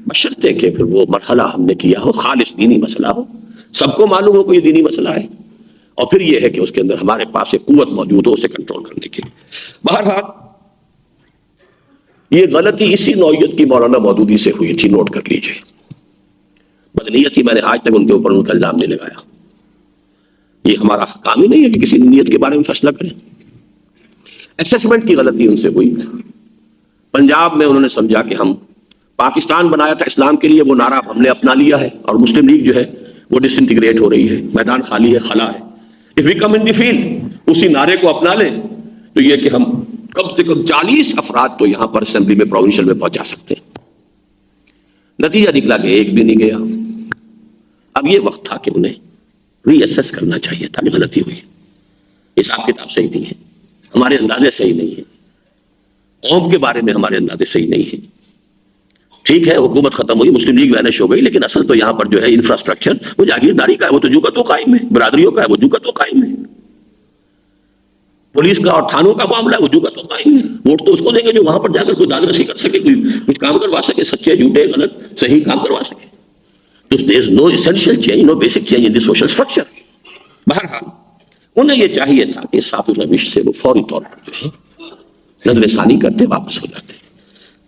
بشرطے کہ پھر وہ مرحلہ ہم نے کیا ہو، خالص دینی مسئلہ ہو، سب کو معلوم ہو کہ یہ دینی مسئلہ ہے، اور پھر یہ ہے کہ اس کے اندر ہمارے پاس ایک قوت موجود ہو اسے کنٹرول کرنے کے لیے. بہرحال یہ غلطی اسی نوعیت کی مولانا مودودی سے ہوئی تھی، نوٹ کر لیجئے. بدنیت ہی میں نے آج تک ان کے اوپر ان کا الزام نہیں لگایا. یہ ہمارا کام ہی نہیں ہے کہ کسی نیت کے بارے میں فیصلہ کریں. اسیسمنٹ کی غلطی ان سے ہوئی. پنجاب میں انہوں نے سمجھا کہ ہم پاکستان بنایا تھا اسلام کے لیے، وہ نعرہ ہم نے اپنا لیا ہے، اور مسلم لیگ جو ہے وہ ڈس انٹیگریٹ ہو رہی ہے، میدان خالی ہے، خلا ہے. If we come in the field, اسی نعرے کو اپنا لیں تو یہ کہ ہم کم سے کم 40 افراد تو یہاں پر اسمبلی میں پروونشل میں پہنچا سکتے ہیں. نتیجہ نکلا کہ ایک بھی نہیں گیا. اب یہ وقت تھا کہ انہیں ری ایسس کرنا چاہیے تھا کہ غلطی ہوئی، حساب کتاب صحیح نہیں ہے، ہمارے اندازے صحیح نہیں ہیں، قوم کے بارے میں ہمارے اندازے صحیح نہیں ہیں. ٹھیک ہے حکومت ختم ہوئی، مسلم لیگ وینش ہو گئی، لیکن اصل تو یہاں پر جو ہے انفراسٹرکچر وہ جاگیرداری کا ہے، وہ تو جو کا تو قائم ہے، برادریوں کا ہے وہ جو کا تو قائم ہے، پولیس کا اور تھانوں کا معاملہ ہے وہ جو کا تو قائم ہے. ووٹ تو اس کو دیں گے جو وہاں پر جا کر کوئی داد رسی کر سکے، کوئی کچھ کام کروا سکے، سچے جھوٹے غلط صحیح کام کروا سکے. تو there is no essential change, no basic change in the social structure. بہرحال انہیں یہ چاہیے تھا کہ صاحب روش سے وہ فوری طور پر جو ہے نظر ثانی کرتے واپس ہو جاتے.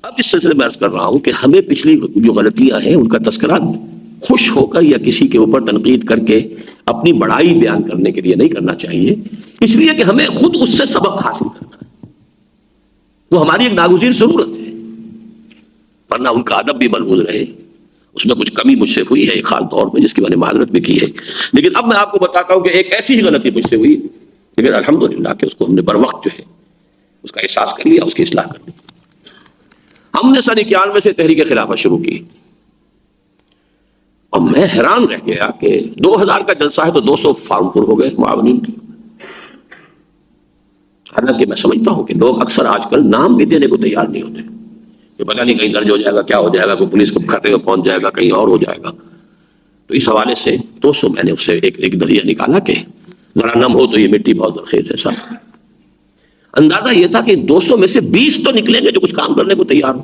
اب اس سلسلے میں عرض کر رہا ہوں کہ ہمیں پچھلی جو غلطیاں ہیں ان کا تذکرہ خوش ہو کر یا کسی کے اوپر تنقید کر کے اپنی بڑائی بیان کرنے کے لیے نہیں کرنا چاہیے، اس لیے کہ ہمیں خود اس سے سبق حاصل کرنا ہے. وہ ہماری ایک ناگزیر ضرورت ہے، ورنہ ان کا ادب بھی ملحوظ رہے. اس میں کچھ کمی مجھ سے ہوئی ہے ایک حال طور میں جس کی میں نے معذرت بھی کی ہے، لیکن اب میں آپ کو بتاتا ہوں کہ ایک ایسی ہی غلطی مجھ سے ہوئی، لیکن الحمدللہ کہ اس کو ہم نے بر وقت جو ہے اس کا احساس کر لیا، اس کی اصلاح کر لی. ہم نے سن 91 سے تحریک خلافت شروع کی، اور میں حیران رہ گیا کہ 2000 کا جلسہ ہے تو 200 فارم پر ہو گئے معاونین کے. حالانکہ میں سمجھتا ہوں کہ لوگ اکثر آج کل نام بھی دینے کو تیار نہیں ہوتے کہ پتہ نہیں کہیں درج ہو جائے گا، کیا ہو جائے گا، کوئی پولیس کو کھاتے میں پہنچ جائے گا، کہیں اور ہو جائے گا. تو اس حوالے سے 200 میں نے اس سے ایک نظریہ نکالا کہ ذرا نم ہو تو یہ مٹی بہت زرخیز ہے. سب اندازہ یہ تھا کہ 200 میں سے 20 تو نکلیں گے جو کچھ کام کرنے کو تیار ہو،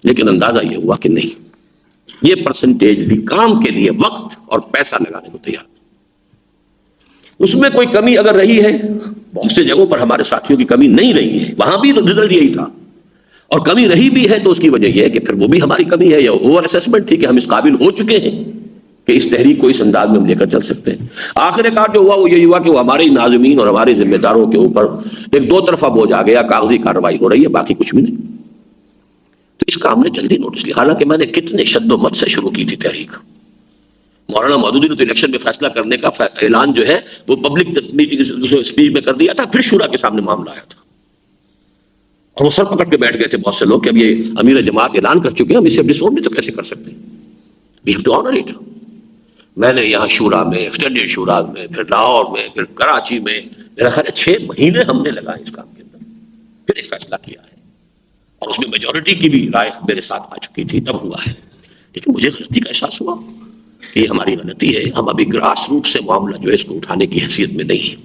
لیکن اندازہ یہ ہوا کہ نہیں، یہ پرسنٹیج بھی کام کے لیے وقت اور پیسہ لگانے کو تیار. اس میں کوئی کمی اگر رہی ہے، بہت سے جگہوں پر ہمارے ساتھیوں کی کمی نہیں رہی ہے، وہاں بھی رزلٹ یہی تھا، اور کمی رہی بھی ہے تو اس کی وجہ یہ ہے کہ پھر وہ بھی ہماری کمی ہے یا اوور اسسمنٹ تھی کہ ہم اس قابل ہو چکے ہیں کہ اس تحریک کو اس انداز میں ہم لے کر چل سکتے ہیں. آخر کار جو ہوا وہ یہی ہوا کہ وہ ہمارے ناظمین اور ہمارے ذمہ داروں کے اوپر ایک دو طرفہ بوجھ آ گیا، کاغذی کارروائی ہو رہی ہے، باقی کچھ بھی نہیں. تو اس کا ہم نے جلدی نوٹس لیا، حالانکہ میں نے کتنے شد و مت سے شروع کی تھی تحریک. مولانا مودودی نے تو الیکشن میں فیصلہ کرنے کا اعلان جو ہے وہ پبلک میٹنگ اسپیچ میں کر دیا تھا، پھر شورا کے سامنے معاملہ آیا تھا، اور وہ سر پکڑ کے بیٹھ گئے تھے بہت سے لوگ کہ اب یہ امیر جماعت اعلان کر چکے ہیں، ہم اسے ڈسون بھی تو کیسے کر سکتے ہیں. We have to honour it. میں نے یہاں شورا میں، ایکسٹینڈیڈ شورا میں، پھر لاہور میں، پھر کراچی میں، میرا خیال ہے 6 مہینے ہم نے لگائے اس کام کے اندر، پھر ایک فیصلہ کیا ہے، اور اس میں میجورٹی کی بھی رائے میرے ساتھ آ چکی تھی، تب ہوا ہے. لیکن مجھے غلطی کا احساس ہوا کہ یہ ہماری غلطی ہے، ہم ابھی گراس روٹ سے معاملہ جو ہے اس کو اٹھانے کی حیثیت میں نہیں ہے،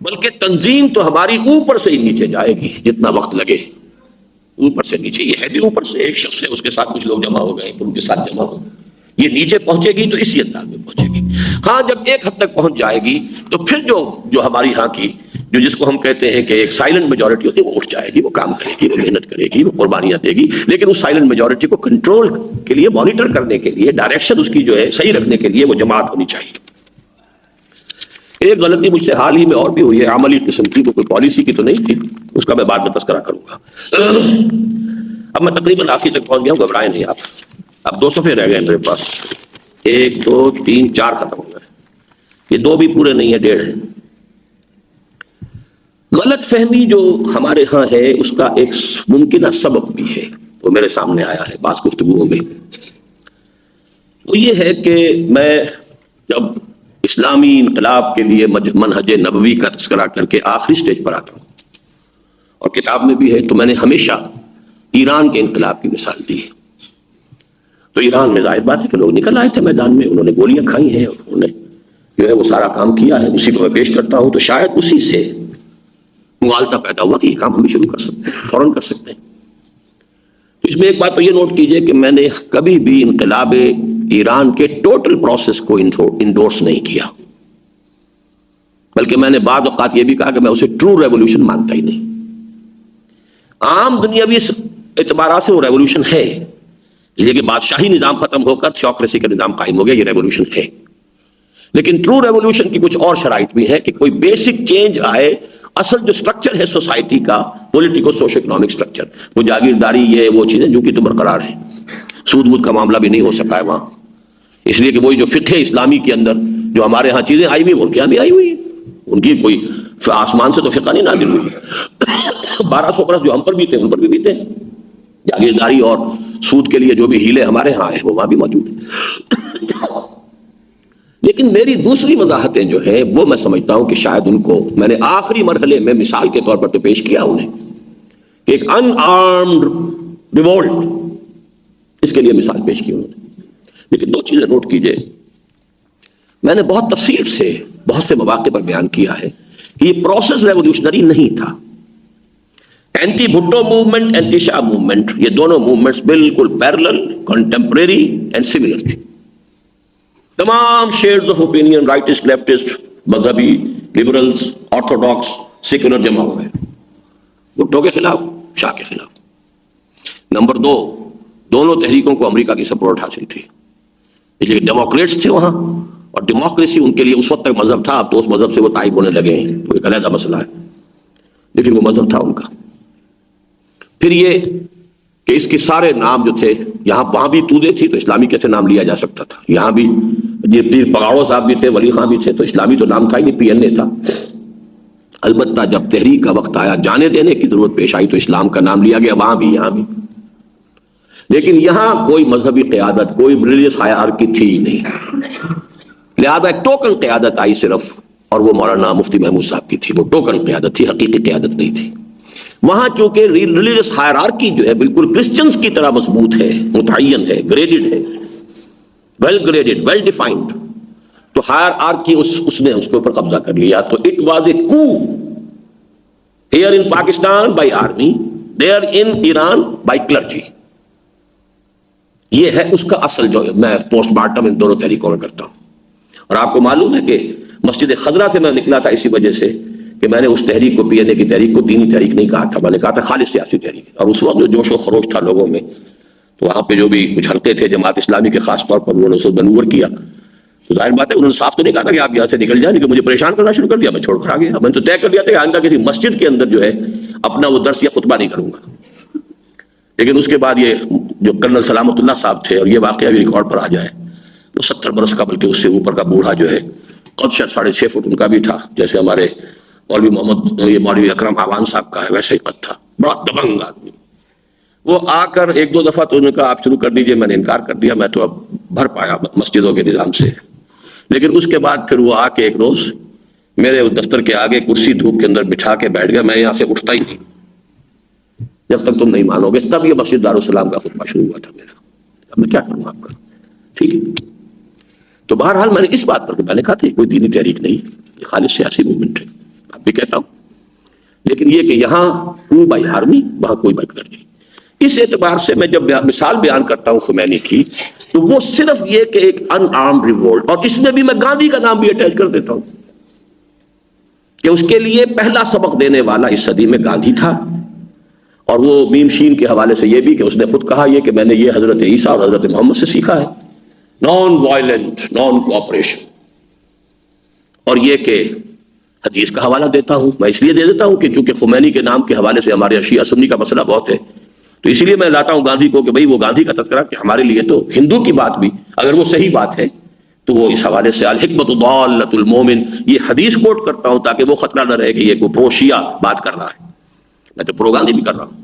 بلکہ تنظیم تو ہماری اوپر سے ہی نیچے جائے گی، جتنا وقت لگے اوپر سے نیچے. یہ ہے بھی اوپر سے ایک شخص ہے، اس کے ساتھ کچھ لوگ جمع ہو گئے، ان کے ساتھ جمع ہو، یہ نیچے پہنچے گی تو اسی انداز میں پہنچے گی. ہاں جب ایک حد تک پہنچ جائے گی تو پھر جو ہماری ہاں کی جو جس کو ہم کہتے ہیں کہ ایک سائلنٹ میجورٹی ہوتی ہے، وہ اٹھ جائے گی، وہ کام کرے گی، وہ محنت کرے گی، وہ قربانیاں دے گی. لیکن اس سائلنٹ میجورٹی کو کنٹرول کے لیے، مانیٹر کرنے کے لیے، ڈائریکشن اس کی جو ہے صحیح رکھنے کے لیے وہ جماعت ہونی چاہیے. ایک غلطی مجھ سے حال ہی میں اور بھی ہوئی ہے، عملی قسم کی، کوئی پالیسی کی تو نہیں تھی، اس کا میں بعد میں تذکرہ کروں گا. اب میں تقریباً آخر تک پہنچ گیا ہوں، گھبرائے نہیں آپ. اب 2 صفحے رہ گئے میرے پاس، 1 2 3 4 ختم ہو گئے، یہ 2 بھی پورے نہیں ہیں، 1.5 ہے. غلط فہمی جو ہمارے ہاں ہے اس کا ایک ممکنہ سبب بھی ہے، وہ میرے سامنے آیا ہے بعض گفتگوؤں میں. وہ یہ ہے کہ میں جب اسلامی انقلاب کے لیے منہج نبوی کا تذکرہ کر کے آخری سٹیج پر آتا ہوں، اور کتاب میں بھی ہے، تو میں نے ہمیشہ ایران کے انقلاب کی مثال دی ہے. تو ایران میں ظاہر بات ہے کہ لوگ نکل آئے تھے میدان میں، انہوں نے گولیاں کھائی ہیں، اور انہوں نے جو ہے وہ سارا کام کیا ہے، اسی کو میں پیش کرتا ہوں. تو شاید اسی سے مغالطہ پیدا ہوا کہ یہ کام ہم بھی شروع کر سکتے ہیں، فوراً کر سکتے ہیں. تو اس میں ایک بات تو یہ نوٹ کیجئے کہ میں نے کبھی بھی انقلاب ایران کے ٹوٹل پروسیس کو انڈورس نہیں کیا، بلکہ میں نے بعض اوقات یہ بھی کہا کہ میں اسے ٹرو ریولوشن مانتا ہی نہیں۔ عام دنیاوی اعتبارات سے وہ ریولوشن ہے، یہ کہ بادشاہی نظام ختم ہو کر تھیوکریسی کا نظام قائم ہو گیا، یہ ریولوشن ہے۔ لیکن ٹرو ریولوشن کی کچھ اور شرائط بھی ہے کہ کوئی بیسک چینج آئے، اصل جو سٹرکچر ہے سوسائٹی کا، پولیٹیکو سوشو اکنامک سٹرکچر، وہ جاگیرداری، یہ وہ چیزیں جو کہ تو برقرار ہیں۔ سود وود کا معاملہ بھی نہیں ہو سکا ہے وہاں، اس لیے کہ وہی جو فقہ اسلامی کے اندر جو ہمارے ہاں چیزیں آئی ہوئی، وہ ان کے یہاں بھی آئی ہوئی ہیں، ان کی کوئی آسمان سے تو فقہ نہیں نازل ہوئی۔ 1200 برس جو ہم پر بھی تھے ان پر بھی بیتے ہیں۔ جاگیرداری اور سود کے لیے جو بھی ہیلے ہمارے ہاں ہیں وہ وہاں بھی موجود ہیں۔ لیکن میری دوسری وضاحتیں جو ہیں وہ میں سمجھتا ہوں کہ شاید ان کو میں نے آخری مرحلے میں مثال کے طور پر تو پیش کیا انہیں کہ ایک ان آرمڈ ریوولٹ، اس کے لیے مثال پیش کی انہوں نے۔ لیکن دو چیزیں نوٹ کیجئے، میں نے بہت تفصیل سے بہت سے مواقع پر بیان کیا ہے کہ یہ پروسیس ریولوشنری نہیں تھا۔ اینٹی بھٹو موومنٹ، اینٹی شاہ موومنٹ، یہ دونوں موومنٹس بالکل پیرلل، کنٹمپریری اینڈ سملر تھی۔ تمام sheds of opinion, rightist, leftist, مذہبی، لبرلز، آرتھوڈاکس، سیکولر جمع ہوئے، بھٹو کے خلاف، شاہ کے خلاف۔ نمبر دو، دونوں تحریکوں کو امریکہ کی سپورٹ حاصل تھی، اس لیے ڈیموکریٹس تھے وہاں، اور ڈیموکریسی ان کے لیے اس وقت تک مذہب تھا، اب تو اس مذہب سے وہ تائب ہونے لگے ہیں، وہ ایک علیحدہ مسئلہ ہے، لیکن وہ مذہب تھا ان کا۔ پھر یہ کہ اس کے سارے نام جو تھے، یہاں وہاں بھی تودے تھی تو اسلامی کیسے نام لیا جا سکتا تھا، یہاں بھی یہ پیر پگاڑو صاحب بھی تھے، ولی خان بھی تھے، تو اسلامی تو نام تھا ہی نہیں، پی این اے تھا۔ البتہ جب تحریک کا وقت آیا، جانے دینے کی ضرورت پیش آئی، تو اسلام کا نام لیا گیا، وہاں بھی یہاں بھی۔ لیکن یہاں کوئی مذہبی قیادت، کوئی ریلیجس ہائرارکی تھی ہی نہیں، لہذا ایک ٹوکن قیادت آئی صرف، اور وہ مولانا مفتی محمود صاحب کی تھی۔ وہ ٹوکن قیادت تھی، حقیقی قیادت نہیں تھی۔ وہاں چونکہ ریلیجس ہائرارکی جو ہے بالکل کرسچنز کی طرح مضبوط ہے، متعین ہے، گریڈڈ ہے، ویل گریڈڈ، ویل ڈیفائنڈ، تو ہائرارکی اس نے اس کے اوپر قبضہ کر لیا۔ تو اٹ واز اے کو here in Pakistan by army, there in Iran by clergy. یہ ہے اس کا اصل جو میں پوسٹ مارٹم ان دونوں تحریکوں میں کرتا ہوں۔ اور آپ کو معلوم ہے کہ مسجد خضرا سے میں نکلا تھا اسی وجہ سے کہ میں نے اس تحریک کو، پی این اے کی تحریک کو دینی تحریک نہیں کہا تھا، میں نے کہا تھا خالص سیاسی تحریک۔ اور اس وقت جو جوش و خروش تھا لوگوں میں، تو وہاں پہ جو بھی کچھ حلقے تھے جماعت اسلامی کے، خاص طور پر انہوں نے اسے منور کیا، تو ظاہر بات ہے انہوں نے صاف تو نہیں کہا تھا کہ آپ یہاں سے نکل جائیں، لیکن مجھے پریشان کرنا شروع کر دیا، میں چھوڑ کر آ گیا۔ میں نے تو طے کر لیا تھا کہ آئندہ کسی مسجد کے اندر جو ہے اپنا وہ درس یا خطبہ نہیں کروں گا۔ لیکن اس کے بعد یہ جو کرنل سلامت اللہ صاحب تھے، اور یہ واقعہ بھی ریکارڈ پر آ جائے، وہ 70 برس کا بلکہ اس سے اوپر کا بوڑھا جو ہے، قد شاید 6.5 فٹ ان کا بھی تھا، جیسے ہمارے مولوی محمد، یہ مولوی اکرم آوان صاحب کا ہے، ویسے ہی قد تھا، بڑا دبنگ آدمی۔ وہ آ کر ایک دو دفعہ تو انہوں نے کہا آپ شروع کر دیجئے، میں نے انکار کر دیا، میں تو اب بھر پایا مسجدوں کے نظام سے۔ لیکن اس کے بعد پھر وہ آ کے ایک روز میرے دفتر کے آگے کرسی دھوپ کے اندر بٹھا کے بیٹھ گیا، میں یہاں سے اٹھتا ہی نہیں جب تک تم نہیں مانو گے۔ تب یہ مسجد دارالسلام کا خطبہ شروع ہوا تھا میرا۔ اب میں کیا کروں آپ کا، ٹھیک ہے۔ تو بہرحال میں نے اس بات پر میں نے کہا تھا کوئی دینی تحریک نہیں، یہ خالص سیاسی موومنٹ ہے، اب بھی کہتا ہوں۔ لیکن یہ کہ یہاں کوئی بائی آرمی، وہاں کوئی بائی کلرجی۔ اس اعتبار سے میں جب مثال بیان کرتا ہوں خمینی کی، تو وہ صرف یہ کہ ایک ان آرمڈ ریوولٹ، اور اس میں بھی میں گاندھی کا نام بھی اٹیچ کر دیتا ہوں کہ اس کے لیے پہلا سبق دینے والا اس صدی میں گاندھی تھا۔ اور وہ میم شین کے حوالے سے یہ بھی کہ اس نے خود کہا یہ کہ میں نے یہ حضرت عیسیٰ اور حضرت محمد سے سیکھا ہے، نان وائلنٹ، نان کوآپریشن۔ اور یہ کہ حدیث کا حوالہ دیتا ہوں، میں اس لیے دے دیتا ہوں کہ چونکہ خمینی کے نام کے حوالے سے ہمارے شیعہ سنی کا مسئلہ بہت ہے، تو اسی لیے میں لاتا ہوں گاندھی کو کہ بھئی وہ گاندھی کا تذکرہ کہ ہمارے لیے تو ہندو کی بات بھی اگر وہ صحیح بات ہے تو وہ اس حوالے سے الحکمت ضالۃ المومن، یہ حدیث کوٹ کرتا ہوں تاکہ وہ خطرہ نہ رہے کہ یہ کوئی پرو شیعہ بات کر رہا ہے، میں تو پرو گاندھی بھی کر رہا ہوں۔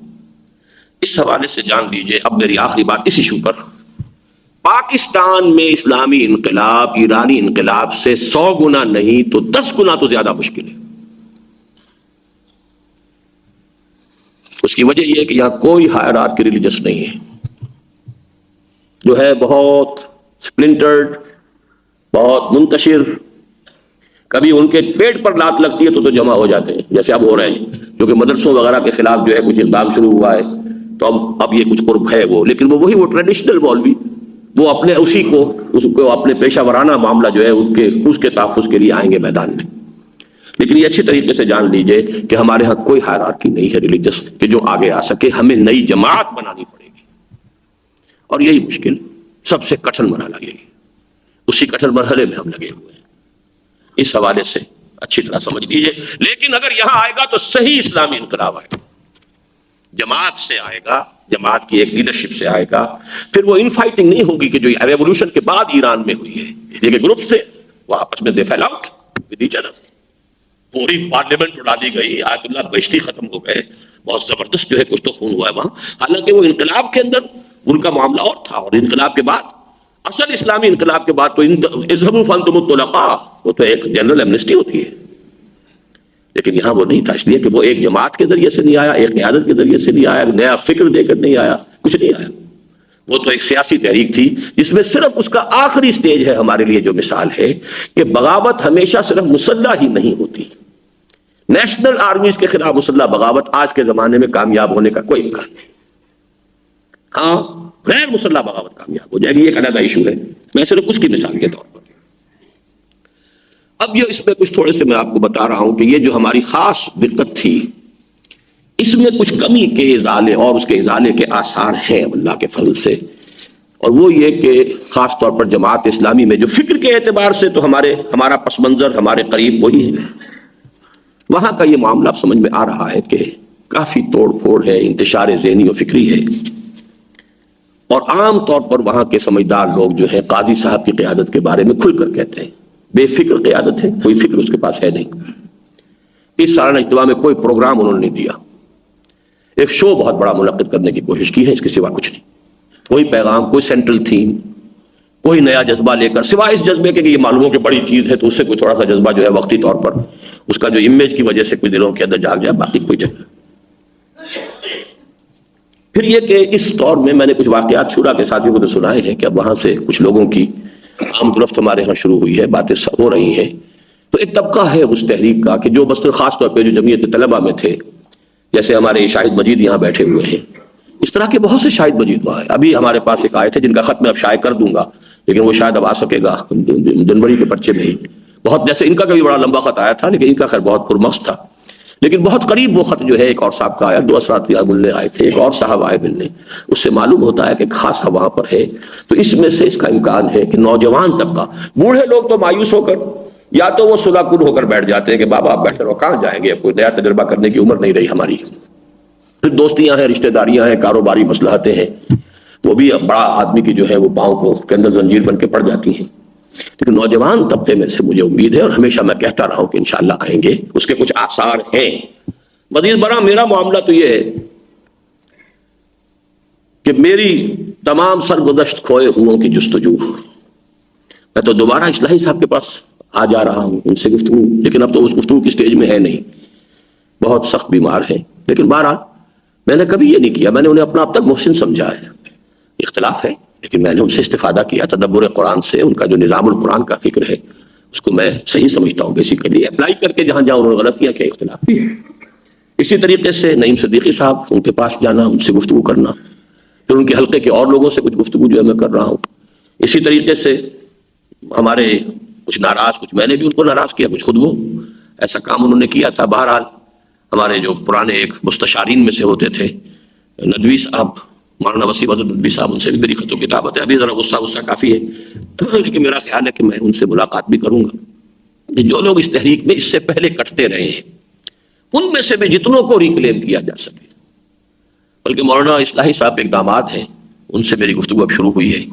اس حوالے سے جان لیجئے، اب میری آخری بات اس ایشو پر، پاکستان میں اسلامی انقلاب ایرانی انقلاب سے 100 گنا نہیں تو 10 گنا تو زیادہ مشکل ہے۔ اس کی وجہ یہ ہے کہ یہاں کوئی ہائرارکی ریلیجس نہیں ہے، جو ہے بہت سپلنٹرڈ، بہت منتشر۔ کبھی ان کے پیٹ پر لات لگتی ہے تو جمع ہو جاتے ہیں، جیسے اب ہو رہے ہیں، جو کہ مدرسوں وغیرہ کے خلاف جو ہے کچھ اقدام شروع ہوا ہے، تو اب یہ کچھ قرب ہے وہ، لیکن وہی ٹریڈیشنل مولوی وہ اپنے اس کو اپنے پیشہ ورانہ معاملہ جو ہے اس کے تحفظ کے لیے آئیں گے میدان میں. لیکن یہ اچھی طریقے سے جان لیجئے کہ ہمارے ہاں کوئی ہائرارکی نہیں ہے ریلیجس کہ جو آگے آ سکے. ہمیں نئی جماعت بنانی پڑے گی، اور یہی مشکل سب سے کٹھن مرحلہ یہی، اسی کٹھن مرحلے میں ہم لگے ہوئے ہیں. اس حوالے سے اچھی طرح سمجھ لیجئے. لیکن اگر یہاں آئے گا تو صحیح اسلامی انقلاب آئے گا، جماعت سے آئے گا، جماعت کی ایک لیڈرشپ سے آئے گا. پھر وہ ان فائٹنگ نہیں ہوگی کہ جو ریولوشن کے بعد ایران میں ہوئی ہے. یہ گروپس تھے وہ آپس میں دے فیل آؤٹ ود ایچ ادر، پوری پارلیمنٹ اڑا دی گئی، آیت اللہ بہشتی ختم ہو گئے، بہت زبردست جو ہے کچھ تو خون ہوا ہے وہاں. حالانکہ وہ انقلاب کے اندر ان کا معاملہ اور تھا، اور انقلاب کے بعد اصل اسلامی انقلاب کے بعد تو اذهبوا فانتم الطلقاء، وہ تو ایک جنرل ایمنسٹی ہوتی ہے. لیکن یہاں وہ نہیں تھا، اس لیے کہ وہ ایک جماعت کے ذریعے سے نہیں آیا، ایک قیادت کے ذریعے سے نہیں آیا، نیا فکر دے کر نہیں آیا، کچھ نہیں آیا. وہ تو ایک سیاسی تحریک تھی جس میں صرف اس کا آخری سٹیج ہے ہمارے لیے جو مثال ہے کہ بغاوت ہمیشہ صرف مسلح ہی نہیں ہوتی. نیشنل آرمیز کے خلاف مسلح بغاوت آج کے زمانے میں کامیاب ہونے کا کوئی امکان نہیں. ہاں غیر مسلح بغاوت کامیاب ہو جائے گی، ایک علیحدہ ایشو ہے، میں صرف اس کی مثال کے طور پر. اب یہ اس میں کچھ تھوڑے سے میں آپ کو بتا رہا ہوں کہ یہ جو ہماری خاص دقت تھی اس میں کچھ کمی کے ازالے اور اس کے ازالے کے آثار ہیں اللہ کے فضل سے. اور وہ یہ کہ خاص طور پر جماعت اسلامی میں جو فکر کے اعتبار سے تو ہمارا پس منظر ہمارے قریب وہی ہے، وہاں کا یہ معاملہ اب سمجھ میں آ رہا ہے کہ کافی توڑ پھوڑ ہے، انتشار ذہنی و فکری ہے. اور عام طور پر وہاں کے سمجھدار لوگ جو ہے قاضی صاحب کی قیادت کے بارے میں کھل کر کہتے ہیں بے فکر قیادت ہے، کوئی فکر اس کے پاس ہے نہیں. اس سالانہ اجتماع میں کوئی پروگرام انہوں نے نہیں دیا، ایک شو بہت بڑا منعقد کرنے کی کوشش کی ہے، اس کے سوا کچھ نہیں. کوئی پیغام، کوئی سینٹرل تھیم، کوئی نیا جذبہ لے کر، سوائے اس جذبے کے کہ یہ معلوم ہو کہ بڑی چیز ہے تو اس سے کوئی تھوڑا سا جذبہ جو ہے وقتی طور پر اس کا جو امیج کی وجہ سے کوئی دلوں کے اندر جاگ جائے، باقی کوئی جگہ. پھر یہ کہ اس دور میں نے کچھ واقعات شورا کے ساتھیوں کو تو سنائے ہیں کہ اب وہاں سے کچھ لوگوں کی آمد رفت ہمارے ہاں شروع ہوئی ہے، باتیں ہو رہی ہیں. تو ایک طبقہ ہے اس تحریک کا کہ جو بس خاص طور پہ جو جمعیت طلبہ میں تھے، جیسے ہمارے شاہد مجید یہاں بیٹھے ہوئے ہیں، اس طرح کے بہت سے شاہد مجید وہاں ہیں. ابھی ہمارے پاس ایک آئے تھے جن کا خط میں اب شائع کر دوں گا، لیکن وہ شاید اب آ سکے گا جنوری کے پرچے میں ہی. بہت جیسے ان کا بھی بڑا لمبا خط آیا تھا، لیکن ان کا خیر بہت پرمغز تھا. لیکن بہت قریب وہ خط جو ہے ایک اور صاحب کا آیا، 2 اسرات ملنے آئے تھے، ایک اور صاحب آئے ملنے. اس سے معلوم ہوتا ہے کہ خاصا وہاں پر ہے. تو اس میں سے اس کا امکان ہے کہ نوجوان طبقہ، بوڑھے لوگ تو مایوس ہو کر یا تو وہ صلح کن ہو کر بیٹھ جاتے ہیں کہ بابا آپ بیٹھے رہو، کہاں جائیں گے، اب کوئی نیا تجربہ کرنے کی عمر نہیں رہی ہماری. پھر دوستیاں ہیں، رشتہ داریاں ہیں، کاروباری مصلحتیں ہیں، وہ بھی بڑا آدمی کی جو ہے وہ پاؤں کو کے اندر زنجیر بن کے پڑ جاتی ہیں. لیکن نوجوان طبقے میں سے مجھے امید ہے، اور ہمیشہ میں کہتا رہا ہوں کہ انشاءاللہ آئیں گے، اس کے کچھ آثار ہیں. مزید برآں میرا معاملہ تو یہ ہے کہ میری تمام سرگزشت کھوئے ہوں کی جستجو، میں تو دوبارہ اصلاحی صاحب کے پاس آ جا رہا ہوں، ان سے گفتگو، لیکن اب تو اس گفتگو کی سٹیج میں ہے نہیں، بہت سخت بیمار ہے. لیکن بہرحال میں نے کبھی یہ نہیں کیا، میں نے انہیں اپنا اب تک محسن سمجھا ہے. اختلاف ہے لیکن میں نے ان سے استفادہ کیا تدبر قرآن سے. ان کا جو نظام القرآن کا فکر ہے اس کو میں صحیح سمجھتا ہوں، بیسیکلی اپلائی کر کے جہاں جہاں انہوں نے غلطیاں کیا، اختلاف بھی ہے. اسی طریقے سے نعیم صدیقی صاحب، ان کے پاس جانا، ان سے گفتگو کرنا، پھر ان کے حلقے کے اور لوگوں سے کچھ گفتگو جو ہے میں کر رہا ہوں. اسی طریقے سے ہمارے کچھ ناراض، کچھ میں نے بھی ان کو ناراض کیا، کچھ خود وہ ایسا کام انہوں نے کیا تھا. بہرحال ہمارے جو پرانے ایک مستشارین میں سے ہوتے تھے ندوی صاحب، مولانا وسیم احمد ندوی صاحب، ان سے بھی میری خط و کتابت ہے. ابھی ذرا غصہ کافی ہے، لیکن میرا خیال ہے کہ میں ان سے ملاقات بھی کروں گا. کہ جو لوگ اس تحریک میں اس سے پہلے کٹتے رہے ہیں ان میں سے بھی جتنوں کو ریکلیم کیا جا سکے. بلکہ مولانا اصلاحی صاحب ایک داماد ہیں، ان سے میری گفتگو اب شروع ہوئی ہے.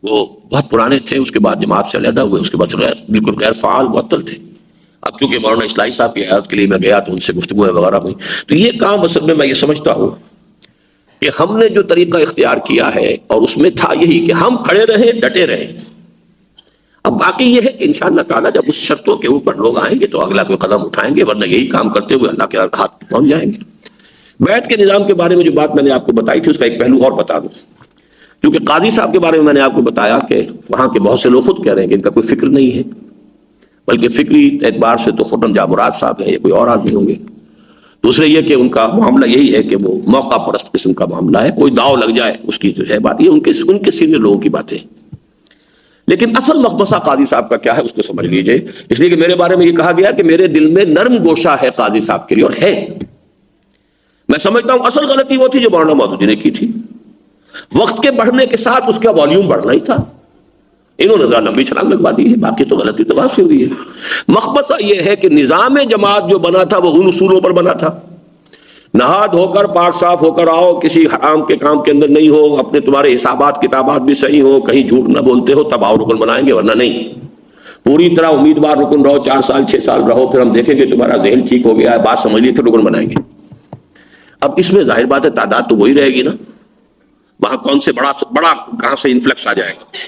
وہ بہت پرانے تھے، اس کے بعد جماعت سے علیحدہ ہوئے، اس کے بعد بالکل غیر فعال معطل تھے. اب چونکہ مولانا اصلاحی صاحب کی حیات کے لیے میں گیا تو ان سے گفتگو وغیرہ ہوئی. تو یہ کام اصل میں یہ سمجھتا ہوں کہ ہم نے جو طریقہ اختیار کیا ہے، اور اس میں تھا یہی کہ ہم کھڑے رہیں، ڈٹے رہیں. اب باقی یہ ہے کہ انشاءاللہ تعالیٰ جب اس شرطوں کے اوپر لوگ آئیں گے تو اگلا کوئی قدم اٹھائیں گے، ورنہ یہی کام کرتے ہوئے اللہ کے ہاتھ پہنچ جائیں گے. بیعت کے نظام کے بارے میں جو بات میں نے آپ کو بتائی تھی اس کا ایک پہلو اور بتا دوں. کیونکہ قاضی صاحب کے بارے میں نے آپ کو بتایا کہ وہاں کے بہت سے لوگ خود کہہ رہے ہیں کہ ان کا کوئی فکر نہیں ہے، بلکہ فکری اعتبار سے تو خرم جابرات صاحب ہیں یا کوئی اور آدمی ہوں گے. دوسرے یہ کہ ان کا معاملہ یہی ہے کہ وہ موقع پرست قسم کا معاملہ ہے، کوئی داؤ لگ جائے اس کی جو ہے بات، یہ ان کے سینئر لوگوں کی باتیں۔ لیکن اصل مخمصہ قاضی صاحب کا کیا ہے اس کو سمجھ لیجئے، اس لیے کہ میرے بارے میں یہ کہا گیا کہ میرے دل میں نرم گوشہ ہے قاضی صاحب کے لیے، اور ہے۔ میں سمجھتا ہوں اصل غلطی وہ تھی جو مولانا مودودی نے کی تھی، وقت کے بڑھنے کے ساتھ اس کا والیوم بڑھنا ہی تھا، انہوں نے ذرا لمبی چھلانگ لگوا دی ہے، باقی تو غلطی تو وہاں سے ہوئی ہے۔ مخمصہ یہ ہے کہ نظام جماعت جو بنا تھا وہ ان اصولوں پر بنا تھا، نہا دھو کر پاک صاف ہو کر آؤ، کسی حرام کے کام کے اندر نہیں ہو، اپنے تمہارے حسابات کتابات بھی صحیح ہو، کہیں جھوٹ نہ بولتے ہو، تب آؤ رکن بنائیں گے، ورنہ نہیں۔ پوری طرح امیدوار رکن رہو، 4 سال 6 سال رہو، پھر ہم دیکھیں گے تمہارا ذہن ٹھیک ہو گیا ہے، بات سمجھ لی، پھر رکن بنائیں گے۔ اب اس میں ظاہر بات ہے تعداد تو وہی رہے گی نا، وہاں کون سے بڑا کہاں سے انفلکس آ جائے گا،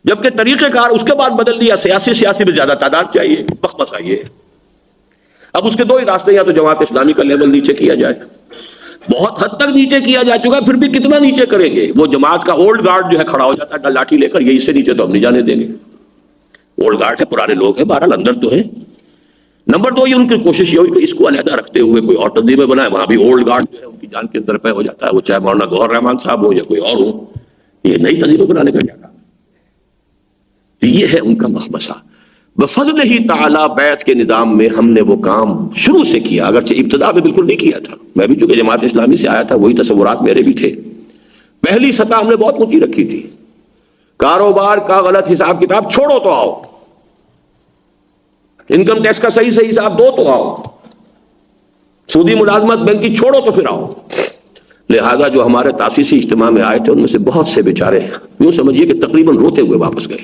جبکہ طریقہ کار اس کے بعد بدل دیا، سیاسی میں زیادہ تعداد چاہیے، مخمصہ یہ۔ اب اس کے دو ہی راستے، یا تو جماعت اسلامی کا لیول نیچے کیا جائے، بہت حد تک نیچے کیا جا چکا، پھر بھی کتنا نیچے کریں گے، وہ جماعت کا اولڈ گارڈ جو ہے کھڑا ہو جاتا ہے لاٹھی لے کر، یہ اس سے نیچے تو ہم نہیں جانے دیں گے، اولڈ گارڈ ہے، پرانے لوگ ہیں، بہرحال اندر تو ہے۔ نمبر 2 یہ ان کی کوشش یہ ہوئی کہ اس کو علیحدہ رکھتے ہوئے کوئی اور تنظیم میں بنائے، وہاں بھی اولڈ گارڈ جو ہے ان کی جان کے اندر پہ ہو جاتا ہے، وہ چاہے مولانا گوہر رحمان صاحب ہو یا کوئی اور ہو، یہ نئی تنظیمیں بنانے کا کیا کام؟ یہ ہے ان کا مخمصہ۔ بفضل ہی تعالیٰ بیعت کے نظام میں ہم نے وہ کام شروع سے کیا، اگرچہ ابتدا میں بالکل نہیں کیا تھا، میں بھی چونکہ جماعت اسلامی سے آیا تھا، وہی تصورات میرے بھی تھے۔ پہلی سطح ہم نے بہت اونچی رکھی تھی، کاروبار کا غلط حساب کتاب چھوڑو تو آؤ، انکم ٹیکس کا صحیح حساب دو تو آؤ، سودی ملازمت بینک کی چھوڑو تو پھر آؤ۔ لہذا جو ہمارے تاسیسی اجتماع میں آئے تھے ان میں سے بہت سے بیچارے یوں سمجھیے کہ تقریباً روتے ہوئے واپس گئے۔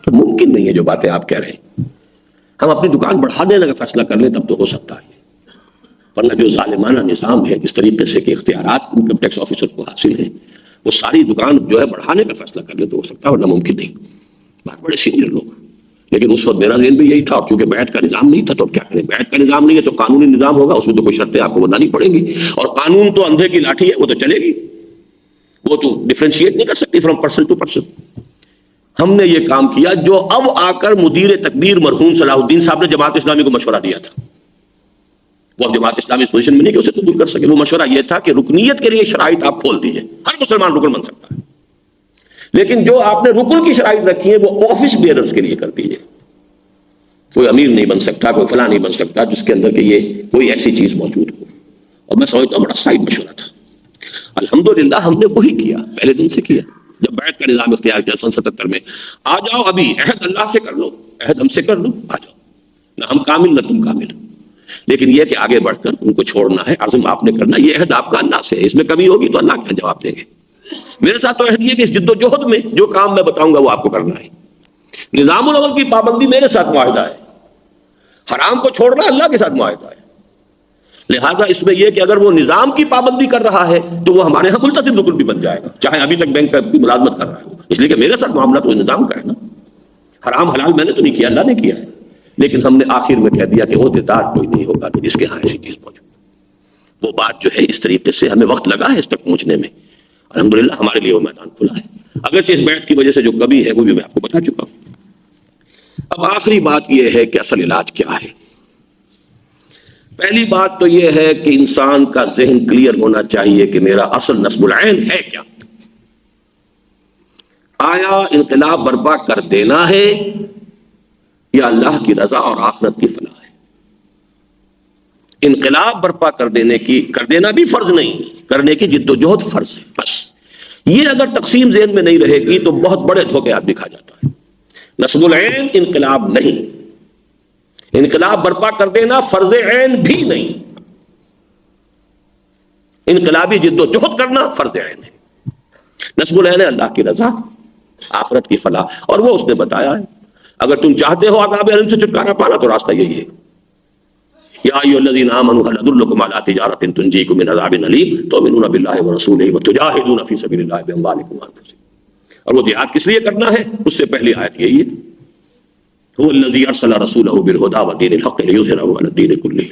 تو ممکن نہیں ہے جو باتیں آپ کہہ رہے ہیں، ہم اپنی دکان بڑھانے کا فیصلہ کر لیں تب تو ہو سکتا ہے، ورنہ جو ظالمانہ نظام ہے جس طریقے سے کہ اختیارات انکم ٹیکس آفیسر کو حاصل ہیں، وہ ساری دکان جو ہے بڑھانے کا فیصلہ کر لیں تو ہو سکتا ہے، ورنہ ممکن نہیں۔ بہت بڑے سینئر لوگ، لیکن اس وقت میرا ذہن بھی یہی تھا، اور چونکہ بیعت کا نظام نہیں تھا تو اب کیا کریں، بیعت کا نظام نہیں ہے تو قانونی نظام ہوگا، اس میں تو کوئی شرطیں آپ کو بنانی پڑیں گی، اور قانون تو اندھے کی لاٹھی ہے، وہ تو چلے گی، وہ تو ڈفرینشیٹ نہیں کر سکتی فرام پرسن ٹو پرسن۔ ہم نے یہ کام کیا جو اب آ کر مدیر تکبیر مرحوم صلاح الدین صاحب نے جماعت اسلامی کو مشورہ دیا تھا، وہ اب جماعت اسلامی اس پوزیشن میں نہیں کہ اسے قبول کر سکے، وہ مشورہ یہ تھا کہ رکنیت کے لیے شرائط آپ کھول دیجئے، ہر مسلمان رکن بن سکتا ہے، لیکن جو آپ نے رکن کی شرائط رکھی ہے وہ آفس بیئررز کے لیے کر دیجئے، کوئی امیر نہیں بن سکتا، کوئی فلاں نہیں بن سکتا جس کے اندر کہ یہ کوئی ایسی چیز موجود ہو۔ اور میں سمجھتا ہوں بڑا صحیح مشورہ تھا، الحمدللہ ہم نے وہی کیا، پہلے دن سے کیا، جب بیعت کا نظام اختیار کیا 77 میں، آ جاؤ ابھی عہد اللہ سے کر لو، عہد ہم سے کر لو، آ جاؤ، نہ ہم کامل نہ تم کامل، لیکن یہ کہ آگے بڑھ کر ان کو چھوڑنا ہے، عزم آپ نے کرنا، یہ عہد آپ کا اللہ سے ہے، اس میں کمی ہوگی تو اللہ کا جواب دیں گے۔ میرے ساتھ تو عہد یہ کہ اس جد و جہد میں جو کام میں بتاؤں گا وہ آپ کو کرنا ہے، نظام الاول کی پابندی میرے ساتھ معاہدہ ہے، حرام کو چھوڑنا اللہ کے ساتھ معاہدہ ہے، لہذا اس میں یہ کہ اگر وہ نظام کی پابندی کر رہا ہے تو وہ ہمارے ہاں ملتزم رکن بھی بن جائے گا، چاہے ابھی تک بینک کی ملازمت کر رہا ہے، اس لیے کہ میرے ساتھ معاملہ تو نظام کا ہے نا، حرام حلال میں نے تو نہیں کیا، اللہ نے کیا ہے، لیکن ہم نے آخر میں کہہ دیا کہ عہدیدار کوئی نہیں ہوگا جس کے ہاں ایسی چیز موجود۔ وہ بات جو ہے اس طریقے سے ہمیں وقت لگا ہے اس تک پہنچنے میں، الحمدللہ ہمارے لیے وہ میدان کھلا ہے، اگرچہ اس بیعت کی وجہ سے جو کمی ہے وہ بھی میں آپ کو بتا چکا ہوں۔ اب آخری بات یہ ہے کہ اصل علاج کیا ہے۔ پہلی بات تو یہ ہے کہ انسان کا ذہن کلیئر ہونا چاہیے کہ میرا اصل نصب العین ہے کیا، آیا انقلاب برپا کر دینا ہے یا اللہ کی رضا اور آخرت کی فلاح ہے۔ انقلاب برپا کر دینا بھی فرض نہیں، کرنے کی جد و جہد فرض ہے، بس یہ اگر تقسیم ذہن میں نہیں رہے گی تو بہت بڑے دھوکے آپ دکھا جاتا ہے۔ نصب العین انقلاب نہیں، انقلاب برپا کر دینا فرض عین بھی نہیں، انقلابی جد و جہد کرنا فرض عین ہے۔ نصب العین ہے اللہ کی رضا، آخرت کی فلاح، اور وہ اس نے بتایا ہے، اگر تم چاہتے ہو عذاب الیم سے چھٹکارا پانا تو راستہ یہی ہے، یا ایھا الذین آمنوا هل ادلکم علی تجارۃ تنجیکم من عذاب الیم تؤمنون باللہ ورسولہ وتجاہدون فی سبیل اللہ باموالکم وانفسکم۔ اور وہ جہاد کس لیے کرنا ہے، اس سے پہلی آیت یہی ہے، هو الذی ارسل رسولہ بالہدی ودین الحق لیظہرہ علی الدین کلہ،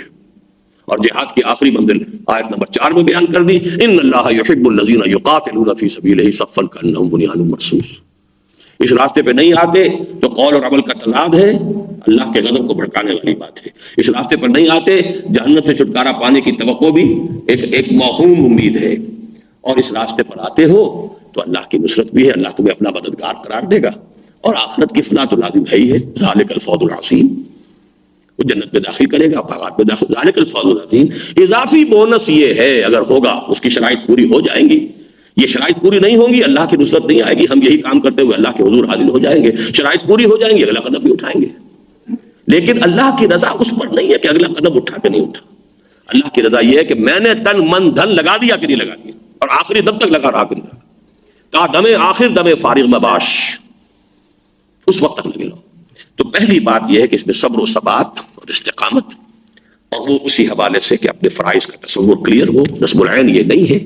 اور جہاد کی آخری منزل آیت نمبر 4 میں بیان کر دی، ان اللہ یحب الذین یقاتلون فی سبیلہ صفا کانہم بنیان مرصوص۔ اس راستے پہ نہیں آتے تو قول اور عمل کا تضاد ہے، اللہ کے غضب کو بھڑکانے والی بات ہے. اس راستے پر نہیں آتے، جہنم سے چھٹکارا پانے کی توقع بھی ایک موہوم امید ہے. اور اس راستے پر آتے ہو تو اللہ کی نصرت بھی ہے، اللہ تمہیں اپنا مددگار قرار دے گا، اور آخرت کی فلاح تو لازم ہے ہی ہے. ذالک الفوز العظیم، وہ جنت میں داخل کرے گا، باغات میں داخل. ذالک الفوز العظیم. اضافی بونس یہ ہے، اگر ہوگا اس کی شرائط پوری ہو جائیں گی. یہ شرائط پوری نہیں ہوں گی، اللہ کی نصرت نہیں آئے گی. ہم یہی کام کرتے ہوئے اللہ کے حضور حاضر ہو جائیں گے، شرائط پوری ہو جائیں گی، اگلا قدم بھی اٹھائیں گے. لیکن اللہ کی رضا اس پر نہیں ہے کہ اگلا قدم اٹھا کے نہیں اٹھا. اللہ کی رضا یہ ہے کہ میں نے تن من دھن لگا دیا کہ نہیں لگا دیا، اور آخری دم تک لگا رہا کہ نہیں، تا دم آخر دم فارغ مباش، اس وقت تک لگے رہو. تو پہلی بات یہ ہے کہ اس میں صبر و ثبات اور استقامت، اور وہ اسی حوالے سے کہ اپنے فرائض کا تصور کلیئر ہو. نصب العین یہ نہیں ہے،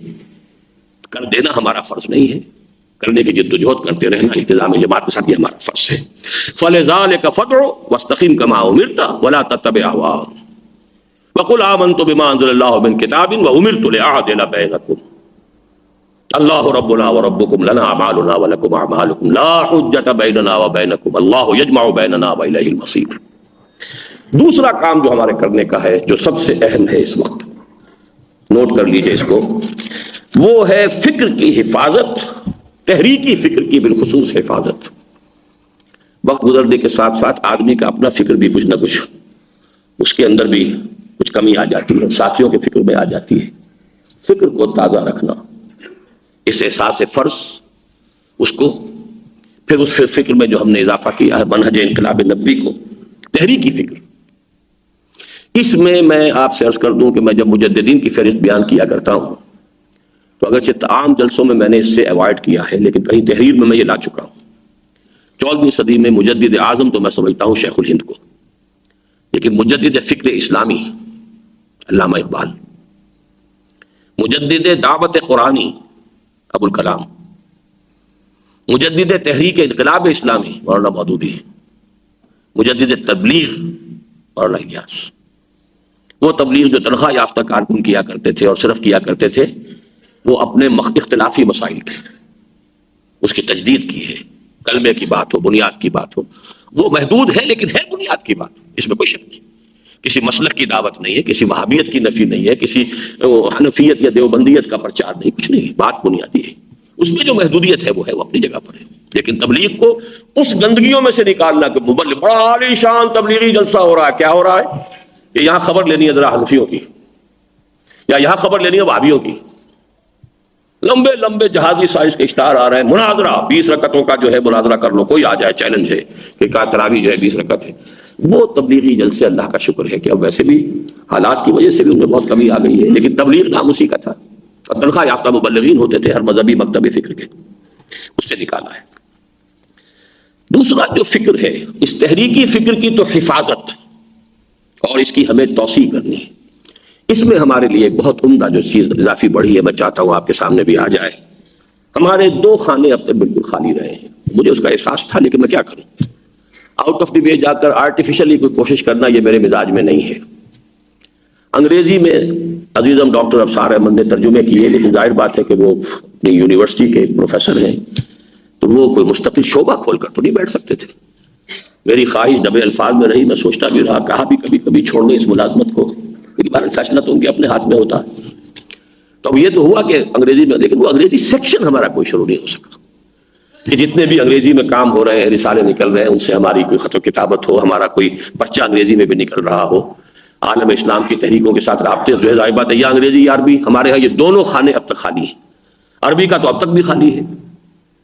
کر دینا ہمارا فرض نہیں ہے، کرنے کی جد و جہد کرتے رہنا التزام جماعت کے ساتھ یہ ہمارا فرض ہے. فَلِذَلِكَ فَادْعُ وَاسْتَقِمْ كَمَا أُمِرْتَ وَلَا تَتَّبِعْ أَهْوَاءَهُمْ وَقُلْ آمَنْتُ بِمَا أَنزَلَ اللَّهُ مِنْ كِتَابٍ وَأُمِرْتُ لِأَعْدِلَ بَيْنَكُمْ اللہ ربنا وربکم لنا اعمالنا ولکم اعمالکم لا حجۃ بیننا وبینکم اللہ یجمع بیننا والیہ المصیر. دوسرا کام جو ہمارے کرنے کا ہے، جو سب سے اہم ہے اس وقت، نوٹ کر لیجئے اس کو، وہ ہے فکر کی حفاظت، تحریکی فکر کی بالخصوص حفاظت. وقت گزرنے کے ساتھ ساتھ آدمی کا اپنا فکر بھی کچھ نہ کچھ اس کے اندر بھی کچھ کمی آ جاتی ہے، ساتھیوں کے فکر میں آ جاتی ہے. فکر کو تازہ رکھنا، اس احساس فرض، اس کو پھر اس فکر میں جو ہم نے اضافہ کیا ہے منہج انقلاب نبوی کو، تحریکی فکر. اس میں آپ سے عرض کر دوں کہ میں جب مجددین کی فہرست بیان کیا کرتا ہوں تو اگرچہ عام جلسوں میں نے اس سے ایوائڈ کیا ہے، لیکن کہیں تحریر میں یہ لا چکا ہوں. 14ویں صدی میں مجدد اعظم تو میں سمجھتا ہوں شیخ الہند کو، لیکن مجدد فکر اسلامی علامہ اقبال، مجدد دعوت قرآنی ابو الکلام، مجدد تحریک انقلاب اسلامی مولانا مودودی، مجدد تبلیغ مولانا الیاس. وہ تبلیغ جو تنخواہ یافتہ کارکن کیا کرتے تھے اور صرف کیا کرتے تھے، وہ اپنے اختلافی مسائل کے اس کی تجدید کی ہے. کلمے کی بات ہو، بنیاد کی بات ہو، وہ محدود ہے لیکن ہے بنیاد کی بات، اس میں کوئی شک نہیں. کسی مسلک کی دعوت نہیں ہے، کسی وہابیت کی نفی نہیں ہے، کسی حنفیت یا دیوبندیت کا پرچار نہیں، کچھ نہیں. بات بنیادی ہے، اس میں جو محدودیت ہے وہ اپنی جگہ پر ہے. لیکن تبلیغ کو اس گندگیوں میں سے نکالنا کہ مبلغ بڑا عالی شان تبلیغی جلسہ ہو رہا ہے. کیا ہو رہا ہے کہ یہاں خبر لینی ہے ذرا حنفیوں کی، یا یہاں خبر لینی ہے وہابیوں کی. لمبے لمبے جہازی سائز کے اشتہار آ رہے ہیں، مناظرہ 20 رکعتوں کا جو ہے مناظرہ کر لو، کوئی آ جائے، چیلنج ہے کہ کیا تراویح جو ہے 20 رکعت ہے. وہ تبلیغی جلسے اللہ کا شکر ہے کہ اب ویسے بھی حالات کی وجہ سے بھی ان میں بہت کمی آ گئی ہے، لیکن تبلیغ نام اسی کا تھا. اور تنخواہ یافتہ مبلغین ہوتے تھے ہر مذہبی مکتب فکر کے، اس سے نکالا ہے. دوسرا جو فکر ہے، اس تحریکی فکر کی تو حفاظت اور اس کی ہمیں توسیع کرنی ہے. اس میں ہمارے لیے ایک بہت عمدہ جو چیز اضافی بڑھی ہے، میں چاہتا ہوں آپ کے سامنے بھی آ جائے. ہمارے 2 خانے اب تک بالکل خالی رہے ہیں. مجھے اس کا احساس تھا لیکن میں کیا کروں، آؤٹ آف دی وے جا کر آرٹیفیشلی کوئی کوشش کرنا یہ میرے مزاج میں نہیں ہے. انگریزی میں عزیزم ڈاکٹر ابصار احمد نے ترجمے کیے، لیکن ظاہر بات ہے کہ وہ اپنی یونیورسٹی کے پروفیسر ہیں تو وہ کوئی مستقل شعبہ کھول کر تو نہیں بیٹھ سکتے تھے. میری خواہش دبے الفاظ میں رہی، میں سوچتا بھی رہا، کہا بھی کبھی کبھی چھوڑ دیں اس ملازمت کو، لیکن فیصلہ تو ان کے اپنے ہاتھ میں ہوتا ہے. تو اب یہ تو ہوا کہ انگریزی میں، لیکن وہ انگریزی سیکشن ہمارا کوئی شروع نہیں ہو سکا کہ جتنے بھی انگریزی میں کام ہو رہے ہیں، رسالے نکل رہے ہیں، ان سے ہماری کوئی خط و کتابت ہو، ہمارا کوئی پرچہ انگریزی میں بھی نکل رہا ہو. عالم اسلام کی تحریکوں کے ساتھ رابطے جو ہے ظاہر بات ہے یا انگریزی یا عربی، ہمارے ہاں یہ دونوں خانے اب تک خالی ہیں. عربی کا تو اب تک بھی خالی ہے.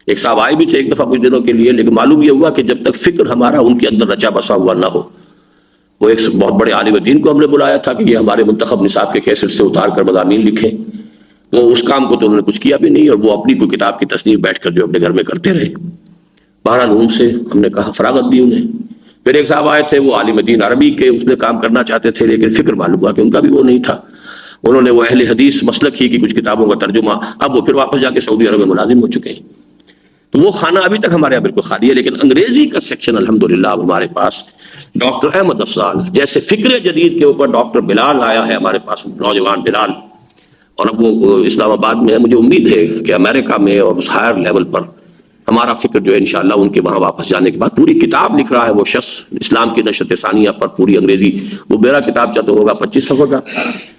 ایک صاحب آئے بھی تھے ایک دفعہ کچھ دنوں کے لیے، لیکن معلوم یہ ہوا کہ جب تک فکر ہمارا ان کے اندر رچا بسا ہوا نہ ہو. وہ ایک بہت بڑے عالم دین کو ہم نے بلایا تھا کہ یہ ہمارے منتخب نصاب کے کیسٹ سے اتار کر مضامین لکھیں. وہ اس کام کو تو انہوں نے کچھ کیا بھی نہیں، اور وہ اپنی کوئی کتاب کی تصنیف بیٹھ کر جو اپنے گھر میں کرتے رہے. بہرحال ان سے ہم نے کہا فراغت دی انہیں. پھر ایک صاحب آئے تھے، وہ عالم دین عربی کے اس میں کام کرنا چاہتے تھے، لیکن فکر معلوم ہوا کہ ان کا بھی وہ نہیں تھا. انہوں نے وہ اہل حدیث مسلک ہی کی کچھ کتابوں کا ترجمہ، اب وہ پھر واپس جا کے سعودی عرب میں ملازم ہو چکے ہیں. تو وہ خانہ ابھی تک ہمارے یہاں بالکل خالی ہے. لیکن انگریزی کا سیکشن الحمدللہ اب ہمارے پاس ڈاکٹر احمد افضال جیسے فکر جدید کے اوپر ڈاکٹر بلال آیا ہے ہمارے پاس، نوجوان بلال، اور اب وہ اسلام آباد میں ہے. مجھے امید ہے کہ امریکہ میں اور اس ہائر لیول پر ہمارا فکر جو ہے انشاءاللہ ان کے وہاں واپس جانے کے بعد، پوری کتاب لکھ رہا ہے وہ شخص اسلام کی نشرت ثانیہ پر، پوری انگریزی، وہ میرا کتاب چاہتا ہوگا 25 صفحے کا،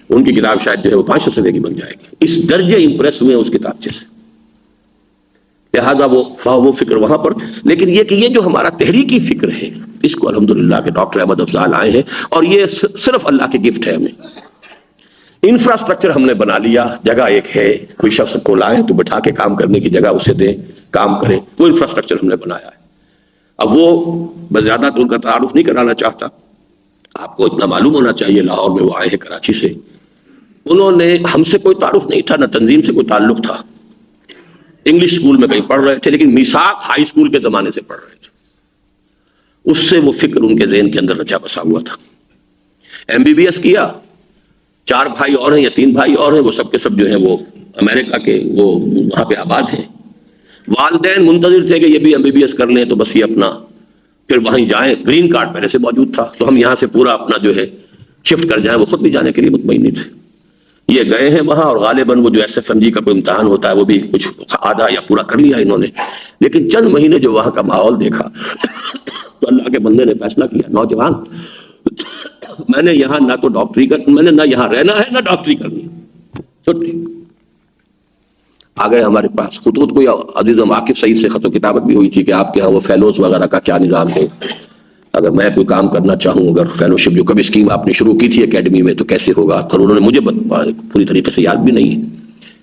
ان کی کتاب شاید جو ہے وہ 500 صفحے کی بن جائے گی، اس درجے امپریس ہوئے اس کتابچے سے، لہذا وہ فکر وہاں پر۔ لیکن یہ کہ یہ جو ہمارا تحریکی فکر ہے، اس کو الحمدللہ کہ ڈاکٹر احمد افضال آئے ہیں، اور یہ صرف اللہ کی گفٹ ہے ہمیں۔ انفراسٹرکچر ہم نے بنا لیا، جگہ ایک ہے، کوئی شخص کو لائیں تو بٹھا کے کام کرنے کی جگہ اسے دیں، کام کرے، وہ انفراسٹرکچر ہم نے بنایا ہے۔ اب وہ میں زیادہ تو ان کا تعارف نہیں کرانا چاہتا، آپ کو اتنا معلوم ہونا چاہیے، لاہور میں وہ آئے ہیں کراچی سے، انہوں نے ہم سے کوئی تعارف نہیں تھا، نہ تنظیم سے کوئی تعلق تھا، انگلش اسکول میں کہیں پڑھ رہے تھے، لیکن میثاق ہائی اسکول کے زمانے سے پڑھ رہے تھے، اس سے وہ فکر ان کے ذہن کے اندر رچا بسا ہوا تھا۔ MBBS کیا، 4 بھائی اور ہیں یا 3 بھائی اور ہیں، وہ سب کے سب جو ہیں وہ امریکہ کے، وہ وہاں پہ آباد ہیں۔ والدین منتظر تھے کہ یہ بھی MBBS کر لیں تو بس یہ اپنا پھر وہیں جائیں، گرین کارڈ پہلے سے موجود تھا تو ہم یہاں سے پورا اپنا جو ہے شفٹ کر جائیں، وہ خود بھی جانے کے لیے مطمئن نہیں تھے۔ یہ گئے ہیں وہاں، اور غالباً وہ جو SFMG کا کوئی امتحان ہوتا ہے وہ بھی کچھ آدھا یا پورا کر لیا انہوں نے، لیکن چند مہینے جو وہاں کا ماحول دیکھا تو اللہ کے بندے نے فیصلہ کیا، نوجوان میں نے یہاں نہ تو ڈاکٹری میں نے نہ یہاں رہنا ہے نہ ڈاکٹری کرنی، چھٹی۔ آ گئے ہمارے پاس خطوط، کوئی عزیز عاقب سعید سے خط و کتابت بھی ہوئی تھی کہ آپ کے ہاں وہ فیلوز وغیرہ کا کیا نظام ہے، اگر میں کوئی کام کرنا چاہوں، اگر فیلوشپ جو کبھی اسکیم آپ نے شروع کی تھی اکیڈمی میں تو کیسے ہوگا، اور انہوں نے مجھے پوری طریقے سے یاد بھی نہیں ہے۔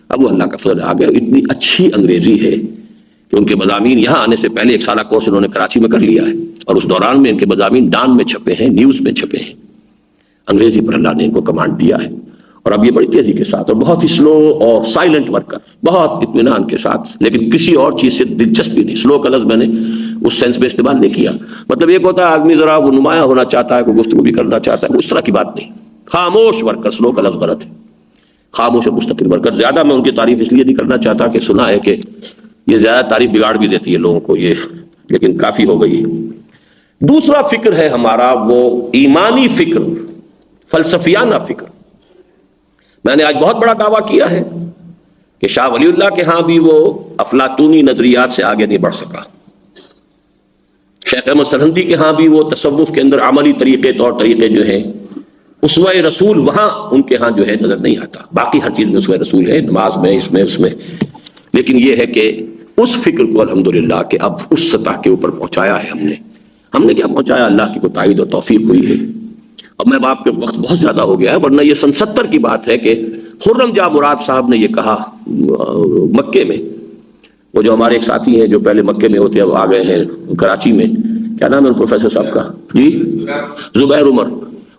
اب وہ اللہ کا فضل آ گیا، اتنی اچھی انگریزی ہے کہ ان کے مضامین یہاں آنے سے پہلے 1 سالہ کورس انہوں نے کراچی میں کر لیا ہے، اور اس دوران میں ان کے مضامین ڈان میں چھپے ہیں، نیوز میں چھپے ہیں، انگریزی پر اللہ نے ان کو کمانڈ دیا ہے، اور اب یہ بڑی تیزی کے ساتھ، اور بہت ہی سلو اور سائلنٹ ورکر، بہت اطمینان کے ساتھ، لیکن کسی اور چیز سے دلچسپی نہیں۔ سلو کا لفظ میں نے اس سینس میں استعمال نہیں کیا، مطلب ایک ہوتا ہے آدمی ذرا وہ نمایاں ہونا چاہتا ہے، کوئی گفتگو بھی کرنا چاہتا ہے، اس طرح کی بات نہیں، خاموش ورکر، سلو کا لفظ غلط ہے، خاموش اور مستقل ورکر۔ زیادہ میں ان کی تعریف اس لیے نہیں کرنا چاہتا کہ سنا ہے کہ یہ زیادہ تعریف بگاڑ بھی دیتی ہے لوگوں کو یہ، لیکن کافی ہو گئی۔ دوسرا فکر ہے ہمارا وہ ایمانی فکر، فلسفیانہ فکر۔ میں نے آج بہت بڑا دعویٰ کیا ہے کہ شاہ ولی اللہ کے ہاں بھی وہ افلاطونی نظریات سے آگے نہیں بڑھ سکا، شیخ احمد سرہندی کے ہاں بھی وہ تصوف کے اندر عملی طریقے، طور طریقے جو ہیں، اسوہ رسول وہاں ان کے ہاں جو ہے نظر نہیں آتا، باقی ہر چیز میں اسوہ رسول ہے، نماز میں، اس میں، اس میں، لیکن یہ ہے کہ اس فکر کو الحمدللہ کہ اب اس سطح کے اوپر پہنچایا ہے ہم نے کیا پہنچایا، اللہ کی کوئی تائید اور توفیق ہوئی ہے۔ اب میں باپ کے وقت بہت زیادہ ہو گیا ہے، ورنہ یہ سن 70 کی بات ہے کہ خرم جاں مراد صاحب نے یہ کہا مکے میں، وہ جو ہمارے ایک ساتھی ہیں جو پہلے مکے میں ہوتے اب آ گئے ہیں کراچی میں، کیا نام ہے پروفیسر صاحب کا، جی زبیر عمر،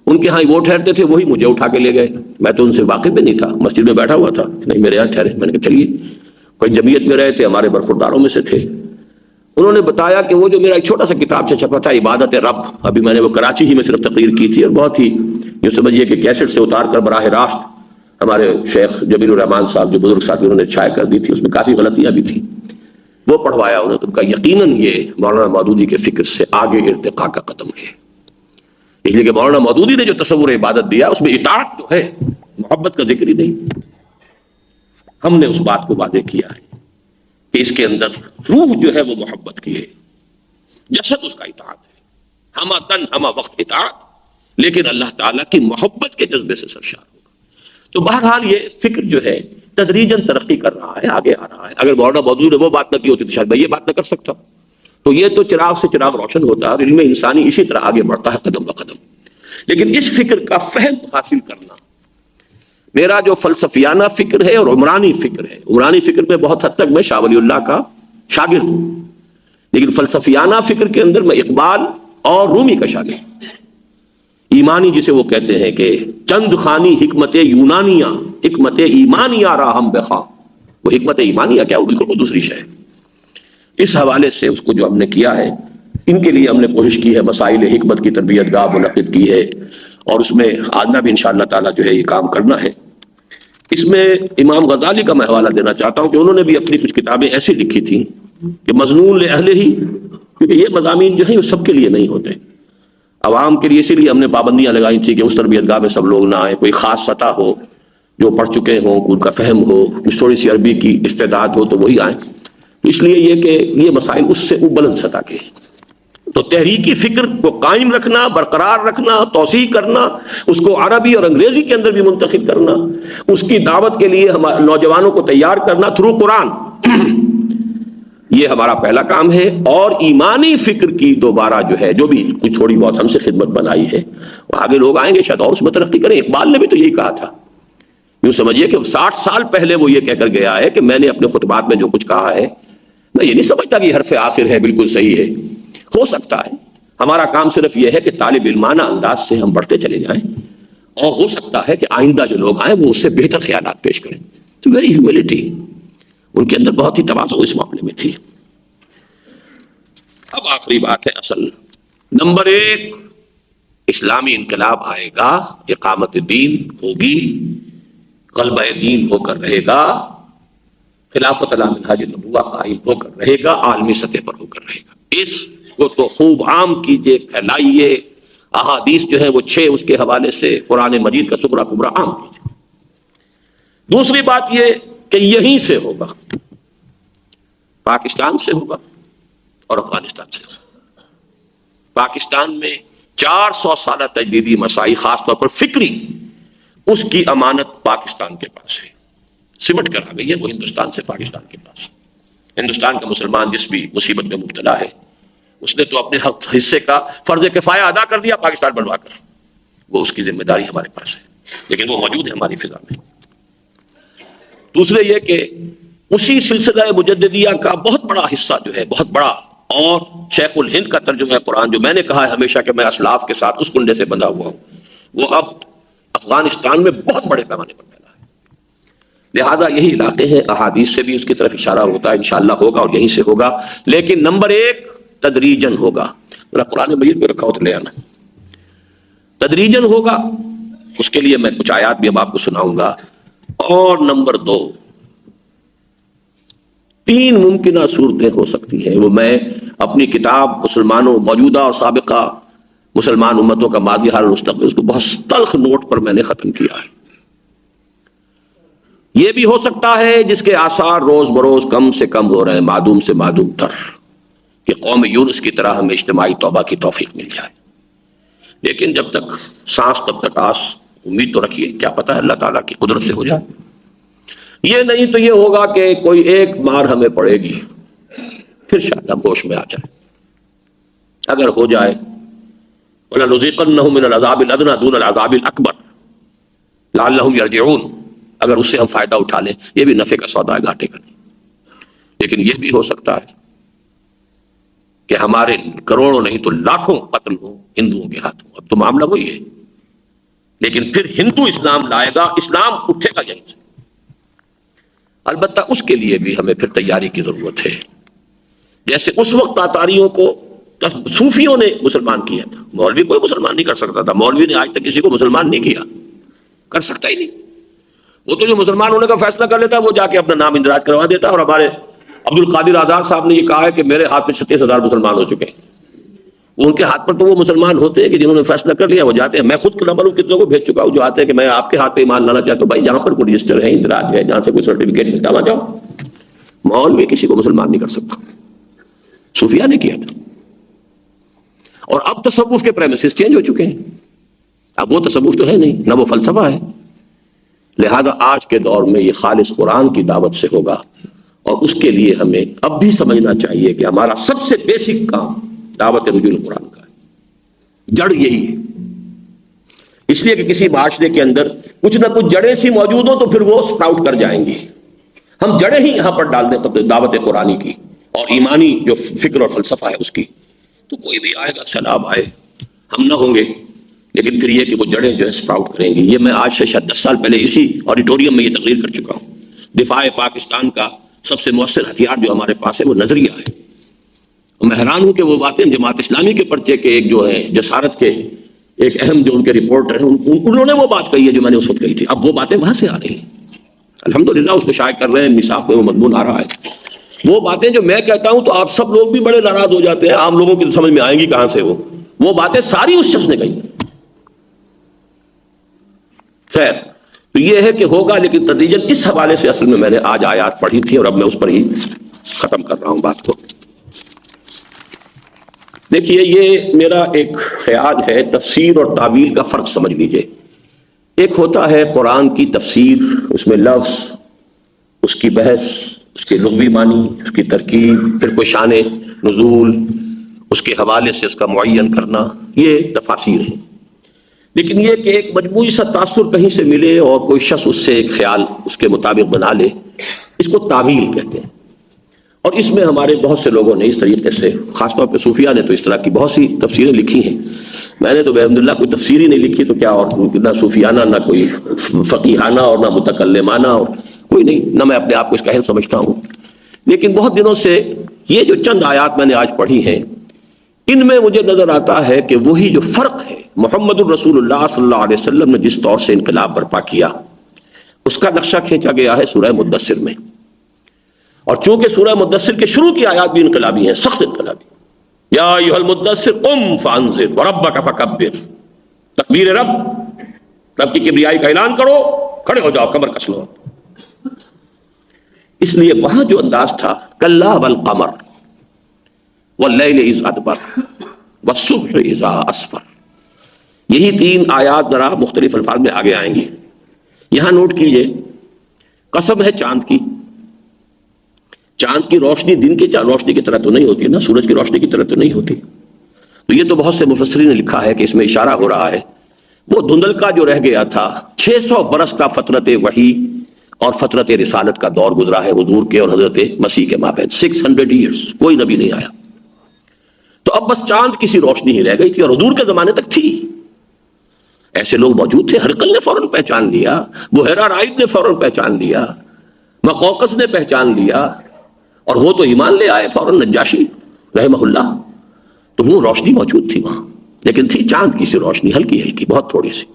ان کے ہاں وہ ٹھہرتے تھے، وہی مجھے اٹھا کے لے گئے، میں تو ان سے واقف بھی نہیں تھا، مسجد میں بیٹھا ہوا تھا، نہیں میرے یہاں ٹھہرے، میں نے کہا چلیے، کوئی جمعیت میں رہے تھے، ہمارے برخورداروں میں سے تھے، انہوں نے بتایا کہ وہ جو میرا ایک چھوٹا سا کتاب سے چھپا تھا عبادت رب، ابھی میں نے وہ کراچی ہی میں صرف تقریر کی تھی، اور بہت ہی یہ سمجھیے کہ کیسٹ سے اتار کر براہ راست ہمارے شیخ جمیل الرحمان صاحب جو بزرگ ساتھی انہوں نے چھائے کر دی تھی، اس میں کافی غلطیاں بھی تھیں، وہ پڑھوایا انہوں نے، تو کہا یقیناً یہ مولانا مودودی کے فکر سے آگے ارتقاء کا قدم ہے، اس لیے کہ مولانا مودودی نے جو تصور عبادت دیا اس میں اطاعت جو ہے، محبت کا ذکر ہی نہیں، ہم نے اس بات کو واضح کیا ہے کہ اس کے اندر روح جو ہے وہ محبت کی ہے، جسد اس کا اطاعت ہے، ہمہ تن ہمہ وقت اطاعت، لیکن اللہ تعالیٰ کی محبت کے جذبے سے سرشار ہوگا۔ تو بہرحال یہ فکر جو ہے تدریجاً ترقی کر رہا ہے، آگے آ رہا ہے۔ اگر مولانا مودودی نے وہ بات نہ کی ہوتی تو شاید میں یہ بات نہ کر سکتا، تو یہ تو چراغ سے چراغ روشن ہوتا ہے، اور علم انسانی اسی طرح آگے بڑھتا ہے قدم بقدم۔ لیکن اس فکر کا فہم حاصل کرنا میرا جو فلسفیانہ فکر ہے اور عمرانی فکر ہے، عمرانی فکر میں بہت حد تک میں شاہ ولی اللہ کا شاگرد ہوں، لیکن فلسفیانہ فکر کے اندر میں اقبال اور رومی کا شاگرد ہوں۔ ایمانی جسے وہ کہتے ہیں کہ چند خانی حکمت یونانیہ، حکمت ایمانیہ را ہم بخواہ، وہ حکمت ایمانیہ کیا، وہ بالکل دوسری شے ہے۔ اس حوالے سے اس کو جو ہم نے کیا ہے، ان کے لیے ہم نے کوشش کی ہے، مسائل حکمت کی تربیت گاہ منعقد کی ہے، اور اس میں آنا بھی انشاءاللہ تعالیٰ جو ہے یہ کام کرنا ہے۔ اس میں امام غزالی کا میں حوالہ دینا چاہتا ہوں کہ انہوں نے بھی اپنی کچھ کتابیں ایسی لکھی تھیں کہ مظنون لأہل ہی، کیونکہ یہ مضامین جو ہیں وہ سب کے لیے نہیں ہوتے، عوام کے لیے، اسی لیے ہم نے پابندیاں لگائی تھی کہ اس تربیت گاہ میں سب لوگ نہ آئیں، کوئی خاص سطح ہو، جو پڑھ چکے ہوں، ان کا فہم ہو، کچھ تھوڑی سی عربی کی استعداد ہو تو وہی آئیں۔ اس لیے یہ کہ یہ مسائل اس سے بلند سطح کے ہیں۔ تو تحریکی فکر کو قائم رکھنا، برقرار رکھنا، توسیع کرنا، اس کو عربی اور انگریزی کے اندر بھی منتخب کرنا، اس کی دعوت کے لیے ہمارے نوجوانوں کو تیار کرنا تھرو قرآن، یہ ہمارا پہلا کام ہے۔ اور ایمانی فکر کی دوبارہ جو ہے، جو بھی کچھ تھوڑی بہت ہم سے خدمت بنائی ہے، آگے لوگ آئیں گے شاید اور اس میں ترقی کریں۔ اقبال نے بھی تو یہی کہا تھا، یوں سمجھیے کہ 60 سال پہلے وہ یہ کہہ کر گیا ہے کہ میں نے اپنے خطبات میں جو کچھ کہا ہے، میں یہ نہیں سمجھتا کہ حرف آخر ہے بالکل صحیح ہے، ہو سکتا ہے ہمارا کام صرف یہ ہے کہ طالب علمانہ انداز سے ہم بڑھتے چلے جائیں، اور ہو سکتا ہے کہ آئندہ جو لوگ آئیں وہ اس سے بہتر خیالات پیش کریں۔ تو ویری ہیوملٹی، ان کے اندر بہت ہی تواضع اس معاملے میں تھی۔ اب آخری بات ہے اصل، نمبر 1، اسلامی انقلاب آئے گا، اقامت دین ہوگی، غلبہ دین ہو کر رہے گا، خلافت علی منہاج النبوہ قائم ہو کر رہے گا، عالمی سطح پر ہو کر رہے گا۔ اس کو تو خوب عام کیجئے، پھیلائیے، احادیث جو ہیں وہ 6 اس کے حوالے سے قرآن مجید کا سغرا کبرا عام کیجئے۔ دوسری بات یہ کہ یہیں سے ہوگا، پاکستان سے ہوگا اور افغانستان سے ہوگا۔ پاکستان میں 400 سالہ تجدیدی مسائی، خاص طور پر فکری، اس کی امانت پاکستان کے پاس ہے، سمٹ کر آ گئی ہے وہ ہندوستان سے پاکستان کے پاس۔ ہندوستان کا مسلمان جس بھی مصیبت میں مبتلا ہے، اس نے تو اپنے حصے کا فرض کفایہ ادا کر دیا پاکستان بنوا کر، وہ اس کی ذمہ داری ہمارے پاس ہے، لیکن وہ موجود ہے ہماری فضا میں۔ دوسرے یہ کہ اسی سلسلہ مجددیہ کا بہت بڑا حصہ جو ہے، بہت بڑا، اور شیخ الہند کا ترجمہ قرآن جو میں نے کہا ہے ہمیشہ کہ میں اسلاف کے ساتھ اس کنڈے سے بندھا ہوا ہوں، وہ اب افغانستان میں بہت بڑے پیمانے پر پھیلا ہے۔ لہذا یہی علاقے ہیں، احادیث سے بھی اس کی طرف اشارہ ہوتا ہے، انشاءاللہ ہوگا اور یہیں سے ہوگا، لیکن نمبر 1 تدریجن ہوگا۔ میرا قرآن مجید میں رکھا ہو تو لے آنا، تدریجن ہوگا، اس کے لیے میں کچھ آیات بھی اب آپ کو سناؤں گا۔ اور نمبر 2، 3 ممکنہ صورتیں ہو سکتی ہیں، وہ میں اپنی کتاب مسلمانوں موجودہ اور سابقہ مسلمان امتوں کا ماضی حال مستقبل، اس کو بہت تلخ نوٹ پر میں نے ختم کیا ہے۔ یہ بھی ہو سکتا ہے جس کے آثار روز بروز کم سے کم ہو رہے ہیں، معدوم سے معدوم تر، کہ قوم یونس کی طرح ہمیں اجتماعی توبہ کی توفیق مل جائے۔ لیکن جب تک سانس تب تک آس، امید تو رکھیے، کیا پتہ ہے اللہ تعالیٰ کی قدرت سے ہو جائے۔ یہ نہیں تو یہ ہوگا کہ کوئی ایک مار ہمیں پڑے گی، پھر شاید ہم ہوش میں آ جائے۔ اگر ہو جائے وَلَنُذِيقَنَّهُم مِّنَ الْعَذَابِ الْأَدْنَىٰ دُونَ الْعَذَابِ الْأَكْبَرِ لَعَلَّهُمْ يَرْجِعُونَ، اگر اس سے ہم فائدہ اٹھا لیں، یہ بھی نفع کا سودا ہے، گھاٹے کا نہیں۔ لیکن یہ بھی ہو سکتا ہے کہ ہمارے کروڑوں نہیں تو لاکھوں قتل ہو ہندوؤں کے ہاتھوں، اب تو معاملہ وہی ہے، لیکن پھر ہندو اسلام لائے گا، اسلام اٹھے گا یہیں سے۔ البتہ اس کے لیے بھی ہمیں پھر تیاری کی ضرورت ہے۔ جیسے اس وقت تاتاریوں کو صوفیوں نے مسلمان کیا تھا، مولوی کوئی مسلمان نہیں کر سکتا تھا، مولوی نے آج تک کسی کو مسلمان نہیں کیا، کر سکتا ہی نہیں۔ وہ تو جو مسلمان ہونے کا فیصلہ کر لیتا وہ جا کے اپنا نام اندراج کروا دیتا۔ اور ہمارے عبد القادر آزاد صاحب نے یہ کہا ہے کہ میرے ہاتھ میں 36,000 مسلمان ہو چکے ہیں۔ ان کے ہاتھ پر تو وہ مسلمان ہوتے ہیں کہ جنہوں نے فیصلہ کر لیا وہ جاتے ہیں۔ میں خود نہ معلوم کتنوں کو بھیج چکا ہوں جو آتے ہیں کہ میں آپ کے ہاتھ پہ ایمان لانا چاہتا ہوں، بھائی جہاں پر کوئی رجسٹر ہے، اندراج ہے، جہاں سے کوئی سرٹیفکیٹ ملتا وہاں جاؤ۔ مولوی کسی کو مسلمان نہیں کر سکتا، صوفیہ نے کیا تھا۔ اور اب تصوف کے پریمیسز چینج ہو چکے ہیں، اب وہ تصوف تو ہے نہیں، نہ وہ فلسفہ ہے۔ لہذا آج کے دور میں یہ خالص قرآن کی دعوت سے ہوگا، اور اس کے لیے ہمیں اب بھی سمجھنا چاہیے کہ ہمارا سب سے بیسک کام دعوت رجوع قرآن کا ہے، جڑ یہی ہے۔ اس لیے کہ کسی معاشرے کے اندر کچھ نہ کچھ جڑیں سی موجود ہوں تو پھر وہ سپراؤٹ کر جائیں گی۔ ہم جڑیں ہی یہاں پر ڈال دیں دعوت قرآنی کی اور ایمانی جو فکر اور فلسفہ ہے اس کی، تو کوئی بھی آئے گا، سیلاب آئے، ہم نہ ہوں گے، لیکن پھر یہ کہ وہ جڑیں جو ہے سپراؤٹ کریں گی۔ یہ میں آج سے شاید 10 سال پہلے اسی آڈیٹوریم میں یہ تقریر کر چکا ہوں۔ دفاع پاکستان کا سب سے مؤثر ہتھیار جو ہمارے پاس ہے وہ نظریہ ہے۔ میں حیران ہوں کہ وہ باتیں جماعت اسلامی کے پرچے کے ایک جو ہے جسارت کے ایک اہم جو ان کے رپورٹر ہیں، انہوں نے وہ بات کہی ہے جو میں نے اس وقت کہی تھی، اب وہ باتیں وہاں سے آ رہی ہیں۔ الحمدللہ اس کو شائع کر رہے ہیں، انصاف میں وہ مضمون آ رہا ہے۔ وہ باتیں جو میں کہتا ہوں تو آپ سب لوگ بھی بڑے ناراض ہو جاتے ہیں، عام لوگوں کی سمجھ میں آئیں گی کہاں سے وہ باتیں ساری اس شخص نے کہی۔ خیر، تو یہ ہے کہ ہوگا، لیکن تدریجاً اس حوالے سے اصل میں نے آج آیات پڑھی تھی اور اب میں اس پر ہی ختم کر رہا ہوں بات کو. دیکھیے یہ میرا ایک خیال ہے، تفسیر اور تعویل کا فرق سمجھ لیجئے. ایک ہوتا ہے قرآن کی تفسیر، اس میں لفظ، اس کی بحث، اس کے لغوی معنی، اس کی ترکیب، پھر کوئی شان نزول، اس کے حوالے سے اس کا معین کرنا، یہ تفاسیر ہیں. لیکن یہ کہ ایک مجموعی سا تاثر کہیں سے ملے اور کوئی شخص اس سے ایک خیال اس کے مطابق بنا لے، اس کو تعویل کہتے ہیں. اور اس میں ہمارے بہت سے لوگوں نے اس طریقے سے، خاص طور پہ صوفیہ نے تو اس طرح کی بہت سی تفسیریں لکھی ہیں. میں نے تو الحمدللہ کوئی تفسیر ہی نہیں لکھی، تو کیا، اور نہ صوفیانہ، نہ کوئی فقیحانہ، اور نہ متکلمانہ، اور کوئی نہیں، نہ میں اپنے آپ کو اس کا اہل سمجھتا ہوں. لیکن بہت دنوں سے یہ جو چند آیات میں نے آج پڑھی ہیں، ان میں مجھے نظر آتا ہے کہ وہی جو فرق ہے، محمد الرسول اللہ صلی اللہ علیہ وسلم نے جس طور سے انقلاب برپا کیا، اس کا نقشہ کھینچا گیا ہے سورہ مدثر میں. اور چونکہ سورہ مدثر کے شروع کی آیات بھی انقلابی ہیں، سخت انقلابی. یا ایھا المدثر قم فانذر وربک فکبر، تکبیر رب کی کبریائی کا اعلان کرو، کھڑے ہو جاؤ، کمر کس لو. اس لیے وہاں جو انداز تھا، کلا والقمر واللیل اذ ادبر والصبح اذا اسفر، یہی تین آیات ذرا مختلف الفاظ میں آگے آئیں گی. یہاں نوٹ کیجئے، قسم ہے چاند کی. چاند کی روشنی دن کی روشنی کی طرح تو نہیں ہوتی نا، سورج کی روشنی کی طرح تو نہیں ہوتی. تو یہ تو بہت سے مفسرین نے لکھا ہے کہ اس میں اشارہ ہو رہا ہے وہ دھندل کا جو رہ گیا تھا، 600 برس کا فترت وحی اور فترت رسالت کا دور گزرا ہے حضور کے اور حضرت مسیح کے مابین. 600 ایئرس کوئی نبی نہیں آیا. تو اب بس چاند کی سی روشنی ہی رہ گئی تھی، اور حضور کے زمانے تک تھی. ایسے لوگ موجود تھے، ہرقل نے فوراً پہچان لیا، بحیرہ رائب نے فوراً پہچان لیا، مقوقس نے پہچان لیا، اور وہ تو ایمان لے آئے فوراً، نجاشی رحمہ اللہ. تو وہ روشنی موجود تھی وہاں، لیکن تھی چاند کی سی روشنی، ہلکی ہلکی، بہت تھوڑی سی.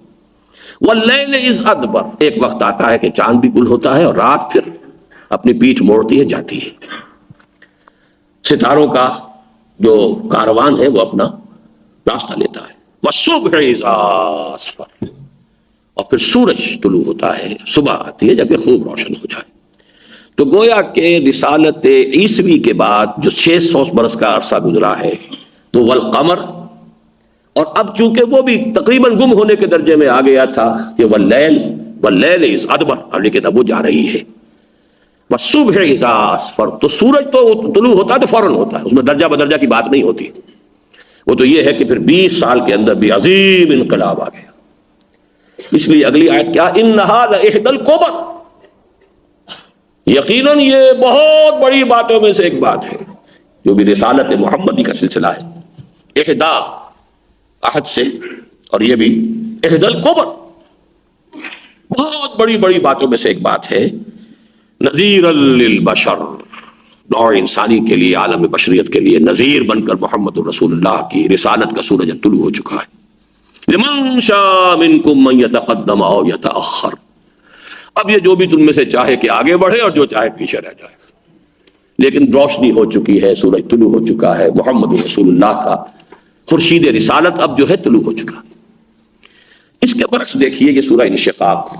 واللیل اذ ادبر، ایک وقت آتا ہے کہ چاند بھی گل ہوتا ہے اور رات پھر اپنی پیٹھ موڑتی ہے، جاتی ہے. ستاروں کا جو کاروان ہے وہ اپنا راستہ لیتا ہے. والصبح اذا اسفر، اور پھر سورج طلوع ہوتا ہے، صبح آتی ہے جب یہ خوب روشن ہو جائے. تو گویا کہ رسالت عیسوی کے بعد جو 600 برس کا عرصہ گزرا ہے، تو والقمر، اور اب چونکہ وہ بھی تقریباً گم ہونے کے درجے میں آ گیا تھا کہ واللیل اذ ادبر، لیکن اب وہ جا رہی ہے. والصبح اذا اسفر، تو سورج تو طلوع ہوتا ہے تو فوراً ہوتا ہے، اس میں درجہ بدرجہ کی بات نہیں ہوتی. وہ تو یہ ہے کہ پھر 20 سال کے اندر بھی عظیم انقلاب آ گیا. اس لیے اگلی آیت کیا، انھا لاحدی الکبر، یقیناً یہ بہت بڑی باتوں میں سے ایک بات ہے جو بھی رسالت محمدی کا سلسلہ ہے. احدا احد سے، اور یہ بھی احدی الکبر، بہت بڑی بڑی باتوں میں سے ایک بات ہے. نذیر للبشر، نوع انسانی کے لیے، عالم بشریت کے لیے نذیر بن کر محمد رسول اللہ کی رسالت کا سورج طلوع ہو چکا ہے. لمن شاء منکم من یتقدم او یتأخر، اب یہ جو بھی تم میں سے چاہے کہ آگے بڑھے اور جو چاہے پیچھے رہ جائے. لیکن روشنی ہو چکی ہے، سورج طلوع ہو چکا ہے، محمد رسول اللہ کا خورشید رسالت اب جو ہے طلوع ہو چکا. اس کے برعکس دیکھیے یہ سورہ انشقاق،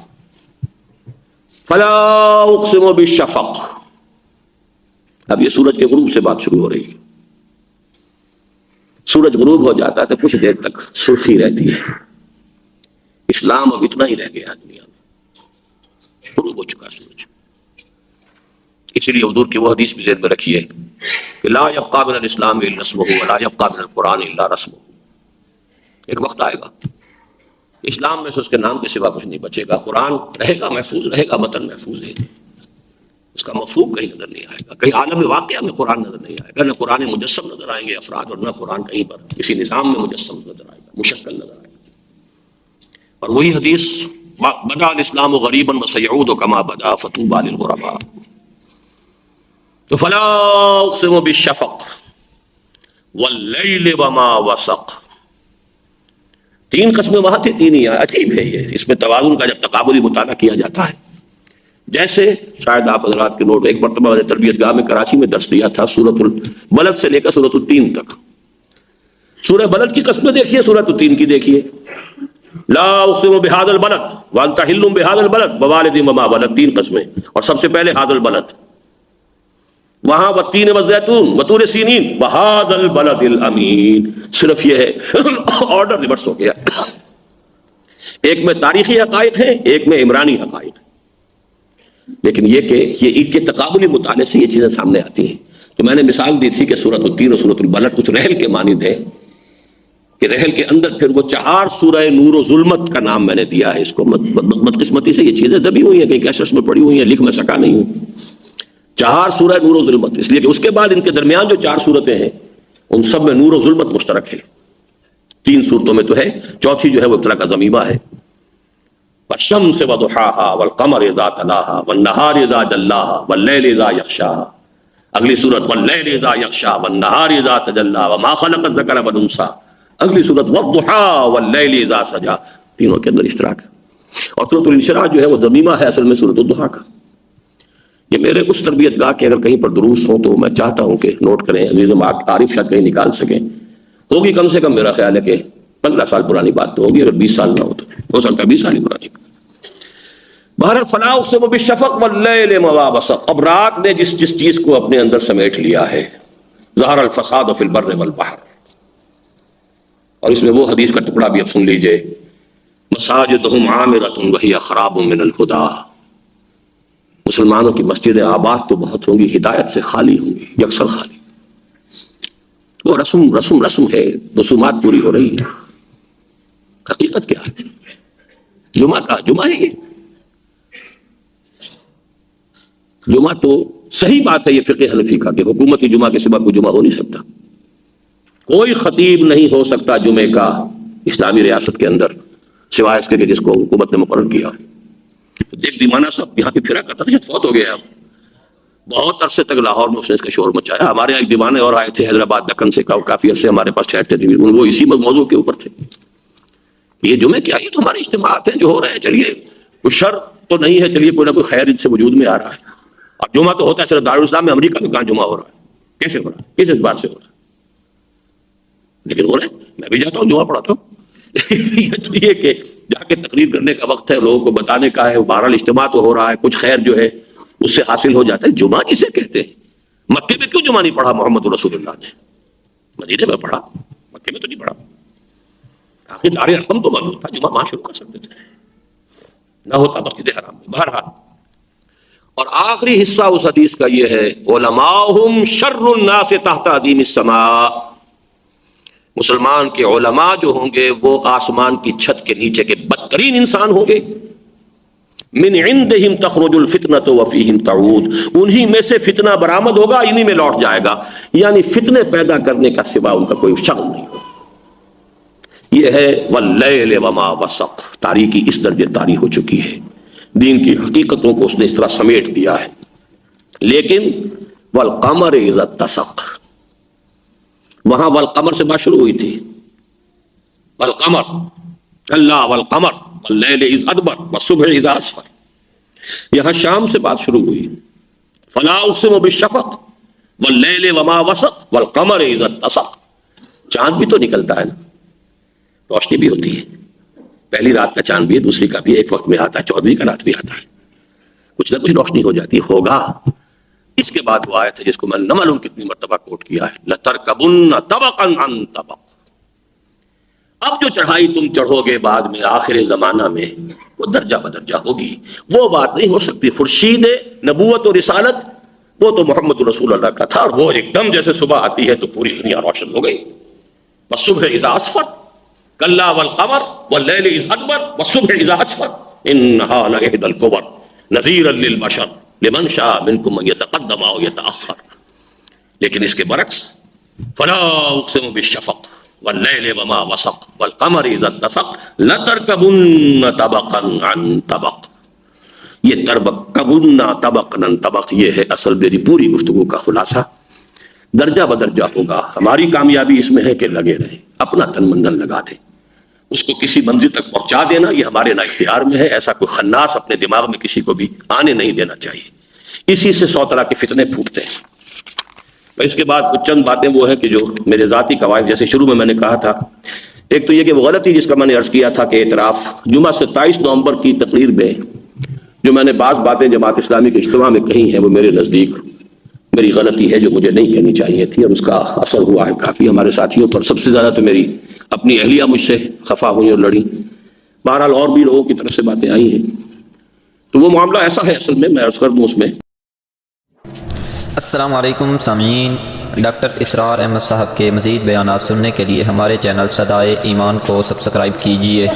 فلا اقسم بالشفق. اب یہ سورج کے غروب سے بات شروع ہو رہی ہے. سورج غروب ہو جاتا ہے تو کچھ دیر تک سرخی رہتی ہے. اسلام اب اتنا ہی رہ گیا دنیا میں، غروب ہو چکا سورج. اسی لیے حضور کی وہ حدیث بھی ذہن میں رکھیے کہ لا یبقى من الاسلام الا اسمہ ولا یبقى من القرآن الا رسمہ. ایک وقت آئے گا اسلام میں سے اس کے نام کے سوا کچھ نہیں بچے گا. قرآن رہے گا، محفوظ رہے گا، متن محفوظ ہے، اس کا مفہوم کہیں نظر نہیں آئے گا. کہیں عالم واقعہ میں قرآن نظر نہیں آئے گا، نہ قرآن مجسم نظر آئیں گے افراد، اور نہ قرآن کہیں پر کسی نظام میں مجسم نظر آئے گا، مشکل نظر آئے گا. اور وہی حدیث، بدا الاسلام غریبا وسیعود کما بدا فطوبى للغرباء. تو فلا اقسم بالشفق واللیل وما وسق. تین قسمیں وہاں تھی، تین ہی. عجیب ہے یہ، اس میں توازن کا جب تقابلی مطالعہ کیا جاتا ہے، جیسے شاید آپ حضرات کے نوٹ، ایک مرتبہ میں نے تربیت گاہ میں کراچی میں درس دیا تھا، سورۃ البلد سے لے کر سورۃ التین تک. سورہ بلد کی قسمیں دیکھیے، سورۃ التین کی دیکھیے. لا اقسم بهذا البلد وانت حل بهذا البلد ووالد وما ولد، تین قسمیں، اور سب سے پہلے هذا البلد. وہاں والتین والزیتون وطور سینین وہذا البلد الامین، صرف یہ ہے آرڈر ریورس ہو گیا، ایک میں تاریخی حقائق ہیں، ایک میں عمرانی حقائق ہیں، لیکن یہ کہ یہ ان کے تقابلی مطالعے سے یہ چیزیں سامنے آتی ہیں۔ تو میں نے مثال دی تھی کہ سورۃ التین اور سورۃ البلد کچھ رحل کے مانند ہے، کہ رحل کے اندر پھر وہ 4 سورہ نور و ظلمت کا نام میں نے دیا ہے اس کو، بدقسمتی سے یہ چیزیں دبی ہوئی ہیں، کہیں کیسٹس میں پڑی ہوئی ہیں، لکھ میں سکا نہیں ہوں۔ 4 سورہ نور و ظلمت، اس لیے کہ اس کے بعد ان کے درمیان جو 4 سورتیں ہیں ان سب میں نور و ظلمت مشترک ہے، 3 سورتوں میں تو ہے، چوتھی جو ہے وہ طرح کا ضمیمہ ہے، والشمس وضحاها والقمر اذا تلاها والنهار اذا جلاها والليل اذا يغشاها، اگلی سورت واللیل اذا یغشا والنہار اذا تجلی وما خلق الذکر والانثی، اگلی سورت والضحی واللیل اذا سجا، تینوں کے اندر اشتراک ہے۔ اور سورۃ الانشراح جو ہے وہ ضمیمہ ہے اصل میں سورۃ الضحیٰ کا۔ یہ میرے اس تربیت گاہ کے اگر کہیں پر دروس ہوں تو میں چاہتا ہوں کہ نوٹ کریں، عزیزم عارف شاید کہیں نکال سکیں، ہوگی کم سے کم میرا خیال ہے کہ 15 سال پرانی بات تو ہوگی، اگر 20 سال نہ ہو تو ہو سکتا ہے 20 سال ہی پرانی۔ بہرحال فلا اقسم بالشفق واللیل وما وسق، اب رات نے جس چیز کو اپنے اندر سمیٹ لیا ہے، ظہر الفساد فی البر والبحر، اور اس میں وہ حدیث کا ٹکڑا بھی اب سن لیجئے، مساجدہم عامرۃ وہی خراب من الہدی، مسلمانوں کی مسجدیں آباد تو بہت ہوں گی، ہدایت سے خالی ہوں گی، یکسر خالی، وہ رسم ہے، رسومات پوری ہو رہی ہے۔ حقیقت کیا ہے؟ جمعہ ہے، یہ جمعہ تو صحیح بات ہے، یہ فقہ حنفی کا کہ حکومتی جمعہ کے سوا کوئی جمعہ ہو نہیں سکتا، کوئی خطیب نہیں ہو سکتا جمعے کا اسلامی ریاست کے اندر سوائے اس کے کہ جس کو حکومت نے مقرر کیا۔ ایک دیوانہ صاحب یہاں پہ پھرا کرتا تھا، فوت ہو گیا اب، بہت عرصے تک لاہور میں اس نے اس کا شور مچایا۔ ہمارے یہاں ایک دیوانے اور آئے تھے حیدرآباد دکن سے، کافی عرصے ہمارے پاس ٹھہرتے تھے، وہ اسی موضوع کے اوپر تھے، یہ جمعے کیا، یہ تو ہمارے اجتماعات ہیں جو ہو رہے ہیں، چلیے کوئی شر تو نہیں ہے، چلیے کوئی نہ کوئی خیر ان سے وجود میں آ رہا ہے۔ اب جمعہ تو ہوتا ہے صرف دارالاسلام میں، امریکہ میں کہاں جمعہ ہو رہا ہے، کیسے ہو رہا ہے، کس اعتبار سے ہو رہا ہے، لیکن ہو رہا ہے، میں بھی جاتا ہوں جمعہ پڑھاتا ہوں۔ یہ کہ جا کے تقریر کرنے کا وقت ہے، لوگوں کو بتانے کا ہے، بہرحال اجتماع تو ہو رہا ہے، کچھ خیر جو ہے اس سے حاصل ہو جاتا ہے۔ جمعہ کسے کہتے ہیں؟ مکے میں کیوں جمعہ نہیں پڑھا محمد رسول اللہ نے؟ مدینے میں پڑھا، مکے میں تو نہیں پڑھا، آخر دار ارقم تو موجود تھا، جمعہ وہاں شروع کر سکتے تھے، نہ ہوتا مسجد حرام میں۔ بہرحال، اور آخری حصہ اس حدیث کا یہ ہے، علماءہم شر الناس تحت ادیم السماء، مسلمان کے علماء جو ہوں گے وہ آسمان کی چھت کے نیچے کے بدترین انسان ہوں گے۔ من عندہم تخرج الفتنۃ وفیہم تعود، انہی میں سے فتنہ برآمد ہوگا، انہی میں لوٹ جائے گا، یعنی فتنے پیدا کرنے کا سوا ان کا کوئی شغل نہیں ہوگا۔ یہ ہے واللیل وما وسق، تاریکی اس درجے طاری ہو چکی ہے، دین کی حقیقتوں کو اس نے اس طرح سمیٹ دیا ہے۔ لیکن والقمر اذا اتسق، وہاں والقمر سے بات شروع ہوئی تھی، والقمر اللہ والقمر واللیل اذ ادبر والصبح اذا اسفر، یہاں شام سے بات شروع ہوئی، فلا اقسم بالشفق واللیل وما وسق والقمر اذا اتسق، چاند بھی تو نکلتا ہے نا، روشنی بھی ہوتی ہے، پہلی رات کا چاند بھی ہے، دوسری کا بھی ایک وقت میں آتا ہے، 14ویں کا رات بھی آتا ہے، کچھ نہ کچھ روشنی ہو جاتی ہوگا۔ اس کے بعد وہ آیت ہے جس کو میں نہ معلوم کتنی مرتبہ کوٹ کیا ہے، لَتَرْكَبُنَّ طَبَقًا عَنْ طَبَقٍ، اب جو چڑھائی تم چڑھو گے بعد میں آخر زمانہ میں وہ درجہ بدرجہ ہوگی، وہ بات نہیں ہو سکتی۔ خورشید نبوت و رسالت وہ تو محمد رسول اللہ کا تھا، اور وہ ایک دم جیسے صبح آتی ہے تو پوری دنیا روشن ہو گئی۔ وَالصُّبْحِ إِذَا أَسْفَرَ كَلَّا وَالْقَمَرِ وَاللَّيْلِ إِذْ أَدْبَرَ وَالصُّبْحِ إِذَا أَسْفَرَ إِنَّهَا لَإِحْدَى الْكُبَرِ نَذِيرًا لِلْبَشَرِ لِمَنْ شَاءَ مِنْكُمْ أَن يَتَقَدَّمَ أَوْ يَتَأَخَّرَ، لیکن اس کے برعکس فَلَا أُقْسِمُ بِالشَّفَقِ وَاللَّيْلِ وَمَا وَسَقَ وَالْقَمَرِ إِذَا اتَّسَقَ لَتَرْكَبُنَّ طَبَقًا عَنْ طَبَقٍ، یہ ترکبن طبقا عن طبق، یہ ہے اصل میری پوری گفتگو کا خلاصہ۔ درجہ بدرجہ ہوگا، ہماری کامیابی اس میں ہے کہ لگے رہیں، اپنا تن من لگا دیں، اس کو کسی منزل تک پہنچا دینا یہ ہمارے نا اختیار میں ہے، ایسا کوئی خناس اپنے دماغ میں کسی کو بھی آنے نہیں دینا چاہیے، اسی سے 100 طرح کے فتنے پھوٹتے ہیں۔ اس کے بعد کچھ چند باتیں وہ ہیں کہ جو میرے ذاتی قواعد، جیسے شروع میں نے کہا تھا، ایک تو یہ کہ وہ غلطی جس کا میں نے عرض کیا تھا کہ اعتراف، جمعہ 27 نومبر کی تقریر میں جو میں نے بعض باتیں جماعت اسلامی کے اجتماع میں کہی ہیں وہ میرے نزدیک میری غلطی ہے جو مجھے نہیں کہنی چاہیے تھی، اور اس کا اثر ہوا ہے کافی ہمارے ساتھیوں پر. سب سے زیادہ تو میری اپنی اہلیہ مجھ سے خفا ہوئی اور لڑی. بہرحال اور بھی لوگوں کی طرف سے باتیں آئی ہیں. تو وہ معاملہ ایسا ہے اصل میں عرض کر دوں اس میں. السلام علیکم سامعین، ڈاکٹر اسرار احمد صاحب کے مزید بیانات سننے کے لیے ہمارے چینل صدائے ایمان کو سبسکرائب کیجیے.